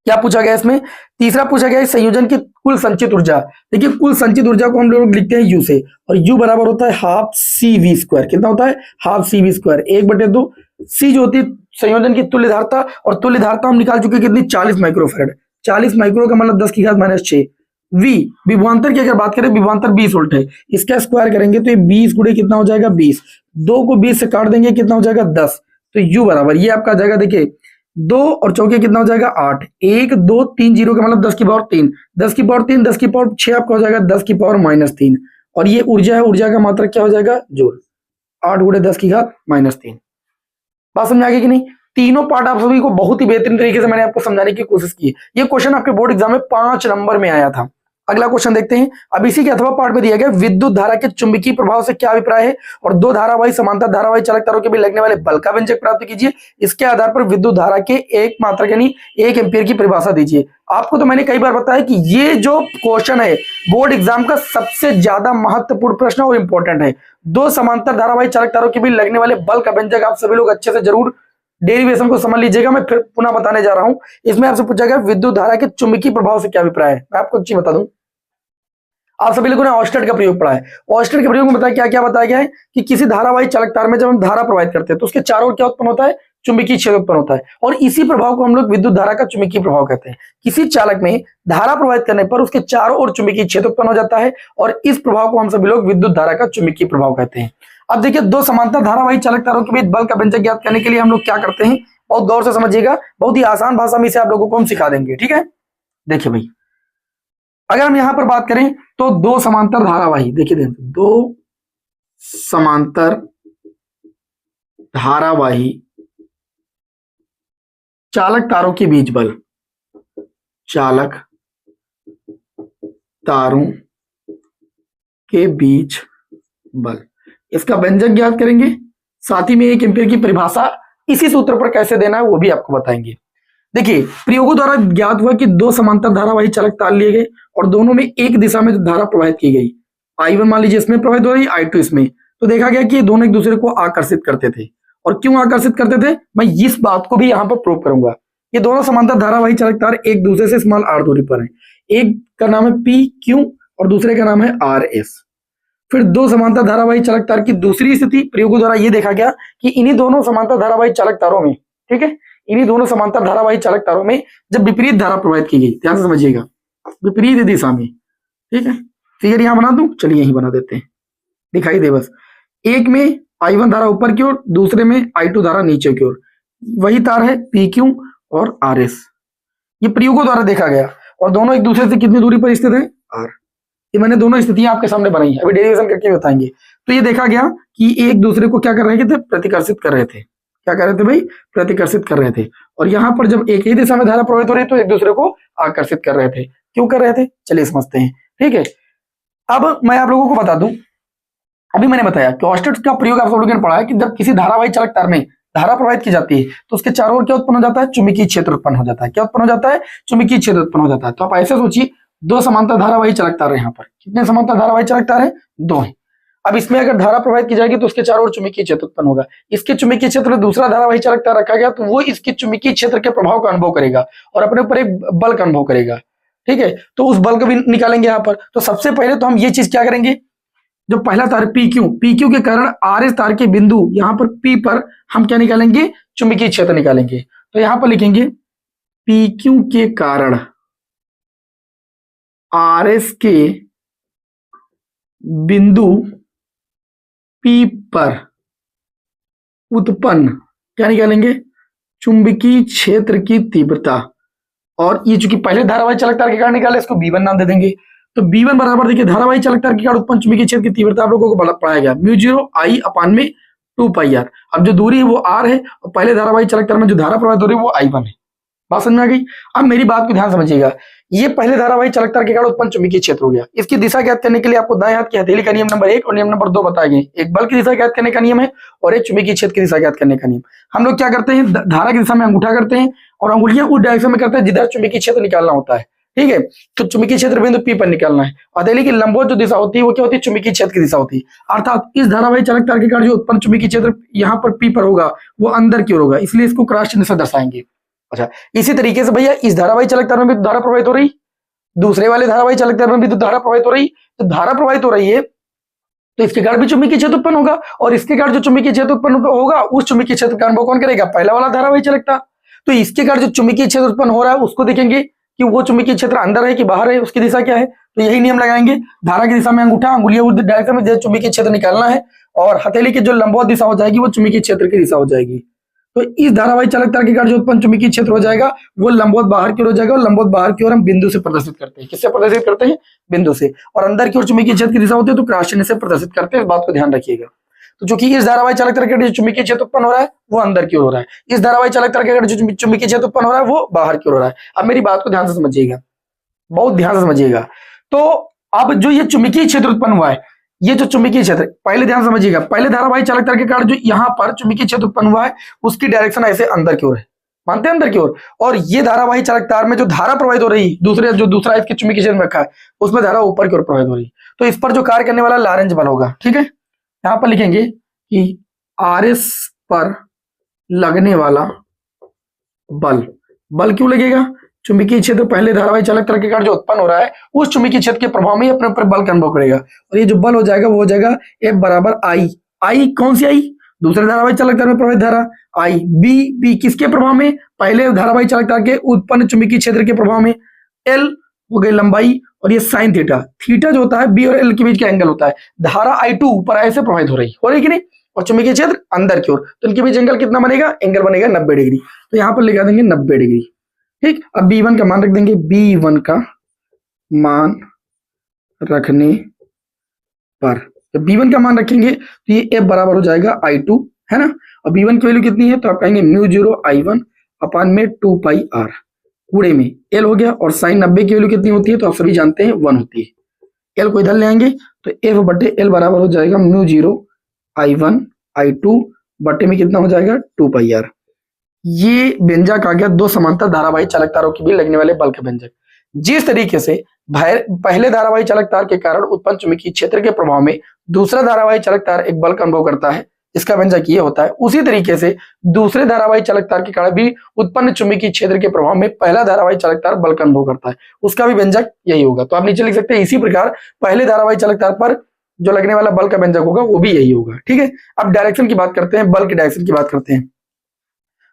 क्या पूछा गया इसमें? तीसरा पूछा गया है संयोजन की कुल संचित ऊर्जा। देखिए कुल संचित ऊर्जा को हम लोग लिखते हैं U से, और U बराबर होता है हाफ CV²। कितना होता है? Half CV²। 1/2 C जो होती है संयोजन की तुल्य धारिता, और तुल्य धारिता हम निकाल चुके कितनी? 40 माइक्रोफैरड। 40 माइक्रो का मतलब 10 की घात -6। V विभवांतर की अगर बात करें, विभवांतर 20 वोल्ट है, इसका स्क्वायर करेंगे तो ये 20 गुणे कितना हो जाएगा? 20। 2 को 20 से काट देंगे, कितना हो जाएगा? 10। तो U बराबर ये आपका आ जाएगा, देखिए 2 और चौके कितना हो जाएगा? 8। 1 2 3 0 का मतलब 10 की पावर 3, 10 की पावर 3, 10 की पावर 6 आपका हो जाएगा 10 की पावर -3। और ये ऊर्जा है, ऊर्जा का मात्रक क्या हो जाएगा? जूल। 8 गुणे 10 की घात -3। बात समझ आ गई कि नहीं? तीनों पार्ट आप सभी को बहुत ही बेहतरीन तरीके से मैंने आपको समझाने की कोशिश की। ये क्वेश्चन आपके बोर्ड एग्जाम में 5 नंबर में आया था। अगला क्वेश्चन देखते हैं। अब इसी के अथवा पार्ट में दिया गया विद्युत धारा के चुंबकीय प्रभाव से क्या अभिप्राय है, और 2 धारावाही समांतर धारावाही चालक तारों के बीच लगने वाले बल का व्यंजक प्राप्त कीजिए। इसके आधार पर विद्युत धारा के एक मात्रक यानी 1 एम्पीयर की परिभाषा दीजिए। आपको तो मैंने कई बार बताया कि ये जो क्वेश्चन है बोर्ड एग्जाम का सबसे ज्यादा महत्वपूर्ण प्रश्न और इंपॉर्टेंट है। 2 समांतर धारावाही चालक तारों के बीच लगने वाले बल का व्यंजक आप सभी लोग अच्छे से जरूर डेरिवेशन को समझ लीजिएगा। मैं फिर पुनः बताने जा रहा हूं। इसमें आपसे पूछा गया विद्युत धारा के चुंबकीय प्रभाव से क्या अभिप्राय है। मैं आपको एक चीज बता दूं, आप सभी लोगों ने ऑस्टेट का प्रयोग पढ़ा है। ऑस्टेट के प्रयोग में बताया क्या क्या बताया गया है कि किसी धारावाही चालक तार में जब हम धारा प्रवाहित करते हैं तो उसके चारों ओर क्या उत्पन्न होता है? चुंबकीय क्षेत्र उत्पन्न होता है, और इसी प्रभाव को हम लोग विद्युत धारा का चुंबकीय प्रभाव कहते हैं। किसी चालक में धारा प्रवाहित करने पर उसके चारों ओर चुंबकीय क्षेत्र उत्पन्न हो जाता है, और इस प्रभाव को हम सभी लोग विद्युत धारा का चुंबकीय प्रभाव कहते हैं। अब देखिए 2 समांतर धारावाही चालक तारों के बीच बल का व्यंजक ज्ञात करने के लिए हम लोग क्या करते हैं, बहुत गौर से समझिएगा, बहुत ही आसान भाषा में इसे आप लोगों को हम सिखा देंगे। ठीक है, देखिए भाई अगर हम यहां पर बात करें तो 2 समांतर धारावाही, देखिए 2 समांतर धारावाही चालक तारों के बीच बल, चालक तारों के बीच बल, इसका व्यंजक ज्ञात करेंगे। साथ ही में 1 एम्पीयर की परिभाषा इसी सूत्र पर कैसे देना है वो भी आपको बताएंगे। देखिए प्रयोगों द्वारा ज्ञात हुआ कि 2 समांतर धारावाही चालक तार लिए गए और दोनों में एक दिशा में धारा प्रवाहित की गई। I1 मान लीजिए इसमें प्रवाहित हो रही, I2 इसमें, तो देखा गया कि ये दोनों एक दूसरे को आकर्षित करते थे। और क्यों आकर्षित करते थे मैं इस बात को भी यहां पर प्रूव करूंगा। ये दोनों समांतर धारावाही चालक तार एक दूसरे से स्मॉल r दूरी पर है। एक का नाम है PQ और दूसरे का नाम है RS। फिर 2 समांतर धारावाही चालक तार की दूसरी स्थिति प्रयोगों द्वारा ये देखा गया कि इन्हीं दोनों समांतर धारावाही चालक तारों में, ठीक है, इन्हीं दोनों समांतर धारावाही चालक तारों में जब विपरीत धारा प्रवाहित की गई, ध्यान से समझिएगा, विपरीत दिशा में, ठीक है, फिगर यहां बना दूं, चलिए यहीं बना देते हैं, दिखाई दे बस। एक में I1 धारा ऊपर की ओर, दूसरे में I2 धारा नीचे की ओर, वही तार है PQ और RS। ये प्रयोगों द्वारा देखा गया और दोनों एक दूसरे से कितनी दूरी पर स्थित है? R। ये मैंने दोनों स्थितियां आपके सामने बनाई है, अभी डेरिवेशन करके बताएंगे। तो ये देखा गया कि एक दूसरे को क्या कर रहे थे? प्रतिकर्षित कर रहे थे। क्या कर रहे थे भाई, प्रतिकर्षित कर रहे थे। और यहाँ पर जब एक ही दिशा में धारा प्रवाहित हो रही है तो एक दूसरे को आकर्षित कर रहे थे। क्यों कर रहे थे, चलिए समझते हैं। ठीक है, अब मैं आप लोगों को बता दूं, अभी मैंने बताया कि ऑस्टेट का प्रयोग आप सब लोगों ने पढ़ा है कि जब किसी धारावाही चालक तार में धारा प्रवाहित की जाती है तो उसके चारों ओर क्या उत्पन्न हो जाता है, चुंबकीय क्षेत्र उत्पन्न हो जाता है। क्या उत्पन्न हो जाता है, चुंबकीय क्षेत्र उत्पन्न हो जाता है। तो आप ऐसे सोचिए, दो समांतर धारावाही चालक तार है। यहाँ पर कितने समांतर धारावाही चालक तार है, दो है। अब इसमें अगर धारा प्रवाहित की जाएगी तो उसके चारों ओर चुंबकीय क्षेत्र उत्पन्न होगा। इसके चुंबकीय क्षेत्र में दूसरा धारावाही चालक तार रखा गया तो वो इसके चुंबकीय क्षेत्र के प्रभाव का अनुभव करेगा और अपने ऊपर एक बल का अनुभव करेगा। ठीक है, तो उस बल को भी निकालेंगे यहाँ पर। तो सबसे पहले तो हम ये चीज क्या करेंगे, जो पहला तार PQ के कारण RS तार के बिंदु यहां पर P पर हम क्या निकालेंगे, चुंबकीय क्षेत्र निकालेंगे। तो यहां पर लिखेंगे PQ के कारण RS के बिंदु P पर उत्पन्न क्या निकालेंगे, चुंबकीय क्षेत्र की तीव्रता। और ये चूंकि पहले धारावाही चालक तार के कारण निकाले, इसको B1 नाम दे देंगे। तो B1 बराबर देखिए धारावाही चालक तार के कारण उत्पन्न चुंबकीय क्षेत्र की तीव्रता आप लोगों को पढ़ाया गया, म्यू 0 I अपान में 2πr। अब जो दूरी है वो r है और पहले धारावाही चालक तार में जो धारा प्रवाहित हो रही है वो I1 है। बात समझ में आ गई। अब मेरी बात को ध्यान समझिएगा, ये पहले धारावाही चालक तार के कारण उत्पन्न चुंबकीय क्षेत्र हो गया। इसकी दिशा ज्ञात करने के लिए आपको दाएं हाथ की हथेली का नियम नंबर 1 और नियम नंबर 2 बताए गए। एक बल की दिशा ज्ञात करने का नियम है और एक चुंबकीय क्षेत्र की दिशा ज्ञात करने का नियम। हम लोग क्या करते हैं, धारा की दिशा में अंगूठा करते हैं और अंगुलियां उस डायरेक्शन में करते हैं जिधर चुंबकीय क्षेत्र निकालना होता है। ठीक है, तो चुंबकीय क्षेत्र बिंदु P पर निकालना है। हथेली की लंबवत जो दिशा होती है वो क्या होती है, चुंबकीय क्षेत्र की दिशा होती है। अर्थात इस धारावाही चालक तार के कारण जो उत्पन्न चुंबकीय क्षेत्र यहाँ पर P पर होगा वो अंदर की ओर होगा, इसलिए इसको क्रॉस चिन्ह से दर्शाएंगे। अच्छा, इसी तरीके से भैया इस धारावाही चालक तार में भी धारा प्रवाहित हो रही, दूसरे वाले धारावाही चालक तार में भी तो धारा प्रवाहित हो रही। तो धारा प्रवाहित हो रही है तो इसके कारण भी चुंबकीय क्षेत्र उत्पन्न होगा और इसके कारण जो चुंबकीय क्षेत्र उत्पन्न होगा उस चुंबकीय क्षेत्र का अनुभव कौन करेगा, पहला वाला धारावाही चालक तार। तो इसके कारण जो चुंबकीय क्षेत्र उत्पन्न हो रहा है उसको देखेंगे कि वो चुंबकीय क्षेत्र अंदर है कि बाहर है, उसकी दिशा क्या है। तो यही नियम लगाएंगे, धारा की दिशा में अंगूठा, अंगुलियां उस डायरेक्शन में चुंबकीय क्षेत्र निकालना है और हथेली की जो लंबवत दिशा हो जाएगी वो चुंबकीय क्षेत्र की दिशा हो जाएगी। तो इस धारावाही चालक तार के कारण जो उत्पन्न चुंबकीय क्षेत्र हो जाएगा वो लंबवत बाहर की ओर हो जाएगा और लंबवत बाहर की ओर हम बिंदु से प्रदर्शित करते हैं। किससे प्रदर्शित करते हैं, बिंदु से। और अंदर की ओर चुंबकीय क्षेत्र की दिशा होती है तो क्रॉस चिन्ह से प्रदर्शित करते हैं, इस बात को ध्यान रखिएगा। तो चूंकि इस धारावाही चालक तार के कारण जो चुंबकीय क्षेत्र उत्पन्न हो रहा है वो अंदर की ओर हो रहा है, इस धारावाही चालक तार के कारण जो चुंबकीय क्षेत्र उत्पन्न हो रहा है वो बाहर की ओर हो रहा है। अब मेरी बात को ध्यान से समझिएगा, बहुत ध्यान से समझिएगा। तो अब जो ये चुंबकीय क्षेत्र उत्पन्न हुआ है, ये जो चुंबकीय क्षेत्र, पहले ध्यान समझिएगा, पहले धारावाही चालक तार के कारण जो यहाँ पर चुंबकीय क्षेत्र उत्पन्न हुआ है उसकी डायरेक्शन ऐसे अंदर की ओर है, मानते हैं अंदर की ओर। और ये धारावाही चालक तार में जो धारा प्रवाहित हो रही दूसरा इसके चुंबकीय क्षेत्र में रखा है उसमें धारा ऊपर की ओर प्रवाहित हो रही है। तो इस पर जो कार्य करने वाला लॉरेंज बल होगा। ठीक है, यहाँ पर लिखेंगे कि RS पर लगने वाला बल क्यों लगेगा, चुंबकीय क्षेत्र पहले धारावाही चालक तार के कारण जो उत्पन्न हो रहा है उस चुंबकीय क्षेत्र के प्रभाव में अपने ऊपर बल का अनुभव करेगा। और ये जो बल हो जाएगा वो हो जाएगा F बराबर I। कौन सी I, दूसरे धारावाही चालक तार में प्रवाहित धारा I। B किसके प्रभाव में, पहले धारावाही चालक तार के उत्पन्न चुंबकीय क्षेत्र के प्रभाव में। L हो गई लंबाई और ये साइन थीटा जो होता है B और L के बीच का एंगल होता है। धारा I2 ऊपर ऐसे प्रवाहित हो रही कि नहीं, और चुंबकीय क्षेत्र अंदर की ओर, तो इनके बीच एंगल कितना बनेगा, एंगल बनेगा 90 डिग्री। तो यहाँ पर लिखा देंगे 90 डिग्री। ठीक, अब B1 का मान रख देंगे, B1 का मान रखने पर जब B1 का मान रखेंगे तो ये F बराबर हो जाएगा I2, है ना। और B1 की वैल्यू कितनी है तो आप कहेंगे म्यू 0 I1 अपान में 2πr, कूड़े में L हो गया। और साइन 90 की वैल्यू कितनी होती है तो आप सभी जानते हैं 1 होती है। L को इधर ले आएंगे तो F बटे L बराबर हो जाएगा म्यू 0 I1 I2 बटे में कितना हो जाएगा 2πr। ये व्यंजक आ गया दो समांतर धारावाही चालक तारों के बीच लगने वाले बल का व्यंजक। जिस तरीके से पहले धारावाही चालक तार के कारण उत्पन्न चुंबकीय क्षेत्र के प्रभाव में दूसरा धारावाही चालक तार एक बल का अनुभव करता है, इसका व्यंजक ये होता है। उसी तरीके से दूसरे धारावाही चालक तार के कारण भी उत्पन्न चुंबकीय क्षेत्र के प्रभाव में पहला धारावाही चालक तार बल का अनुभव करता है, उसका भी व्यंजक यही होगा। तो आप नीचे लिख सकते हैं इसी प्रकार पहले धारावाही चालक तार पर जो लगने वाला बल का व्यंजक होगा वो भी यही होगा। ठीक है, अब डायरेक्शन की बात करते हैं, बल की डायरेक्शन की बात करते हैं।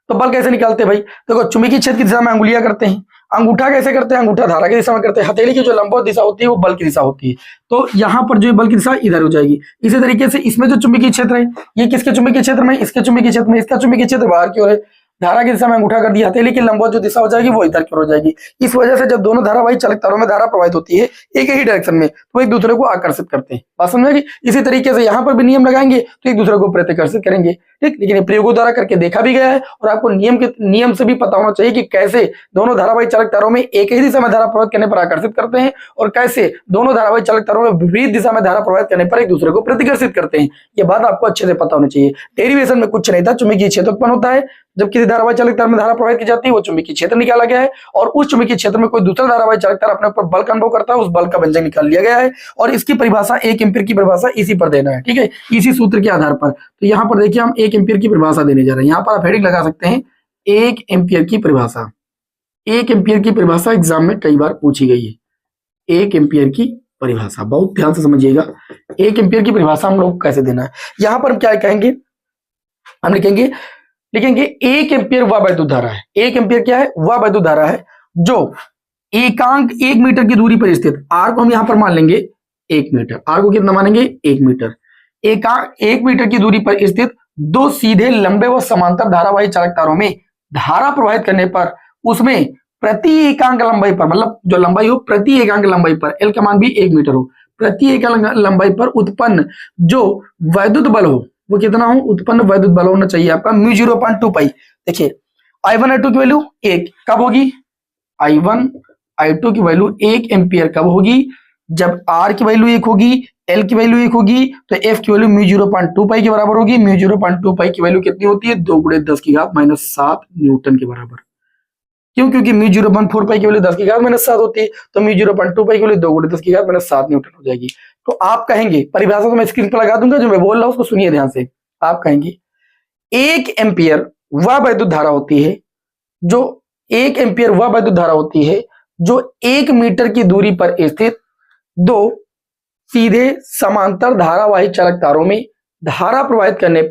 तो बल कैसे निकालते हैं भाई, देखो चुंबकीय क्षेत्र की दिशा में अंगुलियां करते हैं, अंगूठा कैसे करते हैं, अंगूठा धारा की दिशा में करते हैं, हथेली की जो लंबवत दिशा होती है वो बल की दिशा होती है। तो यहाँ पर जो बल की दिशा इधर हो जाएगी। इसी तरीके से इसमें जो चुंबकीय क्षेत्र है ये किसके चुंबकीय क्षेत्र में, इसके चुंबकीय क्षेत्र में, इसका चुंबकीय क्षेत्र बाहर की ओर है, धारा की दिशा में अंगूठा कर दिया, हथेली की लंबवत जो दिशा हो जाएगी वो इधर की ओर हो जाएगी। इस वजह से जब दोनों धारावाही चालक तारों में धारा प्रवाहित होती है एक ही डायरेक्शन में, तो एक दूसरे को आकर्षित करते हैं। बात समझ में? इसी तरीके से यहाँ पर भी नियम लगाएंगे तो एक दूसरे को प्रतिकर्षित करेंगे, ठीक। लेकिन ये प्रयोगों द्वारा करके देखा भी गया है और आपको नियम से भी पता होना चाहिए कि कैसे दोनों धारावाही चालक तारों में एक ही दिशा में धारा प्रवाहित करने पर आकर्षित करते हैं और कैसे दोनों धारावाही चालक तारों में विपरीत दिशा में धारा प्रवाहित करने पर एक दूसरे को प्रतिकर्षित करते हैं। ये बात आपको अच्छे से पता होनी चाहिए। डेरिवेशन में कुछ नहीं था, चुंबकीय क्षेत्र उत्पन्न होता है जब किसी धारावाही चालक तार में धारा प्रवाहित की जाती है, वो चुंबकीय क्षेत्र निकाला गया है और उस चुंबकीय क्षेत्र में कोई दूसरा धारावाही चालक तार अपने ऊपर बल का अनुभव करता है, उस बल का व्यंजक निकाल लिया गया है और इसकी परिभाषा 1 एम्पीयर की परिभाषा इसी पर देना है, ठीक है, इसी सूत्र के आधार पर। तो यहाँ पर देखिए हम 1 एम्पीयर की परिभाषा देने जा रहे हैं। यहाँ पर आप हेडिंग लगा सकते हैं 1 एम्पीयर की परिभाषा। 1 एम्पीयर की परिभाषा एग्जाम में कई बार पूछी गई है। 1 एम्पीयर की परिभाषा बहुत ध्यान से समझिएगा। 1 एम्पीयर की परिभाषा हम लोग कैसे देना है, यहाँ पर हम क्या कहेंगे, हम लिखेंगे 1 एम्पीयर वह वैद्युत धारा है। 1 एम्पीयर क्या है? वह वैद्युत धारा है जो एकांक 1 मीटर की दूरी पर स्थित, आर को हम यहां पर मान लेंगे 1 मीटर, आर को कितना मानेंगे 1 मीटर, एकांक 1 मीटर की दूरी पर स्थित दो सीधे लंबे व समांतर धारावाही चालक तारों में धारा प्रवाहित करने पर उसमें प्रति एकांक लंबाई पर, मतलब जो लंबाई हो प्रति एकांक लंबाई पर, एल का मान भी 1 मीटर हो, प्रति एकांक लंबाई पर उत्पन्न जो वैद्युत बल हो वो कितना हो, उत्पन्न वैद्युत बल होना चाहिए आपका μ0.2 पाई। देखिए I1 I2 की वैल्यू 1 कब होगी, I1 I2 की वैल्यू 1 एम्पीयर कब होगी, जब R की वैल्यू 1 होगी, L की वैल्यू 1 होगी, तो F की वैल्यू μ0.2 पाई के बराबर होगी। μ0.2 पाई की वैल्यू कितनी होती है, 2 × 10⁻⁷ न्यूटन के बराबर। क्यों? क्योंकि μ0.4 पाई की वैल्यू 10⁻⁷ होती है, तो μ0.2 पाई की वैल्यू 2 × 10⁻⁷ न्यूटन हो जाएगी। तो आप कहेंगे, परिभाषा तो मैं स्क्रीन पर लगा दूंगा, जो मैं बोल रहा हूं उसको सुनिए ध्यान से। आप कहेंगे 1 एम्पीयर वह वैद्युत धारा होती है जो 1 एम्पीयर वह वैद्युत धारा होती है जो 1 मीटर की दूरी पर स्थित दो सीधे समांतर धारावाही चालक तारों में धारा प्रवाहित करने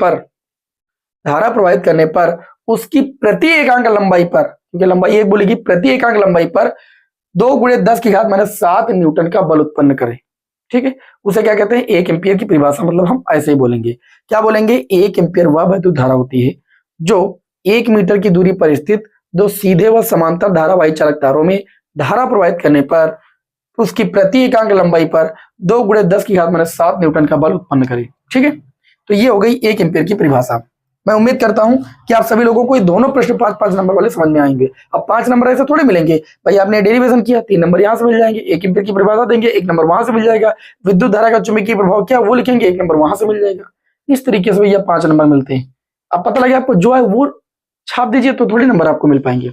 पर उसकी प्रति एकांक लंबाई पर, क्योंकि लंबाई 1 बोलेगी, प्रति एकांक लंबाई पर 2 × 10⁻⁷ न्यूटन का बल उत्पन्न करे, ठीक है। उसे क्या कहते हैं, 1 एम्पीयर की परिभाषा, मतलब हम ऐसे ही बोलेंगे, क्या बोलेंगे, 1 एम्पीयर वह वैद्युत धारा होती है जो 1 मीटर की दूरी पर स्थित दो सीधे व समांतर धारावाही चालक तारों में धारा प्रवाहित करने पर उसकी प्रति एकांक लंबाई पर 2 × 10⁻⁷ न्यूटन का बल उत्पन्न करे, ठीक है। तो ये हो गई 1 एम्पीयर की परिभाषा। मैं उम्मीद करता हूं कि आप सभी लोगों को ये दोनों प्रश्न 5-5 नंबर वाले समझ में आएंगे। अब 5 नंबर ऐसे थोड़े मिलेंगे भाई, आपने डेरिवेशन किया 3 नंबर यहाँ से मिल जाएंगे, 1 एम्पीयर की परिभाषा देंगे 1 नंबर वहां से मिल जाएगा, विद्युत धारा का चुंबकीय प्रभाव क्या वो लिखेंगे 1 नंबर वहां से मिल जाएगा। इस तरीके से भैया 5 नंबर मिलते हैं। अब पता लगे आपको जो है वो छाप दीजिए तो थोड़ी नंबर आपको मिल पाएंगे।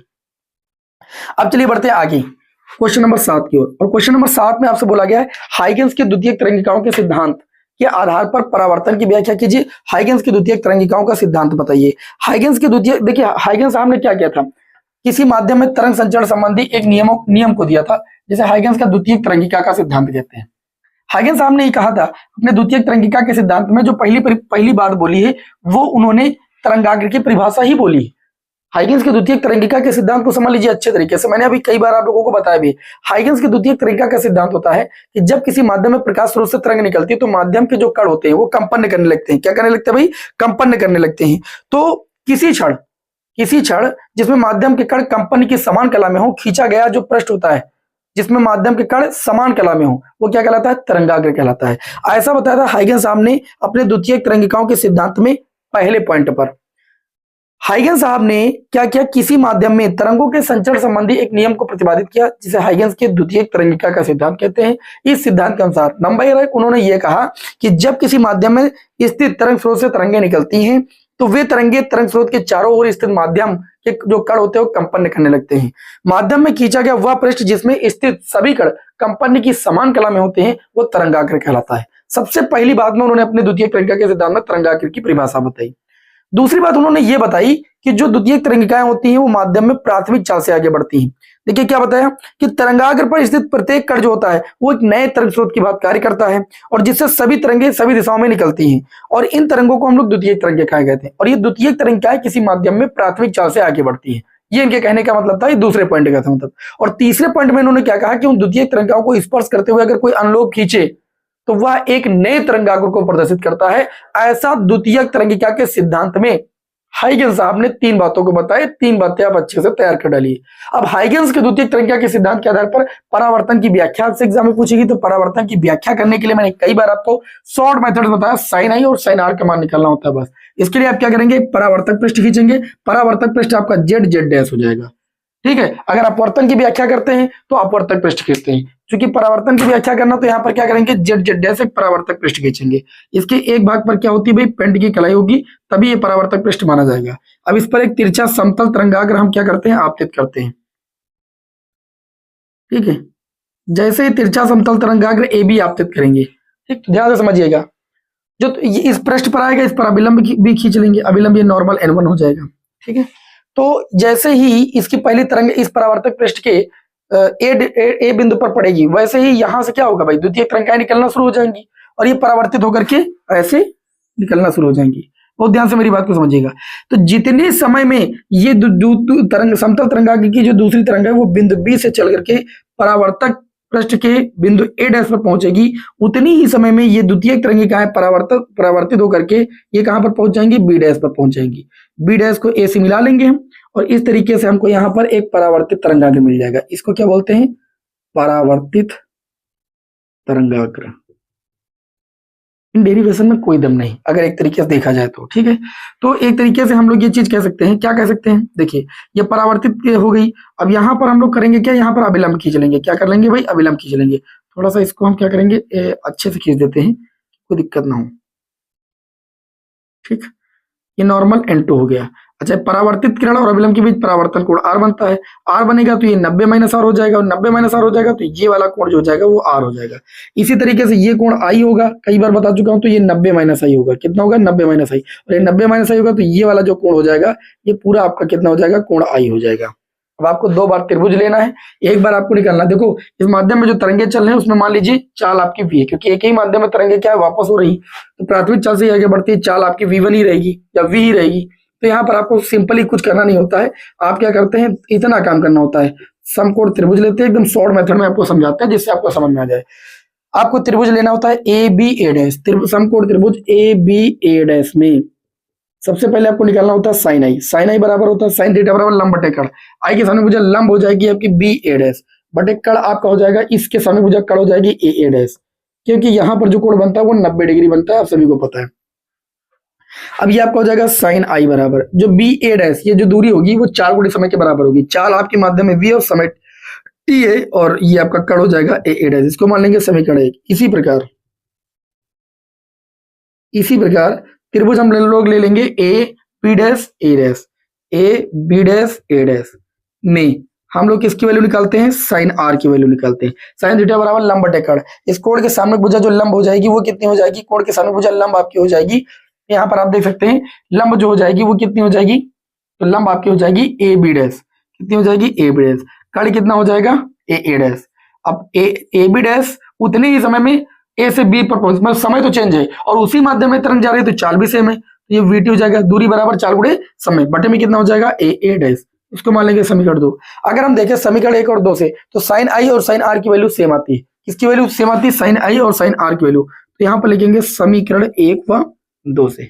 अब चलिए बढ़ते हैं आगे क्वेश्चन नंबर 7 की ओर। और क्वेश्चन नंबर 7 में आपसे बोला गया है हाइगेंस के द्वितीयक तरंगिकाओं के सिद्धांत के आधार पर परावर्तन की व्याख्या कीजिए। हाइगेंस की द्वितीयक तरंगिकाओं का सिद्धांत बताइए। हाइगेंस की द्वितीयक, देखिए हाइगेंस साहब ने क्या किया था, किसी माध्यम में तरंग संचरण संबंधी एक नियम को दिया था, जिसे हाइगेंस का द्वितीयक तरंगिका का सिद्धांत कहते हैं। हाइगेंस साहब ने ये कहा था अपने द्वितीयक तरंगिका के सिद्धांत में, जो पहली बात बोली है वो उन्होंने तरंगाग्र की परिभाषा ही बोली है। हाइगेंस के द्वितीयक तरंगिका के सिद्धांत को समझ लीजिए अच्छे तरीके से, मैंने अभी कई बार आप लोगों को बताया भी। हाइगेंस के द्वितीयक तरंगिका का सिद्धांत होता है कि जब किसी माध्यम में प्रकाश स्रोत से तरंग निकलती है तो माध्यम के जो कण होते हैं वो कंपन करने लगते हैं। क्या करने लगते हैं भाई, कंपन करने लगते हैं। तो किसी क्षण जिसमें माध्यम के कण कंपन की समान कला में हो, खींचा गया जो पृष्ठ होता है जिसमें माध्यम के कण समान कला में हो, वो क्या कहलाता है, तरंगाग्र कहलाता है। ऐसा बताया था हाइगेंस साहब ने अपने द्वितीयक तरंगिकाओं के सिद्धांत में पहले पॉइंट पर। हाइगेंस साहब ने क्या किया, किसी माध्यम में तरंगों के संचरण संबंधी एक नियम को प्रतिपादित किया, जिसे हाइगेंस के द्वितीयक तरंगिका का सिद्धांत कहते हैं। इस सिद्धांत के अनुसार नंबर 1 उन्होंने ये कहा कि जब किसी माध्यम में स्थित तरंग स्रोत से तरंगें निकलती हैं तो वे तरंगे तरंग स्रोत के चारों ओर स्थित माध्यम के जो कण होते हैं वो कंपन करने लगते हैं। माध्यम में खींचा गया वह पृष्ठ जिसमें स्थित सभी कण कंपन की समान कला में होते हैं वो तरंगाग्र कहलाता है। सबसे पहली बात में उन्होंने अपने द्वितीयक तरंगिका के सिद्धांत में तरंगाग्र की परिभाषा बताई। दूसरी बात उन्होंने ये बताई कि जो द्वितीयक तरंगिकाएं होती हैं वो माध्यम में प्राथमिक चाल से आगे बढ़ती हैं। देखिए क्या बताया कि तरंगाग्र पर स्थित प्रत्येक कण जो होता है वो एक नए तरंग स्रोत की बात कार्य करता है और जिससे सभी तरंगें सभी दिशाओं में निकलती हैं, और इन तरंगों को हम लोग द्वितीयक तरंगिकाएं कहते हैं। और ये द्वितीयक तरंगिकाएं किसी माध्यम में प्राथमिक चाल से आगे बढ़ती हैं। ये इनके कहने का मतलब था, ये दूसरे पॉइंट का था मतलब। और तीसरे पॉइंट में इन्होंने क्या कहा कि उन द्वितीयक तरंगिकाओं को स्पर्श करते हुए अगर कोई अनलोक खींचे तो वह एक नए तरंगाग्र को प्रदर्शित करता है। ऐसा द्वितीयक तरंगिका के सिद्धांत में हाइगेंस साहब ने 3 बातों को बताए, 3 बातें आप अच्छे से तैयार कर डालिए। अब हाइगेंस के द्वितीयक तरंगिका के सिद्धांत के आधार पर परावर्तन की व्याख्या से एग्जाम में पूछेगी, तो परावर्तन की व्याख्या करने के लिए मैंने कई बार आपको शॉर्ट मेथड बताया, साइन आई और साइन आर का मान निकालना होता है बस। इसके लिए आप क्या करेंगे, परावर्तक पृष्ठ खींचेंगे, परावर्तक पृष्ठ आपका जेड जेड डैश हो जाएगा, ठीक है। अगर अपवर्तन की व्याख्या करते हैं तो अपवर्तक पृष्ठ खींचते हैं, क्योंकि परावर्तन की व्याख्या करना तो यहाँ पर क्या करेंगे, जेड जेड डैश एक परावर्तक पृष्ठ खींचेंगे। इसके एक भाग पर क्या होती है भाई, पेंट की कलाई होगी, तभी ये परावर्तक पृष्ठ माना जाएगा। अब इस पर एक तिरछा समतल तरंगाग्र हम क्या करते हैं, आपतित करते हैं, ठीक है। जैसे ही तिरछा समतल तरंगाग्र ए बी आपतित करेंगे, ठीक, ध्यान से समझिएगा, जो ये इस पृष्ठ पर आएगा, इस पर अभिलंब भी खींच लेंगे, अभिलंब ये नॉर्मल n1 हो जाएगा, ठीक है। तो जैसे ही इसकी पहली तरंग इस परावर्तक पृष्ठ के ए बिंदु पर पड़ेगी, वैसे ही यहां से क्या होगा भाई, द्वितीय तरंगाएं निकलना शुरू हो जाएंगी और ये परावर्तित होकर के ऐसे निकलना शुरू हो जाएंगी। बहुत ध्यान से मेरी बात को समझिएगा। तो जितने समय में ये तरंग समतल तरंगाग्र की जो दूसरी तरंग है वो बिंदु बी से चल करके परावर्तक पृष्ठ के बिंदु ए डैश पर पहुंचेगी, उतनी ही समय में ये द्वितीय तरंगिकाएं परावर्तित होकर के ये कहां पर पहुंच जाएंगी, बी डैश पर पहुंच जाएंगी। बी डैश को ए से मिला लेंगे हम और इस तरीके से हमको यहाँ पर एक परावर्तित तरंगाग्र मिल जाएगा। इसको क्या बोलते हैं, परावर्तित तरंगाग्र। इन डेरिवेशन में कोई दम नहीं अगर एक तरीके से देखा जाए तो, ठीक है। तो एक तरीके से हम लोग ये चीज कह सकते हैं, क्या कह सकते हैं, देखिए ये परावर्तित हो गई। अब यहाँ पर हम लोग करेंगे क्या, यहाँ पर अभिलंब खींच लेंगे, क्या कर लेंगे भाई, अभिलंब खींच लेंगे। थोड़ा सा इसको हम क्या करेंगे, अच्छे से खींच देते हैं, कोई दिक्कत ना हो, ठीक। ये नॉर्मल N2 हो गया। अच्छा, परावर्तित किरण और अभिलंब के बीच परावर्तन कोण R बनता है, R बनेगा तो ये 90 माइनस R हो जाएगा, और 90 माइनस R हो जाएगा तो ये वाला कोण जो हो जाएगा वो R हो जाएगा। इसी तरीके से ये कोण I होगा, कई बार बता चुका हूं, तो ये 90 माइनस I होगा, कितना होगा, 90 माइनस I, और ये 90 माइनस I होगा तो ये वाला जो कोण हो जाएगा ये पूरा आपका कितना हो जाएगा, कोण I हो जाएगा। अब आपको 2 बार त्रिभुज लेना है, एक बार आपको निकालना। देखो इस माध्यम में जो तरंगे चल रहे हैं उसमें मान लीजिए चाल आपकी v है, क्योंकि एक ही माध्यम में तरंगे क्या है, वापस हो रही, तो प्राथमिक चाल से आगे बढ़ती है, चाल आपकी v1 ही रहेगी या v ही रहेगी। तो यहाँ पर आपको सिंपली कुछ करना नहीं होता है, आप क्या करते हैं, इतना काम करना होता है, समकोण त्रिभुज लेते हैं, एकदम शॉर्ट मेथड में आपको समझाते हैं जिससे आपको समझ में आ जाए। आपको त्रिभुज लेना होता है ए बी ए डैश, समकोण त्रिभुज ए बी ए डैश में सबसे पहले आपको निकालना होता है साइन आई। साइन आई बराबर होता है साइन थीटा बराबर लंब बटे कड़। आई के सामने भुजा लंब हो जाएगी आपकी बी ए डैश, बटे कड़ आपका हो जाएगा, इसके सामने भुजा कड़ हो जाएगी ए ए डैश, क्योंकि यहाँ पर जो कोण बनता है वो 90 डिग्री बनता है, आप सभी को पता है। अब ये आपका हो जाएगा साइन आई बराबर, जो बी ए डैश ये जो दूरी होगी वो 4 गुणे समय के बराबर होगी। चाल आपके माध्यम में वी और समय टी है, और ये आपका कड़ हो जाएगा ए ए डैश, इसको मान लेंगे समीकरण 1। इसी प्रकार त्रिभुज हम लोग ले लेंगे A B dash A dash, A B dash A dash में हम लोग किसकी वैल्यू निकालते हैं, साइन आर की वैल्यू निकालते हैं। साइन थीटा बराबर लंब बटे कड़, इस कोण के सामने भुजा जो लंब हो जाएगी वो कितनी हो जाएगी, कोण के सामने भुजा लंब आपकी हो जाएगी, यहाँ पर आप देख सकते हैं लंब जो हो जाएगी वो कितनी हो जाएगी, तो लंब आपकी हो जाएगी ए बी डैश, कितनी हो जाएगी, ए बी डैश, कड़ कितना हो जाएगा, ए ए डैश। अब ए बी डैश उतने ही समय में ए से बी पर पहुंच, मतलब समय तो चेंज है और उसी माध्यम में तरंग जा रही है तो चाल भी सेम है, तो ये वीटी हो जाएगा, दूरी बराबर 4 गुणे समय, बटे में कितना हो जाएगा, ए ए डैश, इसको मान लेंगे समीकरण 2। अगर हम देखें समीकरण 1 और 2 से, तो साइन आई और साइन आर की वैल्यू सेम आती है। किसकी वैल्यू सेम आती है, साइन आई और साइन आर की वैल्यू। तो यहाँ पर लिखेंगे समीकरण 1 व 2 से,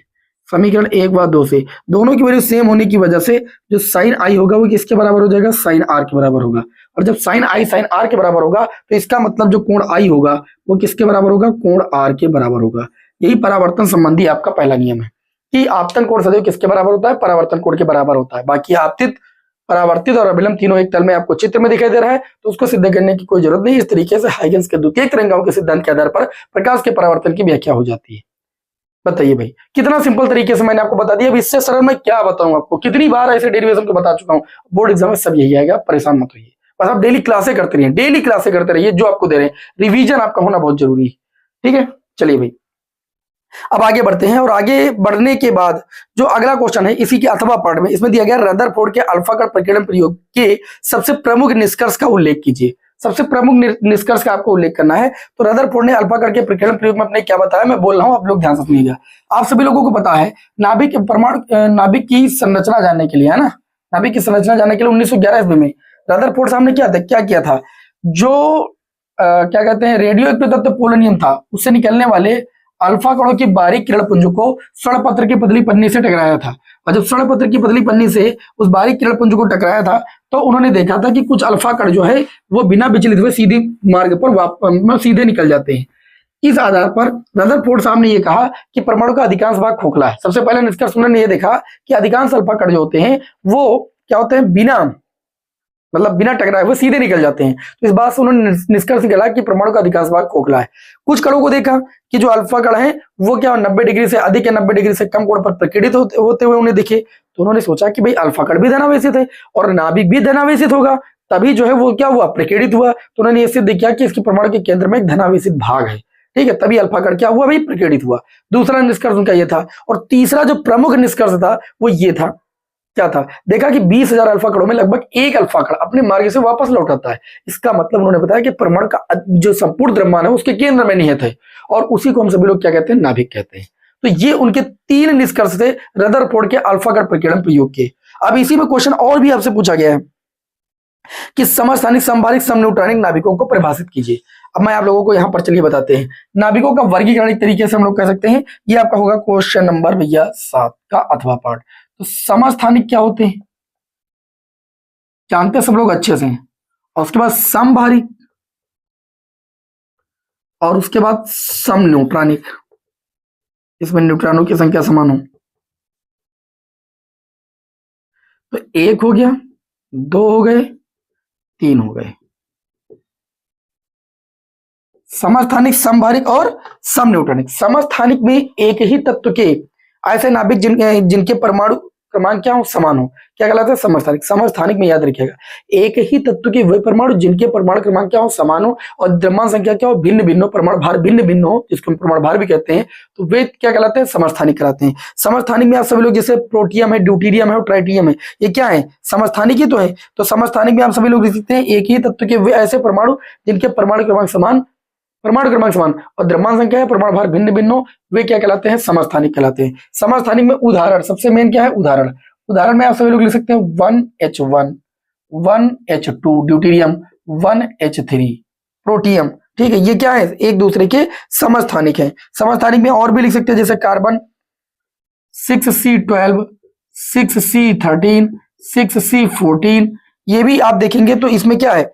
समीकरण 1 व 2 से दोनों की वैल्यू सेम होने की वजह से जो साइन आई होगा वो किसके बराबर हो जाएगा, साइन आर के बराबर होगा। और जब साइन आई साइन आर के बराबर होगा तो इसका मतलब जो कोण आई होगा वो किसके बराबर होगा, कोण आर के बराबर होगा। यही परावर्तन संबंधी आपका पहला नियम है कि आपतन कोण सदैव किसके बराबर होता है, परावर्तन कोण के बराबर होता है। बाकी आपतित, परावर्तित और अभिलंब तीनों एक तल में आपको चित्र में दिखाई दे रहा है, तो उसको सिद्ध करने की कोई जरूरत नहीं। इस तरीके से हाइगेंस के द्वितीयक तरंगाओं के सिद्धांत के आधार पर प्रकाश के परावर्तन की व्याख्या हो जाती है। बताइए भाई, कितना सिंपल तरीके से मैंने आपको बता दिया। अब इससे सरल मैं क्या बताऊं आपको, कितनी बार ऐसे डेरिवेशन को बता चुका हूं, बोर्ड एग्जाम में सब यही आएगा, परेशान मत होइए। बस आप डेली क्लासें करते रहिए, डेली क्लासें करते रहिए, जो आपको दे रहे हैं, रिवीजन आपका होना बहुत जरूरी है, ठीक है। चलिए भाई अब आगे बढ़ते हैं, और आगे बढ़ने के बाद जो अगला क्वेश्चन है इसी के अथवा पार्ट में, इसमें दिया गया रदरफोर्ड के अल्फा कण प्रकीर्णन प्रयोग के सबसे प्रमुख निष्कर्ष का उल्लेख कीजिए। सबसे प्रमुख निष्कर्ष का आपको उल्लेख करना है। तो रदरफोर्ड ने अल्फा कण के प्रकीर्णन प्रयोग में अपने क्या बताया, मैं बोल रहा हूं, आप लोग ध्यान से सुनिएगा। आप सभी लोगों को पता है नाभिक परमाणु, नाभिक की संरचना जानने के लिए, है ना, नाभिक की संरचना जानने के लिए 1911 ईस्वी में रदरफोर्ड साहब ने क्या किया था, जो क्या कहते हैं रेडियो एक्टिव तत्व पोलोनियम था, उससे निकलने वाले अल्फा कणों की बारीक किरण पुंज को स्वर्ण पत्र की पतली पन्नी से टकराया था, और जब स्वर्ण पत्र की पतली पन्नी से उस बारीक किरण पुंज को टकराया था तो उन्होंने देखा था कि कुछ अल्फा कण जो है वो बिना विचलित हुए सीधे मार्ग पर सीधे निकल जाते हैं। इस आधार पर रदरफोर्ड साहब ने यह कहा कि परमाणु का अधिकांश भाग खोखला है। सबसे पहले निष्कर्ष उन्होंने यह देखा कि अधिकांश अल्फा कण जो होते हैं वो क्या होते हैं, बिना टकराए हुए सीधे निकल जाते हैं। तो इस बात से उन्होंने निष्कर्ष निकाला कि परमाणु का अधिकांश भाग खोखला है। कुछ कणों को देखा कि जो अल्फा कण है वो क्या 90 डिग्री से अधिक या 90 डिग्री से कम कोण पर प्रकीर्णित होते हुए उन्हें दिखे। तो उन्होंने सोचा कि भाई अल्फा कण भी धनावेशित है और नाभिक भी धनावेशित होगा, तभी जो है वो क्या हुआ, प्रकीर्णित हुआ। तो उन्होंने ये सिद्ध किया कि इसकी परमाणु के केंद्र में एक धनावेशित भाग है, ठीक है, तभी अल्फा कण क्या हुआ भाई, प्रकीर्णित हुआ। दूसरा निष्कर्ष उनका यह था। और तीसरा जो प्रमुख निष्कर्ष था वो ये था, क्या था, देखा कि 20,000 अल्फा कणों में लगभग एक अल्फा कण अपने मार्ग से वापस लौट आता है। इसका मतलब उन्होंने बताया कि परमाणु का जो संपूर्ण द्रव्यमान है उसके केंद्र में निहित है और उसी को हम सभी लोग क्या कहते हैं, नाभिक कहते हैं। तो ये उनके 3 निष्कर्ष थे रदरफोर्ड के अल्फा कण प्रकीर्णन प्रयोग के। अब इसी में क्वेश्चन और भी आपसे पूछा गया है कि समस्थानिक, समभारिक, समन्यूट्रॉनिक नाभिकों को परिभाषित कीजिए। अब मैं आप लोगों को यहां पर चलिए बताते हैं नाभिकों का वर्गीकरण एक तरीके से हम लोग कह सकते हैं। ये आपका होगा क्वेश्चन नंबर भैया 7 का अथवा पार्ट। तो समस्थानिक क्या होते हैं, जानते हैं सब लोग अच्छे से, और उसके बाद समभारिक और उसके बाद समन्यूट्रॉनिक, इसमें न्यूट्रॉनों की संख्या समान हो। तो 1 हो गया, 2 हो गए, 3 हो गए। समस्थानिक, समभारिक और समन्यूट्रॉनिक। समस्थानिक में एक ही तत्व के ऐसे नाभिक जिनके परमाणु क्रमांक क्या हो, समान हो, क्या कहलाता है, समस्थानिक। समस्थानिक में याद रखिएगा एक ही तत्व के वे परमाणु जिनके परमाणु क्रमांक क्या हो, समान हो और द्रव्यमान संख्या क्या हो, भिन्न भिन्न हो, परमाणु भार भिन्न भिन्न हो, जिसको हम परमाणु भार भी कहते हैं, तो वे क्या कहलाते हैं, समस्थानिक कहलाते हैं। समस्थानिक में आप सभी लोग जैसे प्रोटियम है, ड्यूटीरियम है और ट्राइटियम है, ये क्या है, समस्थानिक ही तो है। तो समस्थानिक में आप सभी लोग लिख सकते हैं एक ही तत्व के वे ऐसे परमाणु जिनके परमाणु क्रमांक समान और द्रव्यमान संख्या है, परमाणु भार भिन्न भिन्न हो, वे क्या कहलाते हैं, समस्थानिक कहलाते हैं। समस्थानिक में उदाहरण सबसे मेन क्या है, उदाहरण में आप सभी लोग लिख सकते हैं 1H1, 1H2 deuterium, 1H3 protium, ठीक है, ये क्या है, एक दूसरे के समस्थानिक है। समस्थानिक में और भी लिख सकते हैं जैसे कार्बन 6C12, 6C13, 6C14, ये भी आप देखेंगे तो इसमें क्या है,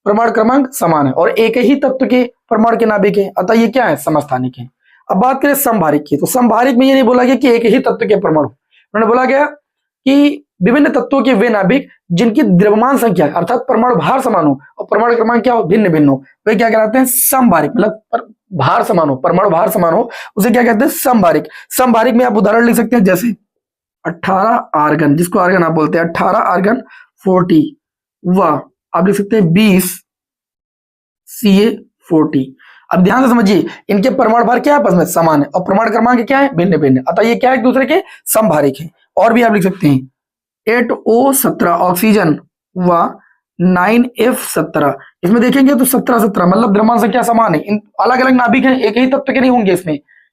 परमाणु क्रमांक समान है और एक ही तत्व के परमाणु के नाभिक है, अतः ये क्या है, समस्थानिक है। अब बात करें समभारिक की, तो समभारिक में ये नहीं बोला गया कि एक ही तत्व के परमाणु, उन्होंने बोला गया कि विभिन्न तत्वों के वे नाभिक जिनकी द्रव्यमान संख्या अर्थात परमाणु भार समान हो और परमाणु क्रमांक क्या हो, भिन्न भिन्न हो, वे क्या कहलाते हैं, समभारिक। मतलब भार समान हो, परमाणु भार समान हो, उसे क्या कहते हैं, समभारिक। समभारिक में आप उदाहरण लिख सकते हैं जैसे 18 आर्गन, जिसको आर्गन आप बोलते हैं, 18 आर्गन 40, वाह, आप लिख सकते हैं 20 Ca40। अब ध्यान से समझिए इनके परमाणु भार क्या है, आपस में समान है और परमाणु क्रमांक क्या है, भिन्न भिन्न, अतः ये क्या है, एक दूसरे के समभारिक है। और भी आप लिख सकते हैं 8O17 ऑक्सीजन व 9F17, इसमें देखेंगे तो 17 मतलब द्रव्यमान संख्या समान है। इन अलग अलग नाभिक हैं, एक ही तत्व के नहीं होंगे,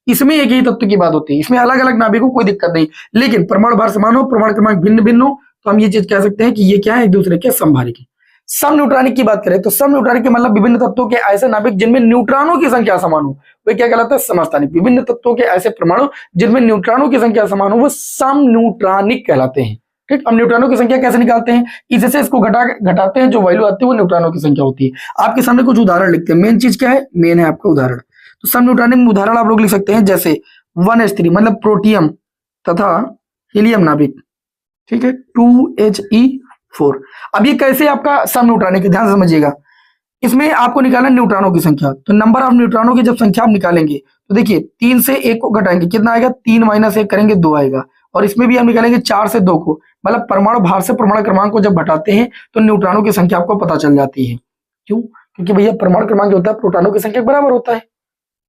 इसमें एक ही तत्व की बात होती है, इसमें अलग अलग नाभिक को कोई दिक्कत नहीं, लेकिन परमाणु भार समान हो, परमाणु क्रमांक भिन्न भिन्न हो, तो हम ये चीज कह सकते हैं कि ये क्या है, एक दूसरे के समभारिक है। समन्यूट्रॉनिक की बात करें तो समन्यूट्रॉनिक के मतलब विभिन्न तत्वों के ऐसे नाभिक जिनमें न्यूट्रॉनों की संख्या समान हो, वे क्या कहलाता है, समस्थानिक। विभिन्न तत्वों के ऐसे परमाणु जिनमें न्यूट्रॉनों की संख्या समान हो वो समन्यूट्रॉनिक कहलाते हैं। ठीक, अब न्यूट्रॉनों की संख्या कैसे निकालते हैं, इससे इसको घटाते हैं, जो वैल्यू आती है वो न्यूट्रॉनों की संख्या होती है। आपके सामने कुछ उदाहरण लिखते हैं, मेन चीज क्या है, मेन है आपका उदाहरण। तो समन्यूट्रॉनिक में उदाहरण आप लोग लिख सकते हैं जैसे 1H3 मतलब प्रोटियम तथा हीलियम नाभिक, ठीक है, 2He4। अब ये कैसे आपका समन्यूट्रॉनिक है, ध्यान से समझिएगा। इसमें आपको निकालना न्यूट्रॉनों की संख्या, तो नंबर ऑफ न्यूट्रॉनों की जब संख्या आप निकालेंगे तो देखिए 3 से 1 को घटाएंगे, कितना आएगा, 3 - 1 करेंगे 2 आएगा, और इसमें भी हम निकालेंगे 4 से 2 को, मतलब परमाणु भार से परमाणु क्रमांक को जब घटाते हैं तो न्यूट्रॉनों की संख्या आपको पता चल जाती है। क्यों, क्योंकि भैया परमाणु क्रमांक जो होता है प्रोटॉनों की संख्या के बराबर होता है,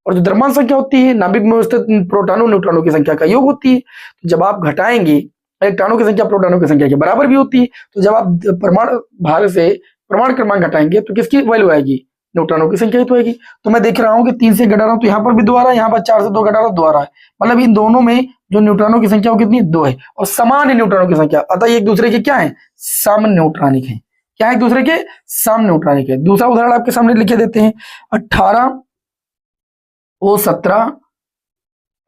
और जो द्रव्यमान संख्या होती है नाभिक में स्थित प्रोटॉनों न्यूट्रॉनों की संख्या का योग होती है। तो जब आप घटाएंगे इलेक्ट्रॉनों की संख्या प्रोटॉनों की संख्या के बराबर भी होती है, तो जब आप परमाणु भार से परमाणु क्रमांक घटाएंगे तो किसकी वैल्यू आएगी, न्यूट्रॉनों की संख्या ही तो आएगी। तो मैं देख रहा हूं कि 3 से घटा रहा हूं तो यहाँ पर भी 2 आ रहा है, यहाँ पर 4 से 2 घटा रहा हूं 2 आ रहा है, मतलब इन दोनों में जो न्यूट्रॉनों की संख्या वो कितनी, 2 है, और समान है न्यूट्रॉनों की संख्या, अतः एक दूसरे के क्या है, समन्यूट्रॉनिक है। क्या है, एक दूसरे के समन्यूट्रॉनिक है। दूसरा उदाहरण आपके सामने लिखे देते हैं 18O17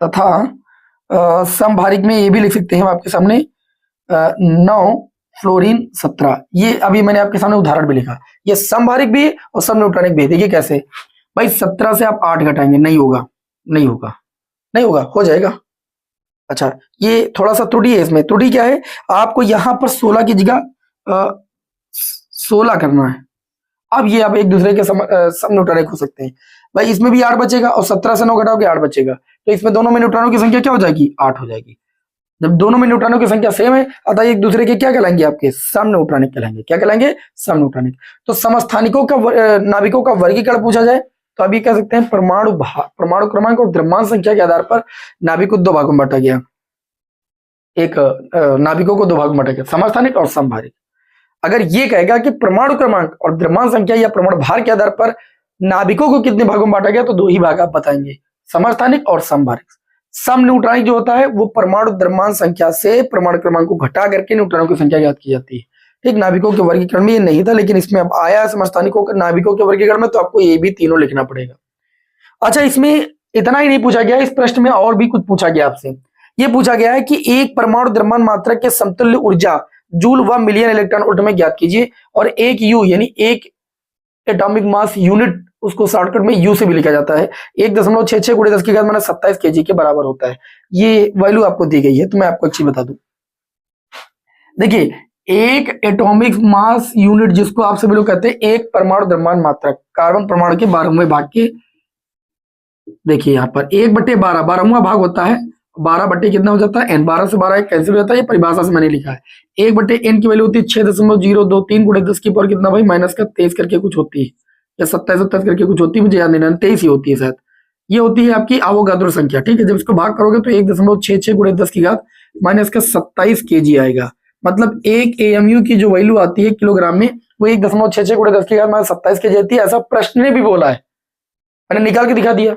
तथा समभारिक में ये भी लिख सकते हैं हम आपके सामने 9 फ्लोरीन 17। ये अभी मैंने आपके सामने उदाहरण भी लिखा। ये समभारिक भी है और सम न्यूट्रॉनिक भी है। देखिए कैसे भाई, 17 से आप 8 घटाएंगे, नहीं होगा, नहीं होगा, नहीं होगा, हो जाएगा। अच्छा, ये थोड़ा सा त्रुटि है इसमें। त्रुटि क्या है, आपको यहाँ पर 16 की जगह 16 करना है। अब ये आप एक दूसरे के सम न्यूट्रॉनिक हो सकते हैं। भाई इसमें भी 8 बचेगा और 17 से 9 घटाओगे 8 बचेगा, तो इसमें दोनों में न्यूट्रॉनों की संख्या क्या हो जाएगी, 8 हो जाएगी। जब दोनों में न्यूट्रॉनों की संख्या सेम है, अतः एक दूसरे के क्या कहलाएंगे, आपके सम न्यूट्रॉनिक कहलाएंगे। क्या कहलाएंगे, सम न्यूट्रॉनिक। तो समस्थानिकों का नाभिकों का वर्गीकरण पूछा जाए तो अभी कह सकते हैं परमाणु क्रमांक और द्रव्यमान संख्या के आधार पर नाभिक को दो भागों में बांटा गया। एक नाभिकों को दो भागों में बांटा गया, समस्थानिक और समभारिक। अगर ये कहेगा कि परमाणु क्रमांक और द्रव्यमान संख्या या परमाणु भार के आधार पर नाभिकों को कितने भागों में बांटा गया, तो दो ही भाग आप बताएंगे, समस्थानिक और समभारिक। सम न्यूट्रॉनिक जो होता है वो परमाणु द्रव्यमान संख्या से परमाणु क्रमांक को घटा करके न्यूट्रॉनों की संख्या ज्ञात की जाती है। ठीक, नाभिकों के वर्गीकरण में ये नहीं था, लेकिन इसमें अब आया समस्थानिकों के नाभिकों के वर्गीकरण में, तो आपको ये भी तीनों लिखना पड़ेगा। अच्छा, इसमें इतना ही नहीं पूछा गया, इस प्रश्न में और भी कुछ पूछा गया आपसे। ये पूछा गया है कि एक परमाणु द्रव्यमान मात्रा के समतुल्य ऊर्जा जूल व मिलियन इलेक्ट्रॉन वोल्ट में ज्ञात कीजिए, और एक यू यानी एक एटॉमिक मास यूनिट, उसको शॉर्टकट में यू से भी लिखा जाता है, 1.66 × 10⁻27 kg के बराबर होता है। ये वैल्यू आपको दी गई है, तो मैं आपको अच्छी बता दूं। देखिए, एक एटॉमिक मास यूनिट जिसको आप सभी लोग कहते हैं एक परमाणु द्रव्यमान मात्रा, कार्बन परमाणु के 12वें भाग के, देखिए यहाँ पर 1/12 12वां भाग होता है, 12 बटे कितना हो जाता है, n। 12 से 12 कैंसिल हो जाता है, ये परिभाषा से मैंने लिखा है। 1/n की वैल्यू होती है 6.023 × 10 की पावर कितना भाई, -23 करके कुछ होती है, या 27 करके कुछ होती है, मुझे याद नहीं, 23 ही होती है शायद। ये होती है आपकी अवोगाद्रो संख्या। ठीक है, जब इसको भाग करोगे तो 1.66 × 10 की घात -27 kg आएगा। मतलब एक AMU की जो वैल्यू आती है किलोग्राम में, वो 1.66 × 10 की घात -27 kg आती है। ऐसा प्रश्न ने भी बोला है, मैंने निकाल के दिखा दिया।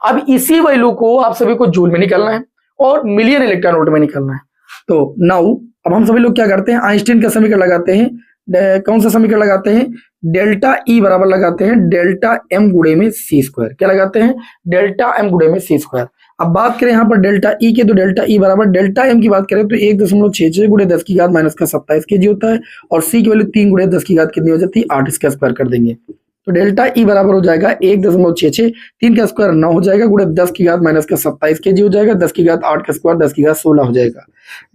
अब इसी वैल्यू को आप सभी को जूल में निकालना है और मिलियन इलेक्ट्रॉन वोल्ट में निकालना है। तो नाउ अब हम सभी लोग क्या करते हैं, आइंस्टीन का समीकरण लगाते हैं। कौन सा समीकरण लगाते हैं, डेल्टा ई बराबर लगाते हैं डेल्टा एम गुणे में सी स्क्वायर। क्या लगाते हैं, डेल्टा एम गुणे में सी स्क्वायर। अब बात करें यहाँ पर डेल्टा ई के, तो डेल्टा ई बराबर डेल्टा एम की बात करें तो 1.66 × 10 की घात -27 kg होता है, और सी की वैल्यू 3 × 10 की घात कितनी हो जाती है, 8। इसका स्क्वायर कर देंगे तो डेल्टा ई बराबर हो जाएगा 1.66, 3 का स्क्वायर 9 हो जाएगा, गुणे 10 की घात -27 kg हो जाएगा, 10 की घात 8 का स्क्वायर 10 की घात 16 हो जाएगा।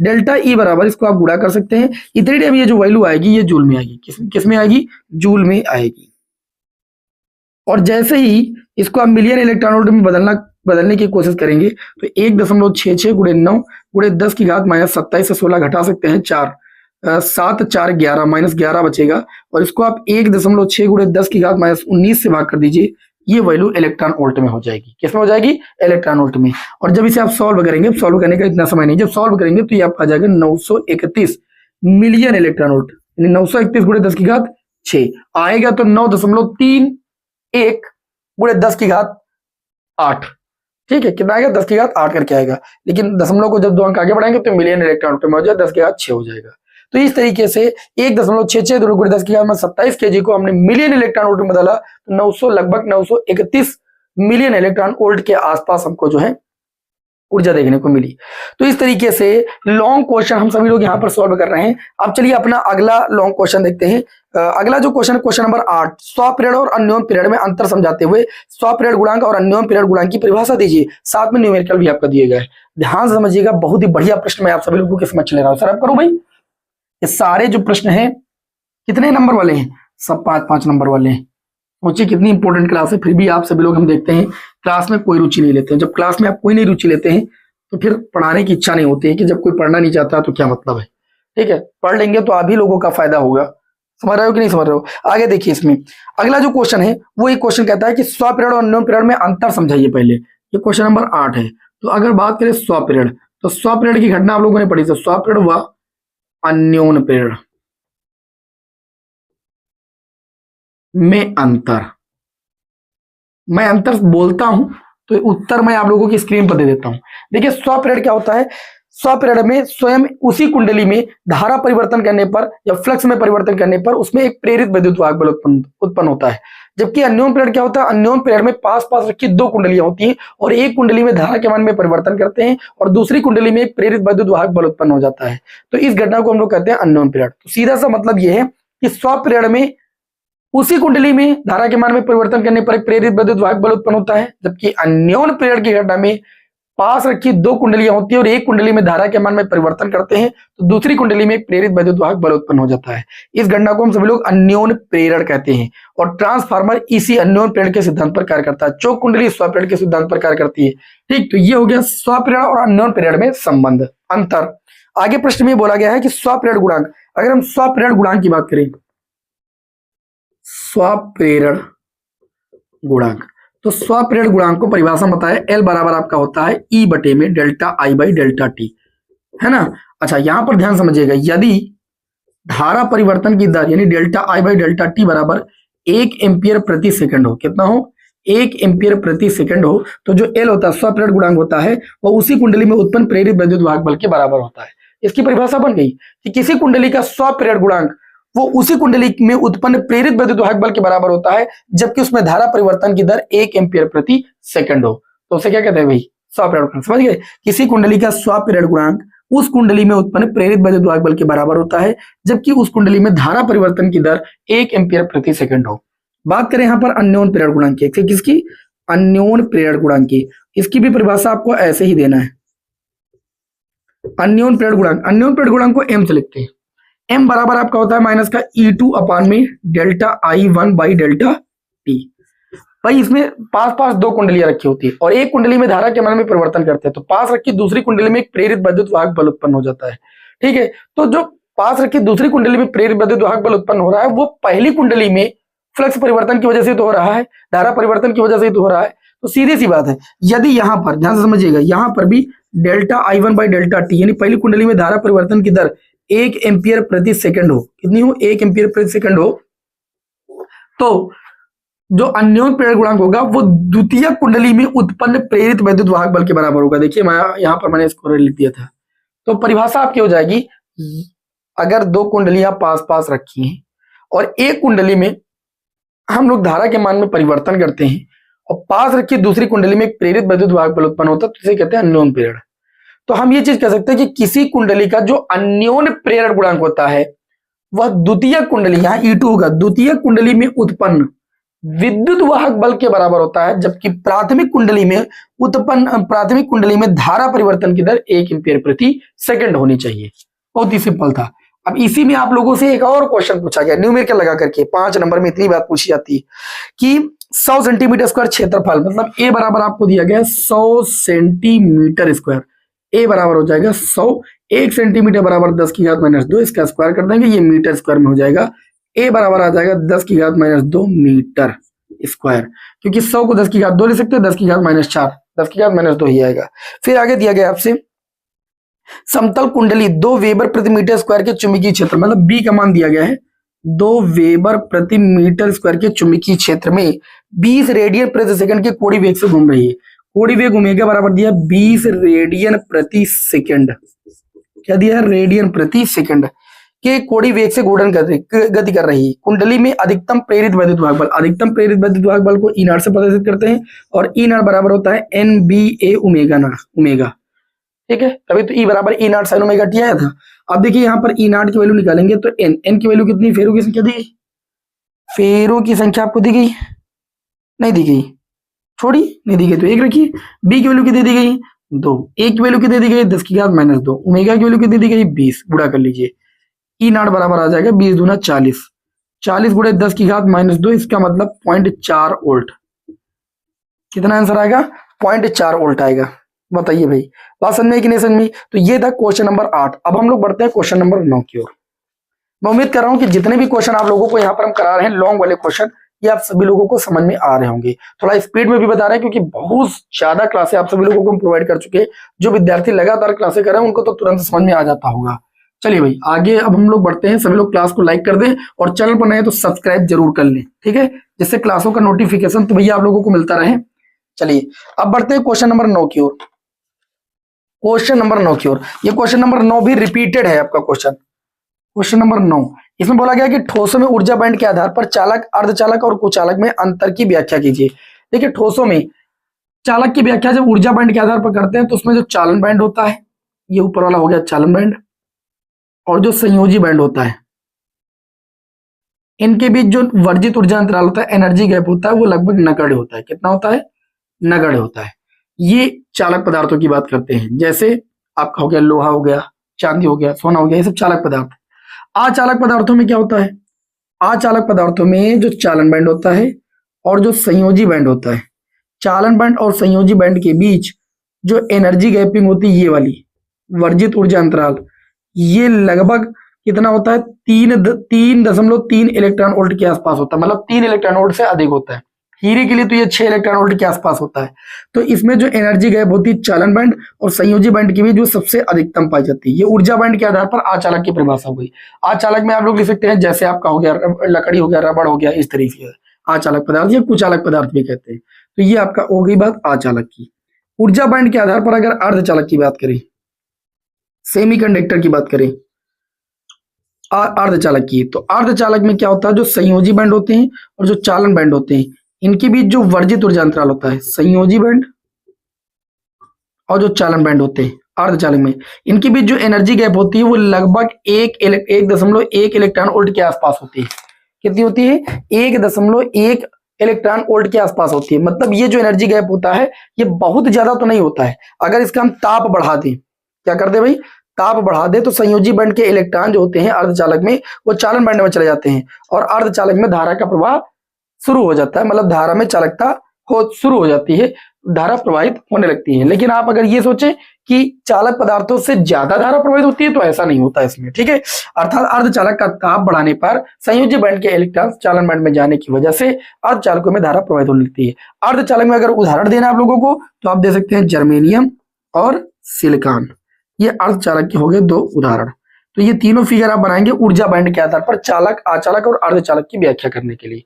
डेल्टा ई बराबर, इसको आप गुणा कर सकते हैं, इतनी टाइम ये जो वैल्यू आएगी ये जूल में आएगी। किस में आएगी, जूल में आएगी। और जैसे ही इसको आप मिलियन इलेक्ट्रॉन वोल्ट में बदलने की कोशिश करेंगे तो 1.66 × 9 × 10 की घात -27 से 16 घटा सकते हैं 4, 7 4 11 -11 बचेगा, और इसको आप 1.6 × 10 की घात -19 से भाग कर दीजिए, ये वैल्यू इलेक्ट्रॉन वोल्ट में हो जाएगी। किसमें हो जाएगी, इलेक्ट्रॉन वोल्ट में। और जब इसे आप सॉल्व करेंगे, सॉल्व करने का इतना समय नहीं, जब सॉल्व करेंगे तो ये आपका आ जाएगा 931 मिलियन इलेक्ट्रॉन वोल्ट, यानी 931 × 10 की घात 6 आएगा, तो 9.31 × 10 की घात 8। ठीक है, कितना आएगा, 10 की घात 8 करके आएगा, लेकिन दशमलव को जब 2 अंक आगे बढ़ाएंगे तो मिलियन इलेक्ट्रॉन वोल्ट में हो जाएगा, 10 की घात 6 हो जाएगा। तो इस तरीके से 1.66 × 10 की घात 27 kg को हमने मिलियन इलेक्ट्रॉन वोल्ट में बदला, तो 900 लगभग 931 मिलियन इलेक्ट्रॉन वोल्ट के आसपास हमको जो है ऊर्जा देखने को मिली। तो इस तरीके से लॉन्ग क्वेश्चन हम सभी लोग यहाँ पर सॉल्व कर रहे हैं। अब चलिए अपना अगला लॉन्ग क्वेश्चन देखते हैं। अगला जो क्वेश्चन, क्वेश्चन नंबर 8, स्वपीरियड और अन्योन्य पीरियड में अंतर समझाते हुए स्वपीरियड गुणांक और अन्योन्य पीरियड गुणांक की परिभाषा दीजिए। साथ में न्यूमेरिकल भी आपका दिए गए। ध्यान से समझिएगा, बहुत ही बढ़िया प्रश्न मैं आप सभी लोगों के समझ ले रहा हूँ। सर आप करो भाई, ये सारे जो प्रश्न हैं कितने नंबर वाले हैं, सब 5-5 नंबर वाले हैं। सोचिए कितनी इंपॉर्टेंट क्लास है, फिर भी आप सभी लोग, हम देखते हैं क्लास में कोई रुचि नहीं लेते हैं। जब क्लास में आप कोई नहीं रुचि लेते हैं तो फिर पढ़ाने की इच्छा नहीं होती है, कि जब कोई पढ़ना नहीं चाहता तो क्या मतलब है। ठीक है, पढ़ लेंगे तो आप ही लोगों का फायदा होगा। समझ रहे हो कि नहीं समझ रहे हो। आगे देखिए, इसमें अगला जो क्वेश्चन है वो एक क्वेश्चन कहता है कि स्वपीरियड और अन्योन्य पीरियड में अंतर समझाइए। पहले ये क्वेश्चन नंबर 8 है। तो अगर बात करें स्वपीरियड, तो स्वपीरियड की घटना आप लोगों ने पढ़ी, तो स्वपीरियड व अन्योन्य पीरियड में अंतर, मैं अंतर बोलता हूं तो उत्तर मैं आप लोगों की स्क्रीन पर दे देता हूं। देखिए स्वपीरियड क्या होता है, 100 पीरियड में स्वयं उसी कुंडली में धारा परिवर्तन करने पर या फ्लक्स में परिवर्तन करने पर उसमें एक प्रेरित विद्युत वाहक बल उत्पन्न होता है। जबकि अन्योन पीरियड क्या होता है, अन्योन पीरियड में पास पास रखी दो कुंडलियां होती हैं और एक कुंडली में धारा के मान में परिवर्तन करते हैं और दूसरी कुंडली में एक प्रेरित विद्युत वाहक बल उत्पन्न हो जाता है। तो इस घटना को हम लोग कहते हैं अन्योन पीरियड। तो सीधा सा मतलब यह है कि 100 पीरियड में उसी कुंडली में धारा के मान में परिवर्तन करने पर एक प्रेरित विद्युत वाहक बल उत्पन्न होता है, जबकि अन्योन पीरियड की घटना में पास रखी दो कुंडलियां होती है और एक कुंडली में धारा के मान में परिवर्तन करते हैं तो दूसरी कुंडली में एक प्रेरित विद्युत वाहक बल उत्पन्न हो जाता है। इस घटना को हम सभी लोग अन्योन प्रेरण कहते हैं और ट्रांसफार्मर इसी अन्योन प्रेरण के सिद्धांत पर कार्य करता है। चौक कुंडली स्व प्रेरण के सिद्धांत पर कार्य करती है। ठीक, तो ये हो गया स्व प्रेरण और अन्योन प्रेरण में संबंध अंतर। आगे प्रश्न में बोला गया है कि स्व प्रेरण गुणांक, अगर हम स्व प्रेरण गुणांक की बात करें, स्व प्रेरण गुणांक, तो स्व प्रेरण गुणांक को परिभाषा बताए, एल बराबर आपका होता है ई बटे में delta I by delta T, है ना। अच्छा, यहां पर ध्यान समझिएगा, यदि धारा परिवर्तन की दर यानी delta I by delta T बराबर 1 एम्पियर प्रति सेकंड हो, कितना हो, 1 एम्पियर प्रति सेकंड हो, तो जो एल होता है स्व प्रेरण गुणांक होता है वो उसी कुंडली में उत्पन्न प्रेरित विद्युत वाहक बल के बराबर होता है। इसकी परिभाषा बन गई कि किसी कुंडली का स्व प्रेरण गुणांक वो उसी कुंडली में उत्पन्न प्रेरित विद्युत वाहक बल के बराबर होता है जबकि उसमें धारा परिवर्तन की दर 1 एम्पियर प्रति सेकंड हो। तो उसे क्या कहते हैं भाई, स्व प्रेरण गुणांक। समझ गए, किसी कुंडली का स्व प्रेरण गुणांक उस कुंडली में उत्पन्न प्रेरित विद्युत वाहक बल के बराबर होता है जबकि उस कुंडली में धारा परिवर्तन की दर 1 एम्पियर प्रति सेकंड हो। बात करें यहां पर अन्योन प्रेरण गुणांक की, किसकी, अन्योन प्रेरण गुणांक की। इसकी भी परिभाषा आपको ऐसे ही देना है, अन्योन प्रेरण गुणांक। अन्योन प्रेरण गुणांक को एम से लिखते हैं, एम बराबर आपका होता है माइनस का E2 अपान में delta I1 by delta T. भाई इसमें पास पास दो कुंडलियां रखी होती है और एक कुंडली में धारा के मान में परिवर्तन करते हैं तो पास रखी दूसरी कुंडली में एक प्रेरित विद्युत वाहक बल उत्पन्न हो जाता है। ठीक है, तो जो पास रखी दूसरी कुंडली में प्रेरित विद्युत वाहक बल उत्पन्न हो रहा है वो पहली कुंडली में फ्लक्स परिवर्तन की वजह से तो हो रहा है, धारा परिवर्तन की वजह से तो हो रहा है। तो सीधी सी बात है, यदि यहां पर ध्यान से समझिएगा, यहां पर भी delta I1 by delta T यानी पहली कुंडली में धारा परिवर्तन की दर 1 एम्पियर प्रति सेकंड हो, कितनी हो, 1 एम्पियर प्रति सेकंड हो, तो जो अन्योन प्रेरण गुणांक होगा वो द्वितीय कुंडली में उत्पन्न प्रेरित विद्युत वाहक बल के बराबर होगा। देखिए मैं यहां पर मैंने इसको लिख दिया था। तो परिभाषा आपकी हो जाएगी, अगर दो कुंडलियां पास पास रखी हैं और एक कुंडली में हम लोग धारा के मान में परिवर्तन करते हैं और पास रखी दूसरी कुंडली में एक प्रेरित विद्युत वाहक बल उत्पन्न होता है तो इसे कहते हैं अन्योन प्रेरण। तो हम ये चीज कह सकते हैं कि किसी कुंडली का जो अन्योन प्रेरण गुणांक होता है वह द्वितीय कुंडली, यहां E2 होगा, द्वितीय कुंडली में उत्पन्न विद्युत वाहक बल के बराबर होता है जबकि प्राथमिक कुंडली में धारा परिवर्तन की दर 1 एम्पियर प्रति सेकंड होनी चाहिए। बहुत ही सिंपल था। अब इसी में आप लोगों से एक और क्वेश्चन पूछा गया न्यूमेरिकल लगा करके, 5 नंबर में इतनी बात पूछी जाती है कि 100 सेंटीमीटर स्क्वायर क्षेत्रफल, मतलब ए बराबर आपको दिया गया 100 सेंटीमीटर स्क्वायर, ए बराबर हो जाएगा 100, 1 सेंटीमीटर बराबर 10 की घात माइनस 2, इसका स्क्वायर कर देंगे, ये मीटर स्क्वायर में हो जाएगा। ए बराबर आ जाएगा 10 की घात माइनस 2 मीटर स्क्वायर, क्योंकि 100 को 10 की घात 2 ले सकते हैं, 10 की घात माइनस 4, 10 की घात माइनस 2 ही आएगा। फिर आगे दिया गया आपसे समतल कुंडली 2 वेबर प्रति मीटर स्क्वायर के चुंबकीय क्षेत्र, मतलब बी का मान दिया गया है 2 वेबर प्रति मीटर स्क्वायर के चुंबकीय क्षेत्र में 20 रेडियन प्रति सेकंड के कोणीय वेग से घूम रही है। कोणीय वेग ओमेगा बराबर दिया 20 रेडियन प्रति सेकंड, क्या दिया, रेडियन प्रति सेकंड के कोणीय वेग से घूर्णन गति कर रही है। कुंडली में अधिकतम प्रेरित विद्युत वाहक बल, अधिकतम प्रेरित विद्युत वाहक बल को E0 से प्रदर्शित करते हैं और E0 बराबर होता है NBA ओमेगा। ठीक है, तभी तो E बराबर E0 sin ओमेगा टी आया था। अब देखिए यहाँ पर E0 की वैल्यू निकालेंगे तो n की वैल्यू कितनी, फेरों की संख्या दी गई, फेरों की संख्या आपको दी गई, नहीं दी गई, छोड़ी, नहीं दी गई तो 1 रखिए। बी की वैल्यू कितनी दी गई, 2, ए की वैल्यू कितनी दी गई 10 की घात माइनस 2, ओमेगा की वैल्यू कितनी दी गई 20, गुणा कर लीजिए, E0 बराबर आ जाएगा 20 दूना 40, 40 गुणे 10 की घात माइनस 2, इसका मतलब 0.4 वोल्ट। कितना आंसर आएगा, 0.4 वोल्ट आएगा। बताइए भाई बात समझ में कि नहीं समझ में। तो ये था क्वेश्चन नंबर 8। अब हम लोग बढ़ते हैं क्वेश्चन नंबर 9 की ओर। मैं उम्मीद कर रहा हूं कि जितने भी क्वेश्चन आप लोगों को यहाँ पर हम करा रहे हैं लॉन्ग वाले क्वेश्चन, ये आप सभी लोगों को समझ में आ रहे होंगे। थोड़ा स्पीड में भी बता रहे हैं क्योंकि बहुत ज्यादा क्लासें आप सभी लोगों को हम प्रोवाइड कर चुके हैं। जो विद्यार्थी लगातार क्लासें कर रहे हैं उनको तो तुरंत समझ में आ जाता होगा। चलिए भाई आगे अब हम लोग बढ़ते हैं। सभी लोग क्लास को लाइक कर दें और चैनल पर नए तो सब्सक्राइब जरूर कर लें, ठीक है, जिससे क्लासों का नोटिफिकेशन तो भैया आप लोगों को मिलता रहे। चलिए अब बढ़ते हैं क्वेश्चन नंबर 9 की ओर। क्वेश्चन नंबर 9 की ओर। ये क्वेश्चन नंबर 9 भी रिपीटेड है आपका क्वेश्चन। क्वेश्चन नंबर 9, इसमें बोला गया कि ठोसों में ऊर्जा बैंड के आधार पर चालक, अर्धचालक और कुचालक में अंतर की व्याख्या कीजिए। देखिए ठोसों में चालक की व्याख्या जब ऊर्जा बैंड के आधार पर करते हैं तो उसमें जो चालन बैंड होता है, ये ऊपर वाला हो गया चालन बैंड, और जो संयोजी बैंड होता है, इनके बीच जो वर्जित ऊर्जा अंतराल होता है, एनर्जी गैप होता है, वो लगभग नगण्य होता है। कितना होता है? नगण्य होता है। ये चालक पदार्थों की बात करते हैं, जैसे आपका हो गया लोहा हो गया, चांदी हो गया, सोना हो गया, ये सब चालक पदार्थ। अचालक पदार्थों में क्या होता है? अचालक पदार्थों में जो चालन बैंड होता है और जो संयोजी बैंड होता है, चालन बैंड और संयोजी बैंड के बीच जो एनर्जी गैपिंग होती है, ये वाली वर्जित ऊर्जा अंतराल, ये लगभग कितना होता है? 3.3 इलेक्ट्रॉन वोल्ट के आसपास होता है, मतलब 3 इलेक्ट्रॉन वोल्ट से अधिक होता है। हीरे के लिए तो ये 6 इलेक्ट्रॉन वोल्ट के आसपास होता है। तो इसमें जो एनर्जी गैप होती है चालन बैंड और संयोजी बैंड की भी जो सबसे अधिकतम पाई जाती है। ये ऊर्जा बैंड के आधार पर अचालक की परिभाषा हो गई। अचालक में आप लोग लिख सकते हैं जैसे आपका हो गया लकड़ी हो गया, रबड़ हो गया, इस तरीके से अचालक पदार्थ या कुचालक पदार्थ भी कहते हैं। तो ये आपका हो गई बात अचालक की। ऊर्जा बैंड के आधार पर अगर अर्धचालक की बात करें, सेमीकंडक्टर की बात करें, अर्धचालक की, तो अर्धचालक में क्या होता है? जो संयोजी बैंड होते हैं और जो चालन बैंड होते हैं, इनके बीच जो वर्जित ऊर्जा अंतराल होता है, संयोजी बैंड और जो चालन बैंड होते हैं अर्धचालक में, इनके बीच जो एनर्जी गैप होती है वो लगभग 1.1 इलेक्ट्रॉन वोल्ट के आसपास होती है। कितनी होती है? 1.1 इलेक्ट्रॉन वोल्ट के आसपास होती है। मतलब ये जो एनर्जी गैप होता है ये बहुत ज्यादा तो नहीं होता है। अगर इसका हम ताप बढ़ा दें, क्या कर दे भाई? ताप बढ़ा दे, तो संयोजी बैंड के इलेक्ट्रॉन जो होते हैं अर्धचालक में वो चालन बैंड में चले जाते हैं और अर्धचालक में धारा का प्रवाह शुरू हो जाता है, मतलब धारा में चालकता शुरू हो जाती है, धारा प्रवाहित होने लगती है। लेकिन आप अगर ये सोचें कि चालक पदार्थों से ज्यादा धारा प्रवाहित होती है तो ऐसा नहीं होता इसमें, ठीक है। अर्थात अर्धचालक का ताप बढ़ाने पर संयोजी बैंड के इलेक्ट्रॉन चालन बैंड में जाने की वजह से अर्धचालकों में धारा प्रवाहित होने लगती है। अर्धचालक में अगर उदाहरण देना आप लोगों को तो आप दे सकते हैं जर्मेनियम और सिलिकॉन। ये अर्धचालक के हो गए 2 उदाहरण। तो ये तीनों फिगर आप बनाएंगे ऊर्जा बैंड के आधार पर चालक, अचालक और अर्धचालक की व्याख्या करने के लिए।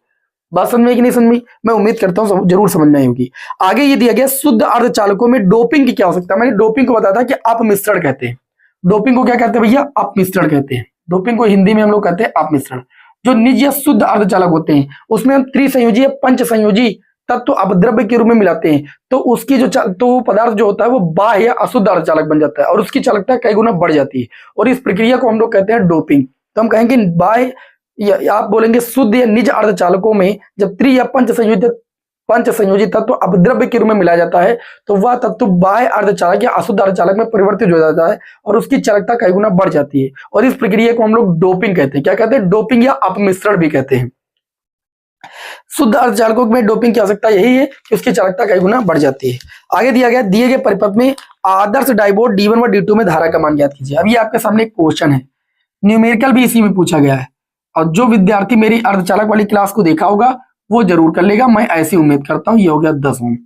बात समझ में कि नहीं समझ में? मैं उम्मीद करता हूं जरूर समझ में आई होगी। आगे ये दिया गया शुद्ध अर्धचालकों में डोपिंग की क्या हो सकता है। मैंने डोपिंग को बताया था कि अपमिश्रण कहते हैं। डोपिंग को क्या कहते हैं भैया? अपमिश्रण कहते हैं। डोपिंग को हिंदी में हम लोग कहते हैं अपमिश्रण। जो निज या शुद्ध अर्धचालक होते हैं उसमें हम त्रिसंयोजी या पंच संयोजी तत्व अपद्रव्य के रूप में मिलाते हैं, तो उसकी जो तो पदार्थ जो होता है वो बाह्य या अशुद्ध अर्धचालक बन जाता है और उसकी चालकता कई गुना बढ़ जाती है, और इस प्रक्रिया को हम लोग कहते हैं डोपिंग। तो हम कहेंगे बाह्य या आप बोलेंगे शुद्ध या निज अर्धचालकों में जब त्रि या पंच संयोजी तत्व अपद्रव्य के रूप में मिलाया जाता है तो वह तत्व बाह्य अर्धचालक या अशुद्ध अर्धचालक में परिवर्तित हो जाता है और उसकी चालकता कई गुना बढ़ जाती है, और इस प्रक्रिया को हम लोग डोपिंग कहते हैं। क्या कहते हैं? डोपिंग या अपमिश्रण भी कहते हैं। शुद्ध अर्धचालकों में डोपिंग की आवश्यकता यही है कि उसकी चालकता कई गुना बढ़ जाती है। आगे दिया गया दिए गए परिपथ में आदर्श डायोड D1 व D2 में धारा का मान ज्ञात कीजिए। अभी आपके सामने एक क्वेश्चन है, न्यूमेरिकल भी इसी में पूछा गया है, और जो विद्यार्थी मेरी अर्धचालक वाली क्लास को देखा होगा वो जरूर कर लेगा, मैं ऐसी उम्मीद करता हूं। ये हो गया 10 ओम,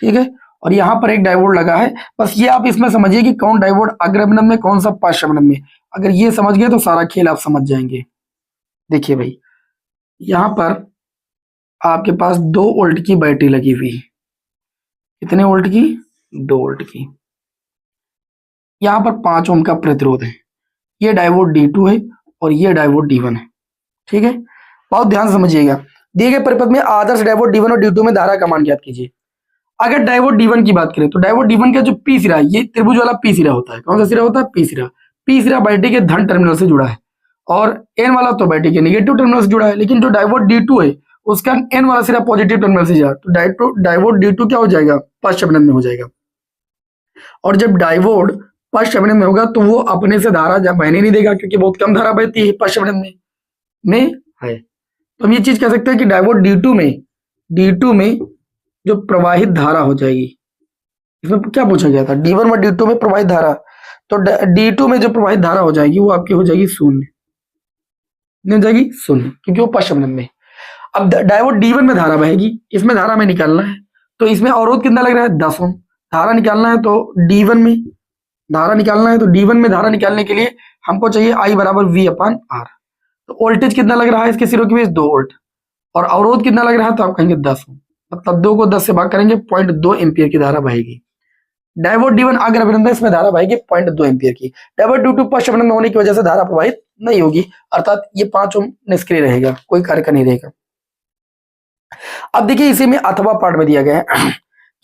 ठीक है। और यहाँ पर एक डायोड लगा है, बस ये आप इसमें समझिए कि कौन डायोड अग्रमनम में कौन सा पश्चमनम में। अगर ये समझ गए तो सारा खेल आप समझ जाएंगे। देखिए भाई, यहाँ पर आपके पास 2 वोल्ट की बैटरी लगी हुई है। कितने वोल्ट की? 2 वोल्ट की। यहाँ पर 5 ओम का प्रतिरोध है। ये डायोड D2 है और ये डायोड D1 है, ठीक है। बहुत ध्यान से समझिएगा। दिए गए परिपथ में आदर्श डायोड D1 और D2 में धारा का मान ज्ञात कीजिए। अगर डायोड D1 की बात करें तो डायोड D1 का जो पी सिरा है, ये त्रिभुज वाला पी सिरा होता है। कौन सा सिरा होता है? पी सिरा। पी सिरा बैटरी के धन टर्मिनल से जुड़ा है और एन वाला तो बैटरी के नेगेटिव टर्मिनल से जुड़ा है। लेकिन जो डायोड D2 है उसका एन वाला सिरा पॉजिटिव टर्मिनल से जुड़ा, तो डायोड D2 क्या हो जाएगा? पश्चमनम में हो जाएगा। और जब डायोड पश्चमनम में होगा तो वो अपने से धारा जब बहने नहीं देगा, क्योंकि बहुत कम धारा बहती है पश्चमनम में है। तो हम ये चीज कह सकते हैं कि डायोड D2 में जो प्रवाहित धारा हो जाएगी, इसमें क्या पूछा गया था? D1 और D2 में प्रवाहित धारा, तो D2 में जो प्रवाहित धारा हो जाएगी वो आपकी हो जाएगी 0, हो जाएगी 0, क्योंकि वो पश्चमनम में। अब डायोड D1 में धारा बहेगी, इसमें धारा में निकालना है, तो इसमें अवरोध कितना लग रहा है? 10 ओम। धारा निकालना है तो D1 में धारा निकालना है, तो D1 में धारा निकालने के लिए हमको चाहिए I बराबर V/R। तो वोल्टेज कितना लग रहा है इसके सिरों के बीच? 2 वोल्ट। और अवरोध कितना लग रहा है? तो आप कहेंगे 10 ओम। मतलब 2 को 10 से भाग करेंगे 0.2 एम्पियर की धारा बहेगी। डाइवर्ट D1 अगर अभिनंदन है, इसमें धारा बहेगी 0.2 एम्पियर की। डाइवर्ट D2 पश्च अभिनंदन होने की वजह से धारा प्रवाहित नहीं होगी, अर्थात ये 5 ओम निष्क्रिय रहेगा, कोई कार्य का नहीं रहेगा। अब देखिए इसी में अथवा पार्ट में दिया गया है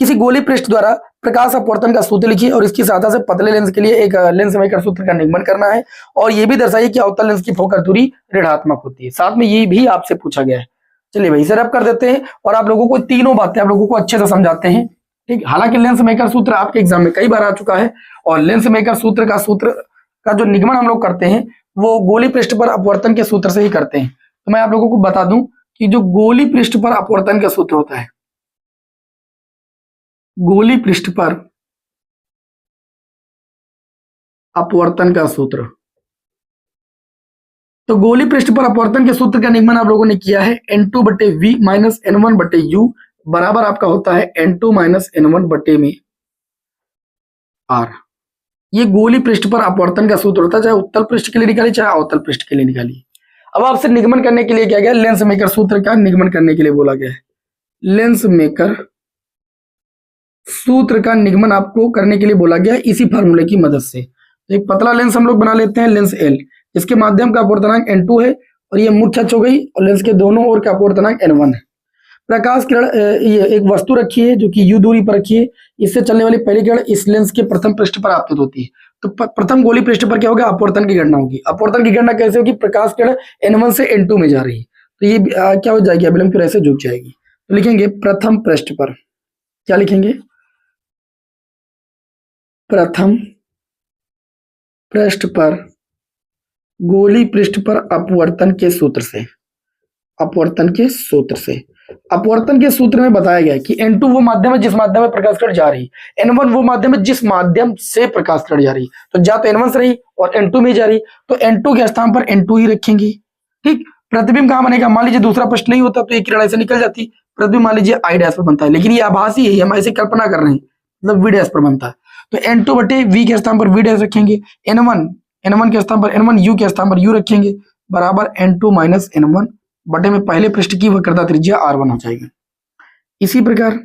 किसी गोली पृष्ठ द्वारा प्रकाश अपवर्तन का सूत्र लिखिए और इसकी सहायता से पतले लेंस के लिए एक लेंस मेकर सूत्र का निगमन करना है, और ये भी दर्शाइए कि अवतल लेंस की फोकस दूरी ऋणात्मक होती है। साथ में ये भी आपसे पूछा गया है। चलिए भाई इसे रब कर देते हैं और आप लोगों को तीनों बातें आप लोगों को अच्छे से समझाते हैं। ठीक, हालांकि लेंस मेकर सूत्र आपके एग्जाम में कई बार आ चुका है, और लेंस मेकर सूत्र का जो निगमन हम लोग करते हैं वो गोली पृष्ठ पर अपवर्तन के सूत्र से ही करते हैं। तो मैं आप लोगों को बता दूं कि जो गोली पृष्ठ पर अपवर्तन का सूत्र होता है, गोली पृष्ठ पर अपवर्तन का सूत्र, तो गोली पृष्ठ पर अपवर्तन के सूत्र का निगमन आप लोगों ने किया है N2 बटे V माइनस N1 बटे U बराबर आपका होता है N2 माइनस N1 बटे में R। ये गोली पृष्ठ पर अपवर्तन का सूत्र होता है, चाहे उत्तल पृष्ठ के लिए निकालिए चाहे अवतल पृष्ठ के लिए निकालिए। अब आपसे निगमन करने के लिए क्या गया, लेंस मेकर सूत्र का निगमन करने के लिए बोला गया है। लेंस मेकर सूत्र का निगमन आपको करने के लिए बोला गया इसी फार्मूले की मदद से। तो एक पतला लेंस हम लोग बना लेते हैं, लेंस L, इसके माध्यम का अपवर्तनांक N2 है और ये मुख्य अक्ष हो गई, और लेंस के दोनों ओर का अपवर्तनांक N1 है। प्रकाश किरण ये एक वस्तु रखी है जो कि U दूरी पर रखी है, इससे चलने वाली पहली किरण इस लेंस के प्रथम पृष्ठ पर आपतित होती है। तो प्रथम गोली पृष्ठ पर क्या होगा, अपवर्तन की गणना होगी। अपवर्तन की गणना कैसे होगी, प्रकाश किरण N1 से N2 में जा रही है, तो ये क्या हो जाएगी, अभिलंब की ऐसे झुक जाएगी। तो लिखेंगे प्रथम पृष्ठ पर, क्या लिखेंगे, प्रथम पृष्ठ पर गोली पृष्ठ पर अपवर्तन के सूत्र से, अपवर्तन के सूत्र से, अपवर्तन के सूत्र में बताया गया कि N2 वो माध्यम है जिस माध्यम में प्रकाश किरण जा रही, N1 वो माध्यम है जिस माध्यम से प्रकाश किरण जा रही। तो जा तो N1 से रही और N2 में जा रही, तो N2 के स्थान पर N2 ही रखेंगे। ठीक, प्रतिबिंब कहां बनेगा, मान लीजिए दूसरा प्रश्न नहीं होता तो ये किरण ऐसे निकल जाती, प्रतिबिंब मान लीजिए I डैश पर बनता है, लेकिन ये आभासी है, हम ऐसे कल्पना कर रहे हैं, मतलब V डैश पर बनता है। तो N2 बटे V के स्थान पर V डैश रखेंगे, N1 के स्थान पर N1, U के स्थान पर U रखेंगे, बराबर N2 माइनस N1 बटे में पहले पृष्ठ की वक्रता त्रिज्या R1 हो जाएगी। इसी प्रकार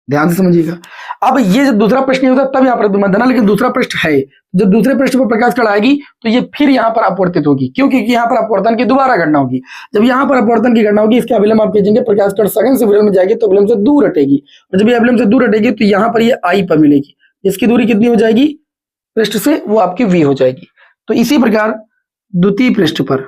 ध्यान से समझिएगा। अब ये जब दूसरा प्रश्न नहीं होता तब यहाँ पर प्रतिबिंब देना, लेकिन दूसरा पृष्ठ है, जब दूसरे पृष्ठ पर प्रकाश किरण आएगी तो ये फिर यहाँ पर अपवर्तित होगी, क्योंकि यहाँ पर अपवर्तन की दोबारा गणना होगी। जब यहाँ पर अपवर्तन की गणना होगी, इसके अभिलंब आप खींचेंगे, प्रकाश किरण सघन से विलंब में जाएगी तो अभिलंब से दूर हटेगी, और जब ये अभिलंब से दूर हटेगी तो यहाँ पर ये I पर मिलेगी, इसकी दूरी कितनी हो जाएगी पृष्ठ से, वो आपकी V हो जाएगी। तो इसी प्रकार द्वितीय पृष्ठ पर,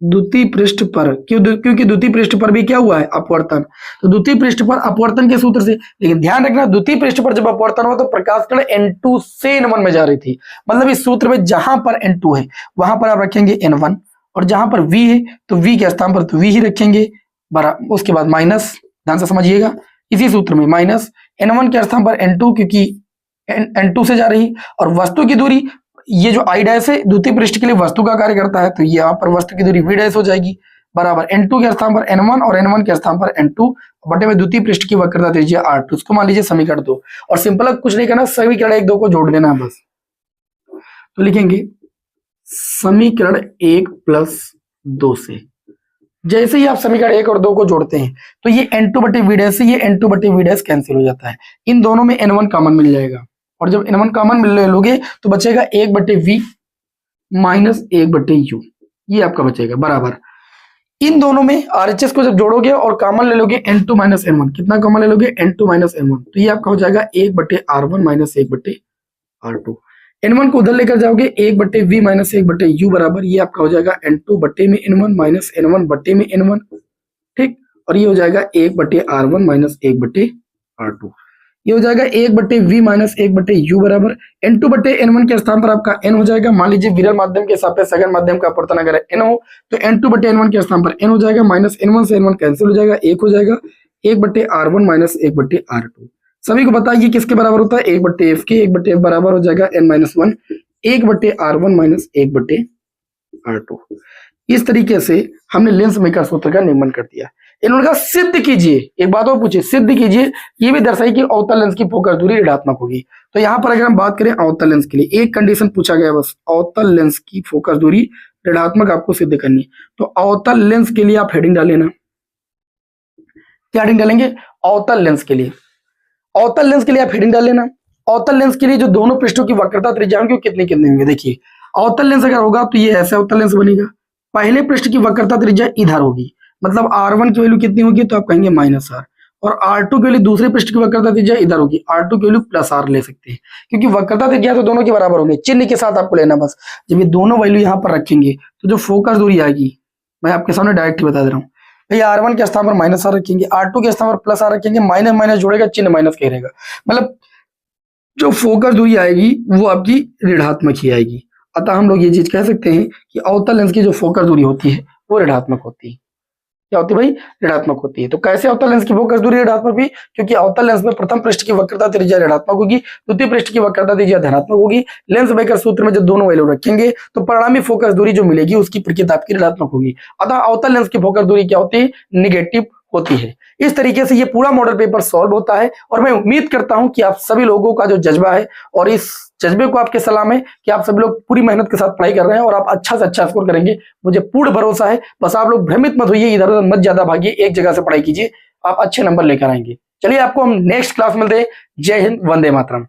द्वितीय पृष्ठ पर क्योंकि द्वितीय पृष्ठ पर भी क्या हुआ है, अपवर्तन, तो द्वितीय पृष्ठ पर अपवर्तन के सूत्र से। लेकिन ध्यान रखना, द्वितीय पृष्ठ पर जब अपवर्तन हुआ तो प्रकाश किरण N2 से N1 में जा रही थी, मतलब इस सूत्र में जहां पर N2 है वहां पर आप रखेंगे N1, और जहां पर V है तो V के स्थान पर तो V ही रखेंगे, बराबर उसके बाद माइनस, ध्यान से समझिएगा, इसी सूत्र में माइनस N1 के स्थान पर N2, क्योंकि N2 से जा रही, और वस्तु की दूरी, ये जो I डैश है द्वितीय पृष्ठ के लिए वस्तु का कार्य करता है, तो यहाँ पर वस्तु की दूरी V डैश हो जाएगी, बराबर N2 के स्थान पर N1 और N1 के स्थान पर N2 बटे में द्वितीय पृष्ठ की वक्रता त्रिज्या R2, उसको मान लीजिए समीकरण 2, और सिंपल कुछ नहीं करना, समीकरण 1 2 को जोड़ देना है बस। तो लिखेंगे समीकरण 1 प्लस 2 से, जैसे ही आप समीकरण 1 और 2 को जोड़ते हैं तो ये N2 बटे V डैश से ये N2 बटे V डैश कैंसिल हो जाता है, इन दोनों में N1 कॉमन मिल जाएगा, और जब N1 कॉमन मिल लोगे तो बचेगा 1 बटे V माइनस 1 बटे U, ये आपका बचेगा, बराबर इन दोनों में RHS को जब जोड़ोगे और कॉमन ले लोगे N2 माइनस N1, कितना कॉमन ले लोगे N2 माइनस N1, तो ये आपका हो जाएगा 1 बटे R1 माइनस 1 बटे R2। N1 को उधर लेकर जाओगे 1 बटे V माइनस 1 बटे U बराबर, ये आपका हो जाएगा N2 बटे में N1 माइनस N1 बटे में N1, ठीक, और ये हो जाएगा 1 बटे R1 माइनस 1 बटे R2, ये हो जाएगा 1 बटे V माइनस 1 बटे U बराबर N2 बटे N1 के स्थान पर आपका N हो जाएगा। मान लीजिए विरल माध्यम के सापेक्ष सघन माध्यम का अपवर्तन अगर N हो तो N2 बटे N1 के स्थान पर N हो जाएगा, माइनस N1 से N1 कैंसिल हो जाएगा, 1 हो जाएगा, 1 बटे R1 माइनस 1 बटे R2। सभी को पता है ये किसके बराबर होता है, 1 बटे F के, 1 बटे F बराबर हो जाएगा N माइनस 1, 1 बटे R1 माइनस 1 बटे R2। इस तरीके से हमने लेंस मेकर सूत्र का निगमन कर दिया। इन्होंने कहा सिद्ध कीजिए, एक बात और पूछे, सिद्ध कीजिए, ये भी दर्शाई कि अवतल लेंस की फोकस दूरी ऋणात्मक होगी। तो यहाँ पर अगर हम बात करें अवतल लेंस के लिए, एक कंडीशन पूछा गया बस, अवतल लेंस की फोकस दूरी ऋणात्मक आपको सिद्ध करनी है। तो अवतल लेंस के लिए आप हेडिंग डाल लेना, क्या हेडिंग डालेंगे, अवतल लेंस के लिए। अवतल लेंस के लिए आप हेडिंग डाल लेना। अवतल लेंस के लिए जो दोनों पृष्ठों की वक्रता त्रिज्या होंगी वो कितनी कितनी होंगी। देखिए अवतल लेंस अगर होगा तो ये ऐसे अवतल लेंस बनेगा। पहले पृष्ठ की वक्रता त्रिज्या इधर होगी, मतलब R1 की वैल्यू कितनी होगी, तो आप कहेंगे -R। और R2 के लिए दूसरे पृष्ठ की वक्रता त्रिज्या इधर होगी, R2 की वैल्यू +R ले सकते हैं, क्योंकि वक्रता त्रिज्या तो दोनों के बराबर होंगे। चिन्ह के साथ आपको लेना बस। जब ये दोनों वैल्यू यहाँ पर रखेंगे तो जो फोकस दूरी आएगी, मैं आपके सामने डायरेक्ट बता दे रहा हूँ भैया, R1 के स्थान पर -R रखेंगे, R2 के स्थान पर +R रखेंगे, माइनस माइनस जोड़ेगा, चिन्ह माइनस के रहेगा, मतलब जो फोकस दूरी आएगी वो आपकी ऋणात्मक ही आएगी। अतः हम लोग ये चीज कह सकते हैं कि अवतल लेंस की जो फोकस दूरी होती है वो ऋणात्मक होती है। क्या होती है भाई? ऋणात्मक होती है। तो कैसे अवतल लेंस की फोकस दूरी ऋणात्मक हुई? क्योंकि अवतल लेंस में प्रथम पृष्ठ की वक्रता त्रिज्या ऋणात्मक होगी, द्वितीय पृष्ठ की वक्रता त्रिज्या धनात्मक होगी। लेंस बेकर सूत्र में जब दोनों वैल्यू रखेंगे तो परिणामी फोकस दूरी जो मिलेगी उसकी प्रकृति आपकी ऋणात्मक होगी। अतः अवतल लेंस की फोकस दूरी क्या होती है? निगेटिव होती है। इस तरीके से ये पूरा मॉडल पेपर सॉल्व होता है और मैं उम्मीद करता हूं कि आप सभी लोगों का जो जज्बा है और इस जज्बे को आपके सलाम है कि आप सभी लोग पूरी मेहनत के साथ पढ़ाई कर रहे हैं और आप अच्छा से अच्छा स्कोर करेंगे, मुझे पूर्ण भरोसा है। बस आप लोग भ्रमित मत होइए, इधर उधर मत ज्यादा भागिए, एक जगह से पढ़ाई कीजिए, आप अच्छे नंबर लेकर आएंगे। चलिए आपको हम नेक्स्ट क्लास मिलते हैं। जय हिंद, वंदे मातरम।